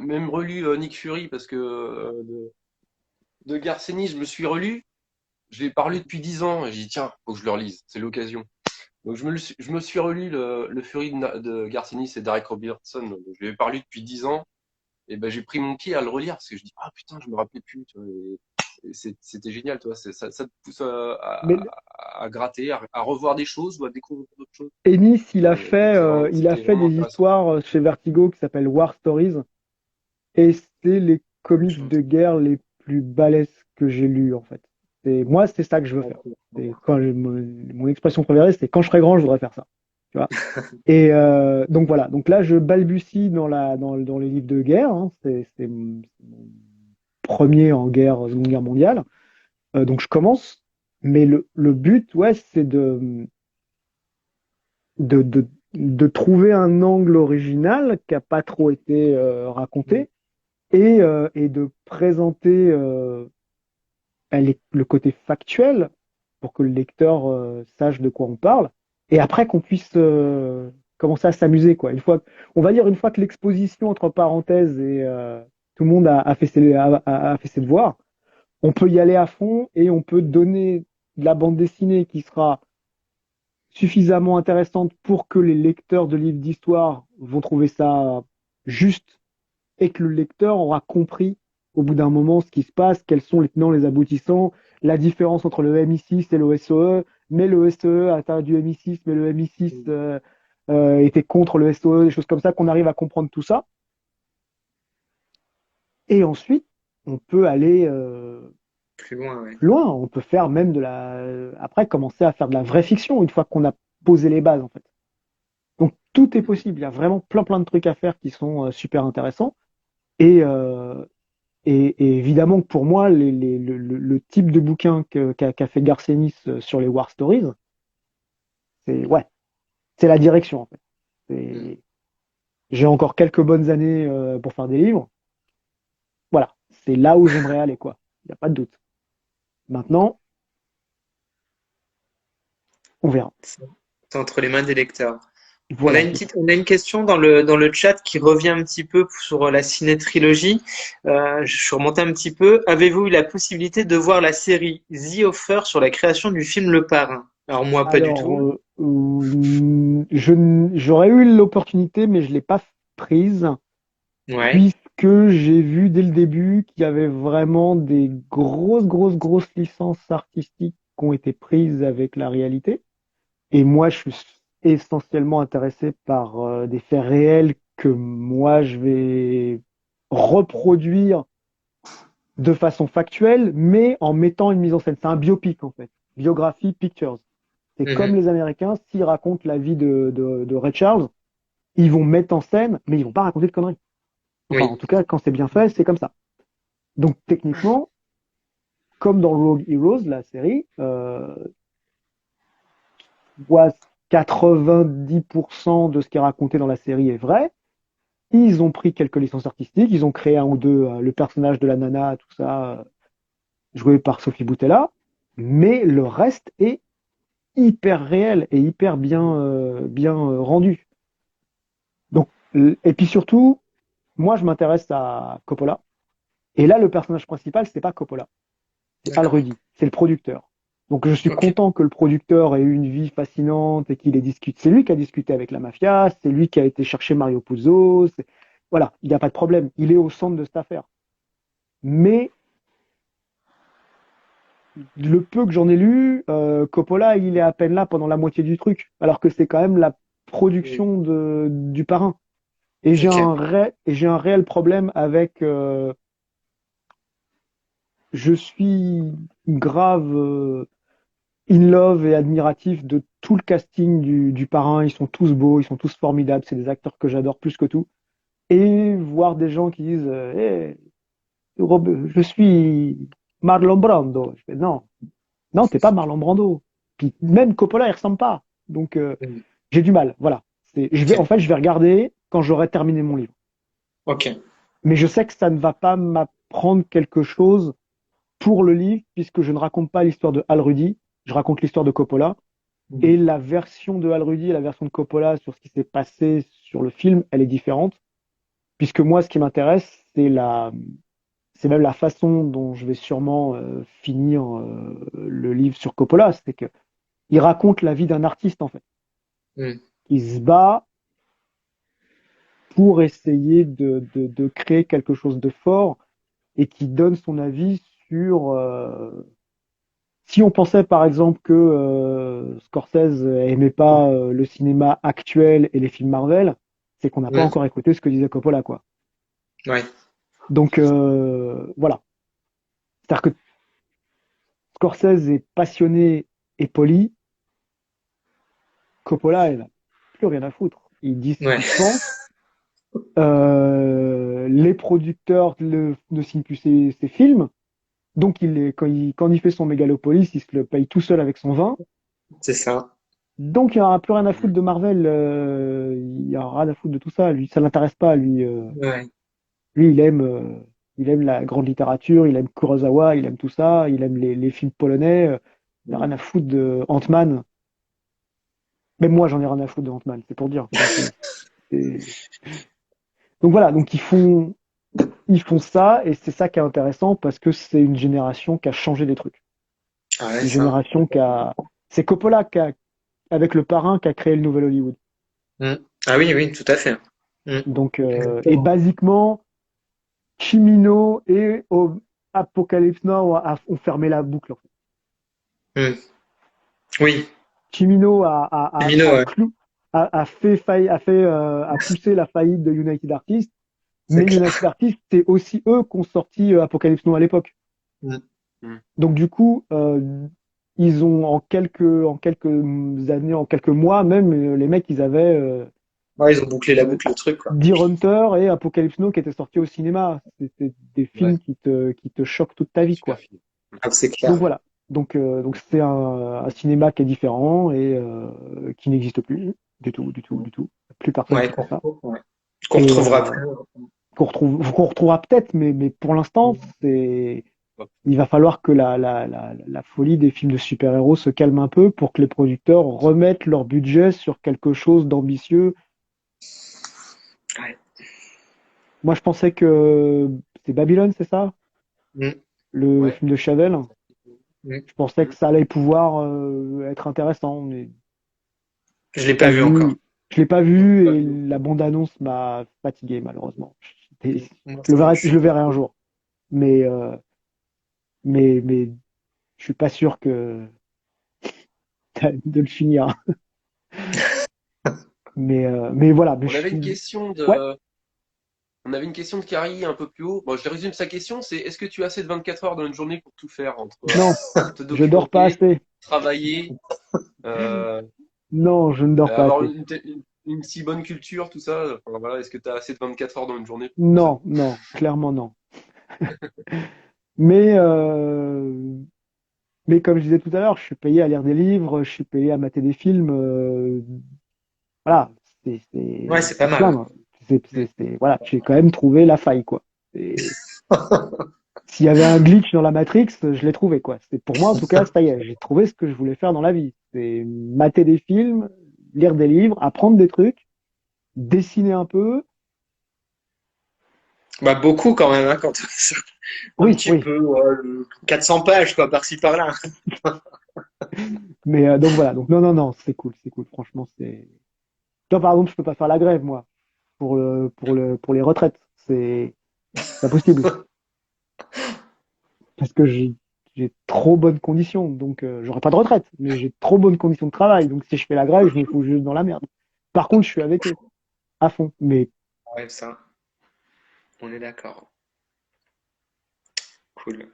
même relu Nick Fury parce que de Garcenis, je me suis relu. Je l'ai parlé depuis 10 ans. Et j'ai dit, tiens, faut que je le relise. C'est l'occasion. Donc, je me suis relu le Fury de Garcenis et Derek Robertson. Donc, je l'ai parlé depuis 10 ans. Et ben j'ai pris mon pied à le relire parce que je dis ah putain je me rappelais plus tu vois, et c'était génial tu vois ça te pousse Mais à gratter à revoir des choses ou à découvrir d'autres choses. Ennis, il a C'était fait vraiment des intéressant. histoires chez Vertigo qui s'appellent War Stories. Et c'est les comics de guerre les plus balèzes que j'ai lus, en fait. Moi, c'est ça que je veux faire. Mon expression préférée, c'est quand je serai grand, je voudrais faire ça. Tu vois. Et donc voilà. Donc là, je balbutie dans les livres de guerre, hein. C'est mon premier en Seconde Guerre mondiale. Donc je commence. Mais le but, ouais, c'est de, de, de trouver un angle original qui n'a pas trop été raconté et de présenter le côté factuel pour que le lecteur sache de quoi on parle, et après qu'on puisse commencer à s'amuser, quoi. On va dire une fois que l'exposition entre parenthèses et tout le monde a fait ses devoirs, on peut y aller à fond et on peut donner de la bande dessinée qui sera suffisamment intéressante pour que les lecteurs de livres d'histoire vont trouver ça juste et que le lecteur aura compris au bout d'un moment ce qui se passe, quels sont les tenants, les aboutissants, la différence entre le MI6 et le SOE, mais le SOE a atteint du MI6, mais le MI6 était contre le SOE, des choses comme ça, qu'on arrive à comprendre tout ça. Et ensuite, on peut aller Plus loin, ouais. plus loin, on peut faire même après, commencer à faire de la vraie fiction une fois qu'on a posé les bases, en fait. Donc, tout est possible. Il y a vraiment plein de trucs à faire qui sont super intéressants. Et, euh, et évidemment que pour moi, le type de bouquin qu'a fait Garcenis sur les War Stories, ouais, c'est la direction en fait. Mm. C'est- J'ai encore quelques bonnes années pour faire des livres. Voilà, c'est là où j'aimerais aller, quoi. Il n'y a pas de doute. Maintenant, on verra. C'est entre les mains des lecteurs. Voilà, c'est ça. On a une question dans le chat qui revient un petit peu sur la ciné-trilogie. Je suis remonté un petit peu. Avez-vous eu la possibilité de voir la série The Offer sur la création du film Le Parrain? Alors moi, pas du Alors, tout. j'aurais eu l'opportunité, mais je l'ai pas prise, Ouais. puisque j'ai vu dès le début qu'il y avait vraiment des grosses licences artistiques qui ont été prises avec la réalité. Et moi, je suis essentiellement intéressé par des faits réels que moi, je vais reproduire de façon factuelle, mais en mettant une mise en scène. C'est un biopic, en fait. Biographie, pictures. C'est comme Mhm. les Américains, s'ils racontent la vie de Ray Charles, ils vont mettre en scène, mais ils vont pas raconter de conneries. Enfin, en Oui. tout cas, quand c'est bien fait, c'est comme ça. Donc, techniquement, comme dans Rogue Heroes, la série, voit 90% de ce qui est raconté dans la série est vrai. Ils ont pris quelques licences artistiques, ils ont créé un ou deux, le personnage de la nana, tout ça, joué par Sophie Boutella, mais le reste est hyper réel et hyper bien rendu. Donc, et puis surtout, moi je m'intéresse à Coppola, et là le personnage principal, c'est pas Coppola, c'est Al D'accord. Rudy, c'est le producteur. Donc je suis Ok. content que le producteur ait eu une vie fascinante et qu'il ait discuté. C'est lui qui a discuté avec la mafia, c'est lui qui a été chercher Mario Puzo. Voilà, il n'y a pas de problème. Il est au centre de cette affaire. Mais le peu que j'en ai lu, Coppola, il est à peine là pendant la moitié du truc, alors que c'est quand même la production du parrain. Ok. Et j'ai un réel problème avec. Je suis grave in love et admiratif de tout le casting du parrain. Ils sont tous beaux, ils sont tous formidables. C'est des acteurs que j'adore plus que tout. Et voir des gens qui disent je suis Marlon Brando. Je fais non, non, t'es pas Marlon Brando. Puis même Coppola, il ressemble pas. Donc Mm. j'ai du mal. Voilà. En Ok. fait, je vais regarder quand j'aurai terminé mon livre. Ok. Mais je sais que ça ne va pas m'apprendre quelque chose pour le livre, puisque je ne raconte pas l'histoire de Al Rudy, je raconte l'histoire de Coppola. Et Mm. la version de Al Rudy et la version de Coppola sur ce qui s'est passé sur le film, elle est différente. Puisque moi, ce qui m'intéresse, c'est même la façon dont je vais sûrement finir le livre sur Coppola. C'est que il raconte la vie d'un artiste, en fait. Mm. Il se bat pour essayer de créer quelque chose de fort et qui donne son avis sur si on pensait par exemple que Scorsese aimait pas le cinéma actuel et les films Marvel, c'est qu'on n'a pas Mm. encore écouté ce que disait Coppola, quoi. Ouais. Donc voilà. C'est-à-dire que Scorsese est passionné et poli, Coppola, il n'a plus rien à foutre. Il dit ce Ouais. qu'il pense. Les producteurs ne signent plus ses films. Donc quand il fait son Mégalopolis, il se le paye tout seul avec son vin. C'est ça. Donc, il n'y aura plus rien à foutre de Marvel. Il n'y aura rien à foutre de tout ça. Lui, ça l'intéresse pas. Ouais. Lui, il aime la grande littérature, il aime Kurosawa, il aime tout ça, il aime les films polonais. Il n'a rien à foutre de Ant-Man. Même moi, j'en ai rien à foutre de Ant-Man, c'est pour dire. C'est- Donc voilà, donc ils font ça, et c'est ça qui est intéressant parce que c'est une génération qui a changé des trucs. Ah ouais, Une ça. génération qui a. C'est Coppola avec le parrain, qui a créé le nouvel Hollywood. Mm. Ah oui, oui, tout à fait. Mm. Donc, et Exactement. basiquement, Chimino et Apocalypse Now ont fermé la boucle, en fait. Mm. Oui. Chimino Mino, ouais. a poussé la faillite de United Artists, C'est mais United clair. Artists, c'est aussi eux qui ont sorti Apocalypse Now à l'époque. Mm. Donc du coup, ils ont en quelques années, en quelques mois même, les mecs, Ouais, ils ont bouclé ils la avaient boucle, le truc, quoi. Deer Hunter et Apocalypse Now qui étaient sortis au cinéma. C'était des Ouais, films qui te choquent toute ta vie, super quoi. film. Ah, c'est Donc clair. voilà. Donc c'est un cinéma qui est différent et qui n'existe plus du tout. Plus personne Ouais, qui fait ça. qu'on Et retrouvera plus. qu'on retrouvera peut-être, mais pour l'instant, il va falloir que la folie des films de super-héros se calme un peu pour que les producteurs remettent leur budget sur quelque chose d'ambitieux. Ouais. Moi, je pensais que c'est Babylone, c'est ça? Mm. Le Ouais. film de Chazelle. Mm. Je pensais que ça allait pouvoir être intéressant, mais Je l'ai j'ai pas pas vu encore. vu. Je l'ai pas Non, vu pas et vu. la bande-annonce m'a fatigué malheureusement. Mm. Moi, Je le verrai un jour, mais mais je suis pas sûr que de le finir. Mais voilà. Mais On avait une question ouais. de, on avait une question de Carrie un peu plus haut. Bon, je résume sa question, c'est est-ce que tu as assez de 24 heures dans une journée pour tout faire entre Non, te je dors pas documenter, assez. travailler, euh, Non, je ne dors pas avoir assez. une si bonne culture, tout ça? Enfin, voilà, est-ce que tu as assez de 24 heures dans une journée pour tout ça? Non, non, clairement non. Mais mais comme je disais tout à l'heure, je suis payé à lire des livres, je suis payé à mater des films. Voilà, Ouais, c'est pas faut se mal. plaindre. Mm. Voilà, j'ai quand même trouvé la faille, quoi. Et s'il y avait un glitch dans la Matrix, je l'ai trouvé, quoi. C'est pour moi, en tout cas, ça y est, j'ai trouvé ce que je voulais faire dans la vie. C'est mater des films, lire des livres, apprendre des trucs, dessiner un peu. Bah, beaucoup quand même, hein, quand on est sur un Oui, petit oui. peu, 400 pages, quoi, par-ci, par-là. Mais donc voilà, donc non, non, non, c'est cool, franchement, c'est. Toi, par exemple, je peux pas faire la grève, moi, pour les retraites. C'est pas possible. Parce que j'ai trop bonnes conditions. Donc, j'aurai pas de retraite, mais j'ai trop bonnes conditions de travail. Donc, si je fais la grève, je me fous juste dans la merde. Par contre, je suis avec eux, à fond. Mais Ouais, ça, on est d'accord. Cool.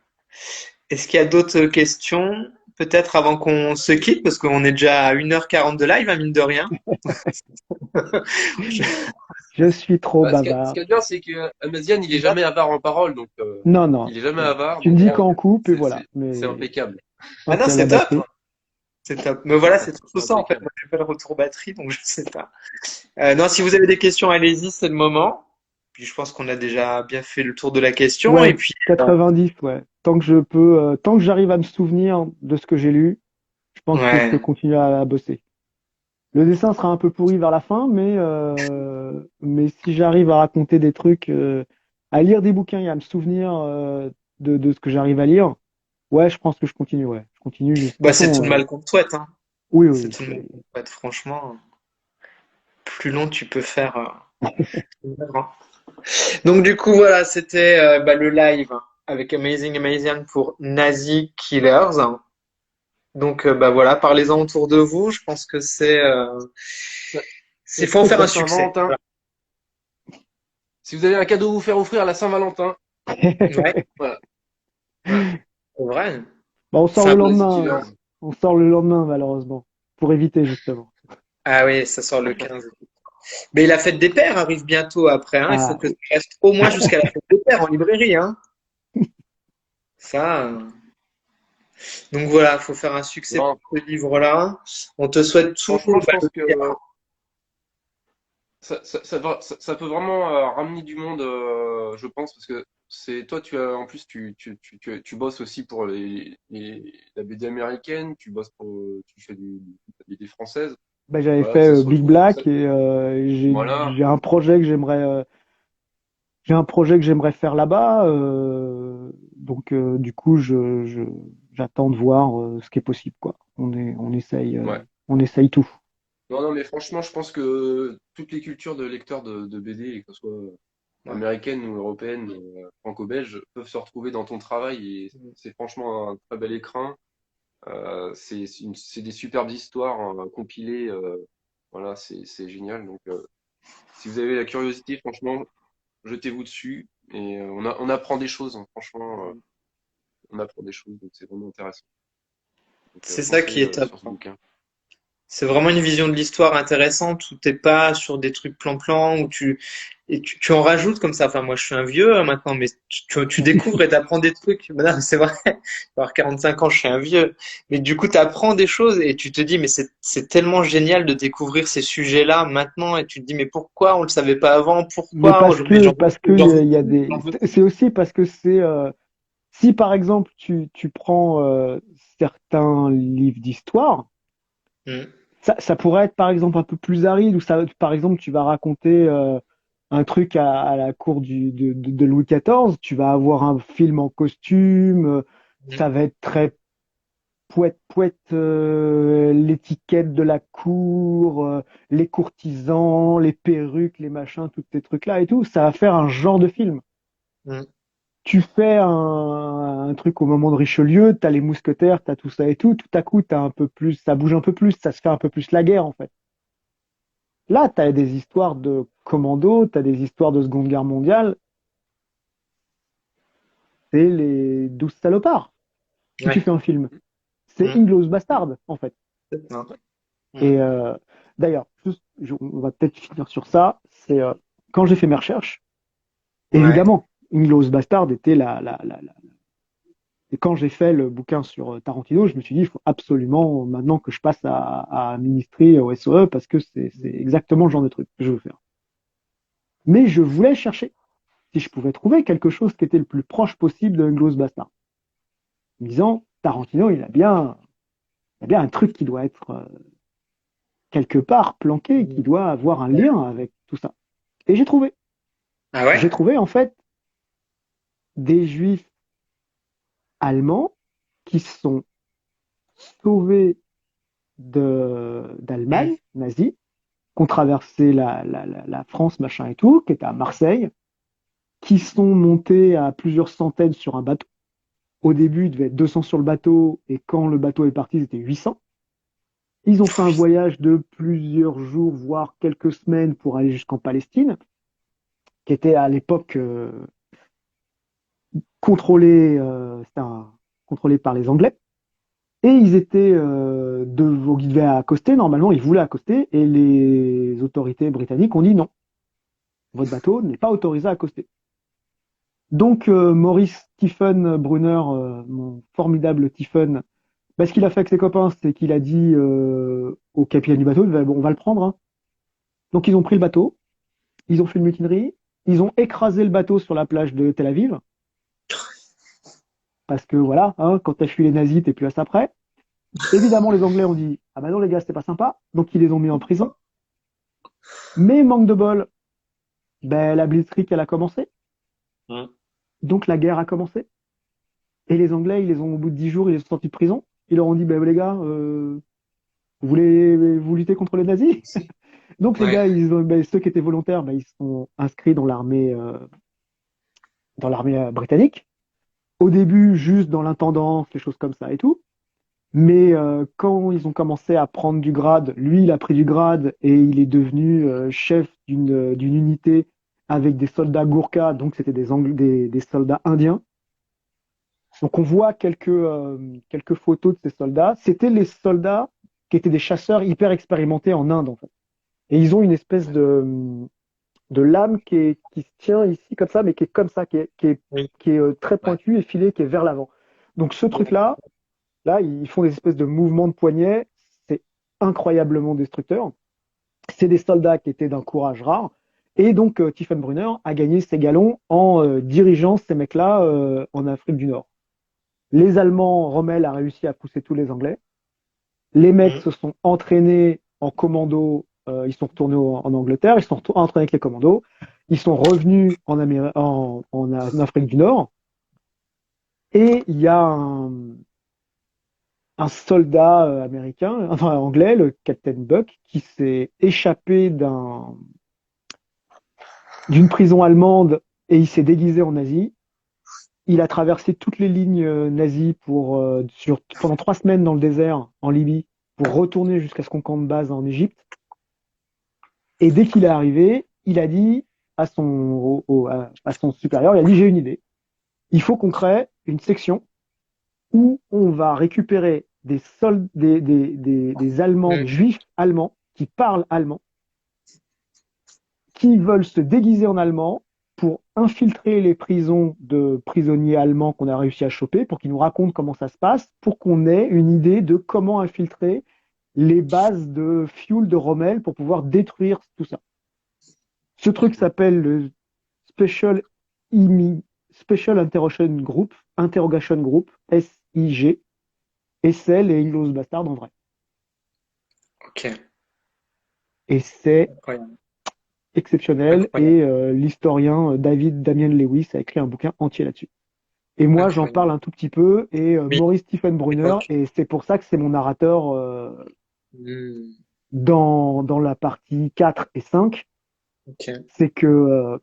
Est-ce qu'il y a d'autres questions? Peut-être avant qu'on se quitte, parce qu'on est déjà à 1h40 de live, hein, mine de rien. je suis trop Bah, ce bavard. qui est bien, c'est que Amazian, il est jamais avare en parole, donc Non, non, il est jamais non. avare, Tu me donc dis quand on coupe et c'est voilà. c'est- c'est Mais impeccable. Ah non, ok, la c'est top. batterie. C'est top. Mais voilà, c'est C'est tout ça en fait. impeccable. Moi, j'ai pas le retour batterie, donc je sais pas. Non, si vous avez des questions, allez-y, c'est le moment. Puis je pense qu'on a déjà bien fait le tour de la question. Et Ouais, puis, 90, ouais. Tant que j'arrive à me souvenir de ce que j'ai lu, je pense que je peux ouais. continuer à bosser. Le dessin sera un peu pourri vers la fin, mais si j'arrive à raconter des trucs, à lire des bouquins et à me souvenir de ce que j'arrive à lire, ouais, je pense que je continue, ouais. Je continue. De toute Bah, c'est tout façon, le mal qu'on te souhaite, hein. oui, C'est oui, tout le mal oui. qu'on te souhaite. Franchement, plus long tu peux faire. Donc du coup voilà, c'était bah, le live avec Amazing Amazing pour Nazi Killers. Donc bah voilà, parlez-en autour de vous. Je pense que Ça, c'est faut en faire la un succès. Saint-Valentin. Si vous avez un cadeau à vous faire offrir à la Saint-Valentin, Ouais, voilà. Ouais. c'est vrai. Bon, on sort Ça. le Nazi lendemain. Killers. On sort le lendemain, malheureusement, pour éviter justement. Ah oui, ça sort le 15. Mais la fête des pères arrive bientôt après, hein. Il faut Ah que ça oui. reste au moins jusqu'à la fête des pères en librairie, hein. Ça. Donc voilà, faut faire un succès Non, pour ce livre-là. On te souhaite tout franchement, je bah, pense le que meilleur. ça peut vraiment ramener du monde, je pense, parce que c'est toi, tu as en plus, tu bosses aussi pour la BD américaine, tu bosses pour, tu fais la BD française. Ben, j'avais Voilà, fait ça se Big retrouve. Black et Voilà. j'ai un projet que j'aimerais faire là-bas. Donc du coup, j'attends de voir ce qui est possible, quoi. Ouais. On essaye tout. Non, non, mais franchement, je pense que toutes les cultures de lecteurs de BD, que ce soit Ouais. américaine ou européenne, franco-belge, peuvent se retrouver dans ton travail et c'est franchement un très bel écrin. C'est des superbes histoires compilées. Voilà, c'est génial. Donc, si vous avez la curiosité, franchement, jetez-vous dessus et on apprend des choses, hein. Franchement, on apprend des choses, donc c'est vraiment intéressant. Donc, C'est ça foncez qui est top. sur ce bouquin. C'est vraiment une vision de l'histoire intéressante où t'es pas sur des trucs plan-plan où tu en rajoutes comme ça. Enfin, moi, je suis un vieux maintenant, mais tu découvres et t'apprends des trucs. Ben non, c'est vrai. Alors 45 ans, je suis un vieux. Mais du coup, t'apprends des choses et tu te dis, mais c'est tellement génial de découvrir ces sujets-là maintenant et tu te dis, mais pourquoi on le savait pas avant? Mais Pourquoi aujourd'hui, parce que j'en veux il y a plus, des, j'en veux c'est aussi parce que si par exemple tu prends certains livres d'histoire, plus. ça pourrait être par exemple un peu plus aride ou ça, par exemple, tu vas raconter un truc à la cour de Louis XIV, tu vas avoir un film en costume, Mm. ça va être très poète poète, l'étiquette de la cour, les courtisans, les perruques, les machins, tous ces trucs-là et tout, ça va faire un genre de film. Mm. Tu fais un truc au moment de Richelieu, t'as les mousquetaires, t'as tout ça et tout à coup, t'as un peu plus, ça bouge un peu plus, ça se fait un peu plus la guerre en fait. Là, t'as des histoires de commando, t'as des histoires de Seconde Guerre mondiale, c'est les 12 salopards. Si tu Ouais. fais un film, c'est Mm. Inglourious Bastard en fait. Non. Mm. Et d'ailleurs, on va peut-être finir sur ça. C'est quand j'ai fait mes recherches, Ouais. évidemment, Inglourious Bastard était Et quand j'ai fait le bouquin sur Tarantino, je me suis dit, il faut absolument maintenant que je passe à ministrer au SOE parce que c'est exactement le genre de truc que je veux faire. Mais je voulais chercher si je pouvais trouver quelque chose qui était le plus proche possible de Inglourious Bastard. En me disant, Tarantino, il a bien un truc qui doit être quelque part planqué, qui doit avoir un lien avec tout ça. Et j'ai trouvé. Ah ouais? J'ai trouvé en fait des juifs allemands qui sont sauvés d'Allemagne nazie, qui ont traversé la France, machin et tout, qui étaient à Marseille, qui sont montés à plusieurs centaines sur un bateau. Au début, il devait être 200 sur le bateau, et quand le bateau est parti, c'était 800. Ils ont fait un voyage de plusieurs jours, voire quelques semaines pour aller jusqu'en Palestine, qui était à l'époque contrôlé, contrôlé par les Anglais. Et ils étaient ils devaient accoster, normalement, ils voulaient accoster, et les autorités britanniques ont dit non, votre bateau n'est pas autorisé à accoster. Donc Maurice Stephen Brunner, mon formidable Stephen, bah, ce qu'il a fait avec ses copains, c'est qu'il a dit au capitaine du bateau, bon, on va le prendre. Hein. Donc ils ont pris le bateau, ils ont fait une mutinerie, ils ont écrasé le bateau sur la plage de Tel Aviv, parce que voilà, hein, quand t'as fui les nazis, t'es plus à ça près. Évidemment, les Anglais ont dit, ah bah non les gars, c'était pas sympa, donc ils les ont mis en prison. Mais manque de bol, ben, la Blitzkrieg, elle a commencé, Mm. donc la guerre a commencé. Et les Anglais, ils les ont, au bout de 10 jours, ils les ont sortis de prison. Ils leur ont dit, ben les gars, vous voulez vous lutter contre les nazis? Donc les Ouais. gars, ceux qui étaient volontaires, ils sont inscrits dans l'armée britannique. Au début, juste dans l'intendance, les choses comme ça et tout. Mais quand ils ont commencé à prendre du grade, lui, il a pris du grade et il est devenu chef d'une unité avec des soldats Gourkhas, donc c'était des soldats indiens. Donc on voit quelques photos de ces soldats. C'était les soldats qui étaient des chasseurs hyper expérimentés en Inde, en fait. Et ils ont une espèce de lame qui se tient ici comme ça, mais qui est comme ça, Oui. qui est très Ouais. pointue et filée, qui est vers l'avant. Donc ce truc-là, là, ils font des espèces de mouvements de poignet. C'est incroyablement destructeur. C'est des soldats qui étaient d'un courage rare. Et donc, Tiefenbrunner a gagné ses galons en dirigeant ces mecs-là en Afrique du Nord. Les Allemands, Rommel a réussi à pousser tous les Anglais. Les mecs Mm. se sont entraînés en commando. Ils sont retournés en Angleterre. Ils sont entraînés avec les commandos. Ils sont revenus en Afrique du Nord. Et il y a un soldat américain, enfin anglais, le Captain Buck, qui s'est échappé d'une prison allemande et il s'est déguisé en nazi. Il a traversé toutes les lignes nazies pendant 3 semaines dans le désert en Libye pour retourner jusqu'à son camp de base en Égypte. Et dès qu'il est arrivé, il a dit à son supérieur, il a dit j'ai une idée. Il faut qu'on crée une section où on va récupérer des Allemands, des Mm. Juifs allemands qui parlent allemand, qui veulent se déguiser en allemand pour infiltrer les prisons de prisonniers allemands qu'on a réussi à choper, pour qu'ils nous racontent comment ça se passe, pour qu'on ait une idée de comment infiltrer les bases de fuel de Rommel pour pouvoir détruire tout ça. Ce truc s'appelle le Special, Special Interrogation Group, SIG, et c'est les Inglourious Basterds en vrai. Ok. Et c'est Incroyable. exceptionnel, Incroyable. et l'historien David Damien Lewis a écrit un bouquin entier là-dessus. Et moi, j'en parle Incroyable. un tout petit peu, et Oui. Maurice Stephen Brunner, Époque. et c'est pour ça que c'est mon narrateur Mm. dans la partie 4 et 5, Ok. c'est que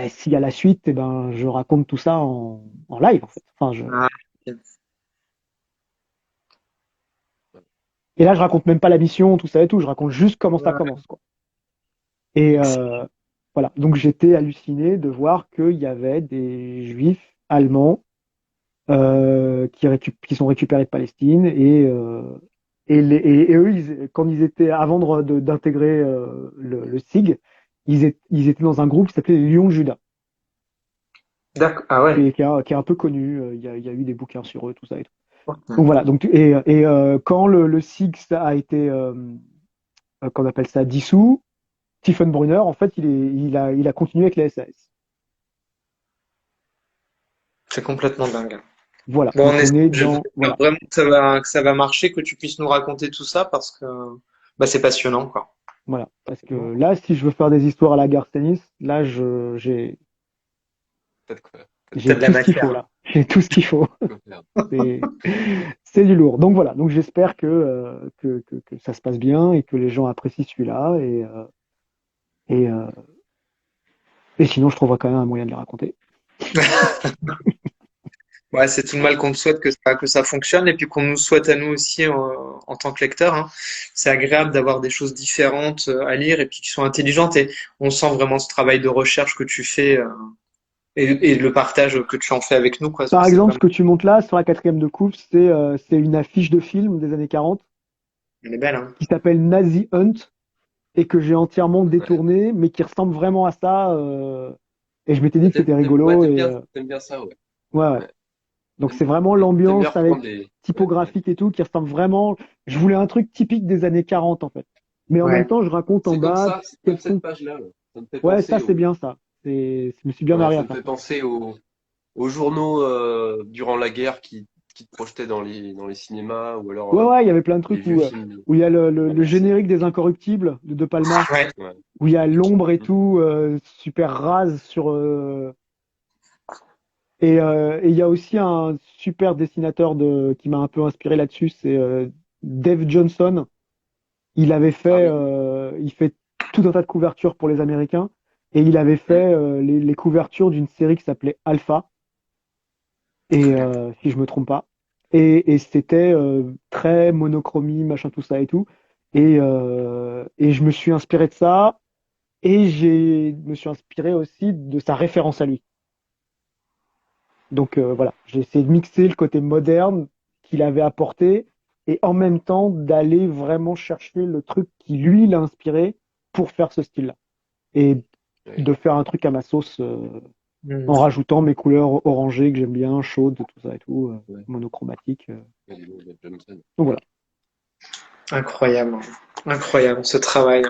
s'il y a la suite, eh ben, je raconte tout ça en live, en fait. Enfin, Ah, ok. et là, je raconte même pas la mission, tout ça et tout, je raconte juste comment ça Ouais. commence, quoi. Et Excellent. voilà, donc j'étais halluciné de voir qu'il y avait des juifs allemands qui sont récupérés de Palestine et eux, quand ils étaient avant d'intégrer le SIG, ils étaient dans un groupe qui s'appelait les Lions de Juda, D'accord. Ah ouais. qui est un peu connu. Il y a eu des bouquins sur eux, tout ça et tout. Donc Ok. voilà. Donc quand le SIG a été, qu'on appelle ça, dissous, Stephen Brunner, en fait, il a continué avec les SAS. C'est complètement dingue. Voilà. Bon, Donc on est j'espère voilà. vraiment que ça va marcher, que tu puisses nous raconter tout ça parce que bah, c'est passionnant, quoi. Voilà, parce que là, si je veux faire des histoires à la Garth Ennis, là, j'ai, Peut-être quoi. T'as J'ai de la tout ce qu'il faut matière. là. J'ai tout ce qu'il faut. Faut faire. C'est c'est du lourd. Donc voilà. Donc j'espère que ça se passe bien et que les gens apprécient celui-là. Et, euh, et sinon, je trouverai quand même un moyen de les raconter. Ouais, c'est tout le mal qu'on te souhaite que ça fonctionne et puis qu'on nous souhaite à nous aussi en tant que lecteurs, hein. C'est agréable d'avoir des choses différentes à lire et puis qui sont intelligentes et on sent vraiment ce travail de recherche que tu fais et le partage que tu en fais avec nous, quoi. Par C'est exemple, ce vraiment, que tu montes là sur la quatrième de coupe, c'est une affiche de film des années 40 elle est belle, hein. qui s'appelle Nazi Hunt et que j'ai entièrement Ouais. détourné, mais qui ressemble vraiment à ça. Et je m'étais dit que c'était Ouais, rigolo. t'aimes bien ça, ouais. Ouais, ouais. Ouais. Donc c'est vraiment T'aimes bien l'ambiance avec reprendre les. Ouais, ouais. typographique et tout qui ressemble vraiment. Je voulais un truc typique des années 40 en fait. Mais en même Ouais. temps, je raconte en bas C'est quels comme cette sont. page-là. Là. Ça me fait Ouais, ça penser c'est au. bien ça. Je me suis bien Ouais, marré ça à me faire fait ça. penser aux journaux durant la guerre qui te projetaient dans les cinémas ou alors Ouais, ouais, il y avait plein de les trucs vieux films. où il y a Ouais, le générique des Incorruptibles de De Palma, Ouais. ouais. où il y a l'ombre et Mm. tout, super rase sur. Et il y a aussi un super dessinateur qui m'a un peu inspiré là-dessus, c'est Dave Johnson. Ah oui. Il fait tout un tas de couvertures pour les Américains, et il avait Mm. fait les couvertures d'une série qui s'appelait Alpha, et Très bien. si je me trompe pas. Et c'était très monochromie, machin, tout ça et tout. Et je me suis inspiré de ça, et me suis inspiré aussi de sa référence à lui. Donc voilà, j'ai essayé de mixer le côté moderne qu'il avait apporté et en même temps d'aller vraiment chercher le truc qui lui l'a inspiré pour faire ce style-là. Et Ouais. de faire un truc à ma sauce en Mm. rajoutant mes couleurs orangées que j'aime bien, chaudes, tout ça et tout, Ouais. monochromatiques. Ouais, dis donc, Johnson. Donc voilà. Incroyable. Incroyable ce travail.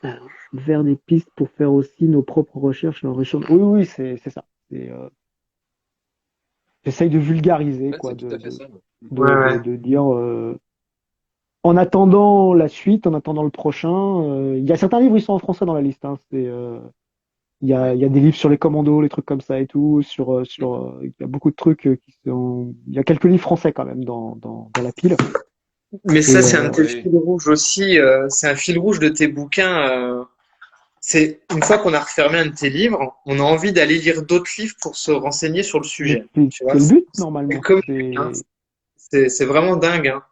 Alors, vers des pistes pour faire aussi nos propres recherches et enrichir. Oui, oui, c'est ça. J'essaye de vulgariser, Ouais, quoi, c'est tout à fait ça. Ouais. Ouais, ouais. de dire. En attendant la suite, en attendant le prochain, il y a certains livres, ils sont en français dans la liste. Hein. Ouais. Il y a des livres sur les commandos, les trucs comme ça et tout. Mm. Il y a beaucoup de trucs qui sont. Il y a quelques livres français quand même dans la pile. Mais Et ça, c'est un de tes Oui. fils rouges aussi. C'est un fil rouge de tes bouquins. C'est une fois qu'on a refermé un de tes livres, on a envie d'aller lire d'autres livres pour se renseigner sur le mais sujet. Tu vois, c'est le but c'est normalement. comme hein. C'est vraiment dingue, hein.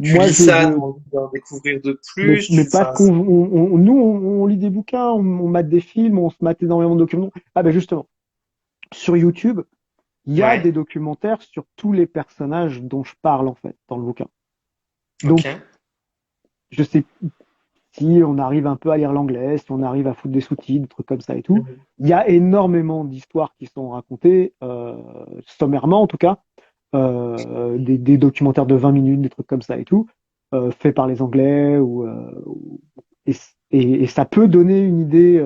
Tu Moi, lis ça, t'as envie d'en découvrir de plus. mais parce Enfin, qu'on, nous, on lit des bouquins, on mate des films, on se mate énormément de documents. Ah ben justement, sur YouTube, il y a ouais, des documentaires sur tous les personnages dont je parle en fait dans le bouquin. ok. Donc, je sais si on arrive un peu à lire l'anglais, si on arrive à foutre des sous-titres, des trucs comme ça et tout. Mhm. Il y a énormément d'histoires qui sont racontées, sommairement en tout cas, des documentaires de 20 minutes, des trucs comme ça et tout, faits par les Anglais, et, et ça peut donner une idée,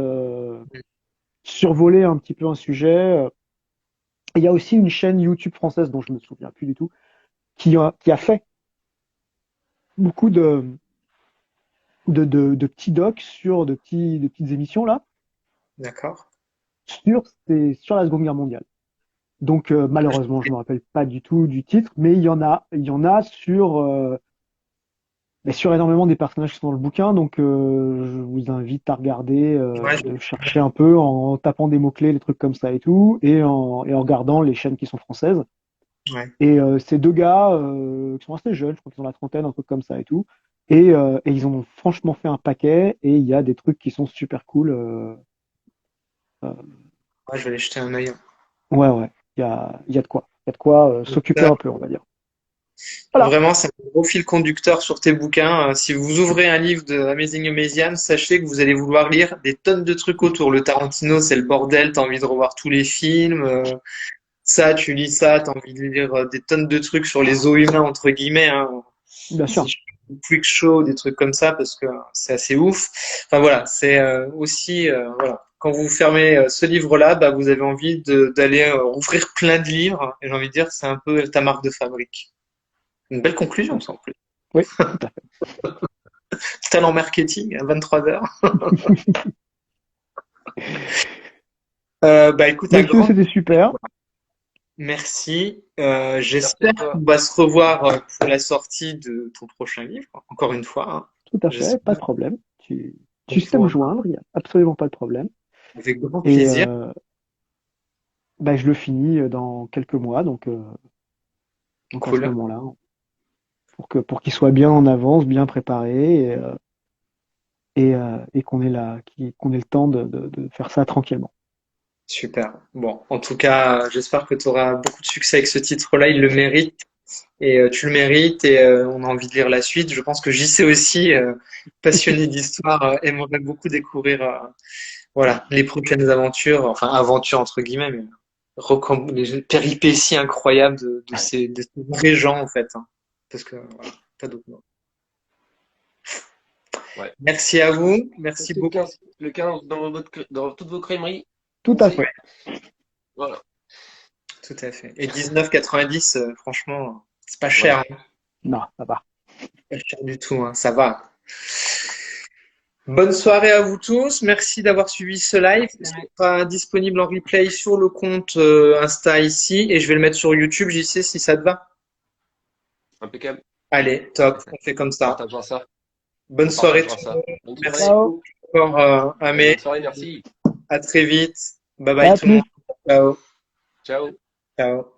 survoler un petit peu un sujet. Il y a aussi une chaîne YouTube française dont je me souviens plus du tout, qui a fait beaucoup de petits docs sur de petites émissions là D'accord. sur la Seconde Guerre mondiale. Donc malheureusement, je me rappelle pas du tout du titre, mais il y en a sur énormément des personnages qui sont dans le bouquin. Donc je vous invite à regarder, Ouais, de chercher un peu en tapant des mots-clés, des trucs comme ça et tout, et en regardant les chaînes qui sont françaises. ouais. Et ces deux gars qui sont assez jeunes, je crois qu'ils ont la trentaine, un truc comme ça et tout. Et ils ont franchement fait un paquet, et il y a des trucs qui sont super cool. Euh, Ouais, je vais aller jeter un œil. Ouais, ouais, il y a de quoi. Il y a de quoi s'occuper Ça, un peu, on va dire. Voilà. vraiment, c'est un gros fil conducteur sur tes bouquins. Si vous ouvrez un livre de Amazing Amazian, sachez que vous allez vouloir lire des tonnes de trucs autour. Le Tarantino, c'est le bordel, t'as envie de revoir tous les films. Ça, tu lis ça, t'as envie de lire des tonnes de trucs sur les os humains, entre guillemets, hein. Bien Si sûr. je Quick Show, des trucs comme ça, parce que c'est assez ouf. Enfin voilà, c'est aussi voilà. Quand vous fermez ce livre-là, bah, vous avez envie d'aller ouvrir plein de livres. Et j'ai envie de dire, c'est un peu ta marque de fabrique. Une belle conclusion, ça en plus. Oui, tout à fait. Talent marketing à 23 heures. Bah écoute, un Messieurs, grand c'était super. merci. Merci à J'espère qu'on toi. va se revoir pour la sortie de ton prochain livre, encore une fois, hein. Tout à fait, pas J'espère de problème. Tu qu'on sais me pourra, joindre, il n'y a absolument pas de problème. avec grand Et plaisir. bah, je le finis dans quelques mois, donc à ce Cool. moment-là, pour qu'il soit bien en avance, bien préparé, et qu'on ait le temps de faire ça tranquillement. Super. Bon, en tout cas, j'espère que tu auras beaucoup de succès avec ce titre-là. Il le mérite et tu le mérites et on a envie de lire la suite. Je pense que JC aussi, passionné d'histoire, aimerait beaucoup découvrir voilà, les prochaines aventures, enfin aventures entre guillemets, mais les péripéties incroyables de ces vrais gens en fait, hein. Parce que voilà, pas d'autre mot. Ouais. Merci à vous, merci Passez beaucoup. le 15 dans toutes vos crèmeries. Tout à Foncez. fait. Voilà. Tout à fait. Et 19,90, franchement, c'est pas Ouais. cher, hein. Non, ça va. Pas cher du tout, hein, ça va. Bonne soirée à vous tous. Merci d'avoir suivi ce live. Merci, Ce Aimé. sera disponible en replay sur le compte Insta ici et je vais le mettre sur YouTube, j'y sais si ça te va. Impeccable. Allez, top, on fait comme On ça. partagera ça. Bonne On soirée partagera tout le ça. monde. Bonne Merci soirée. Ciao. beaucoup encore, Allez, Amé. bonne soirée, merci. À très vite. Bye bye À tout le plus. monde. Ciao. Ciao. Ciao.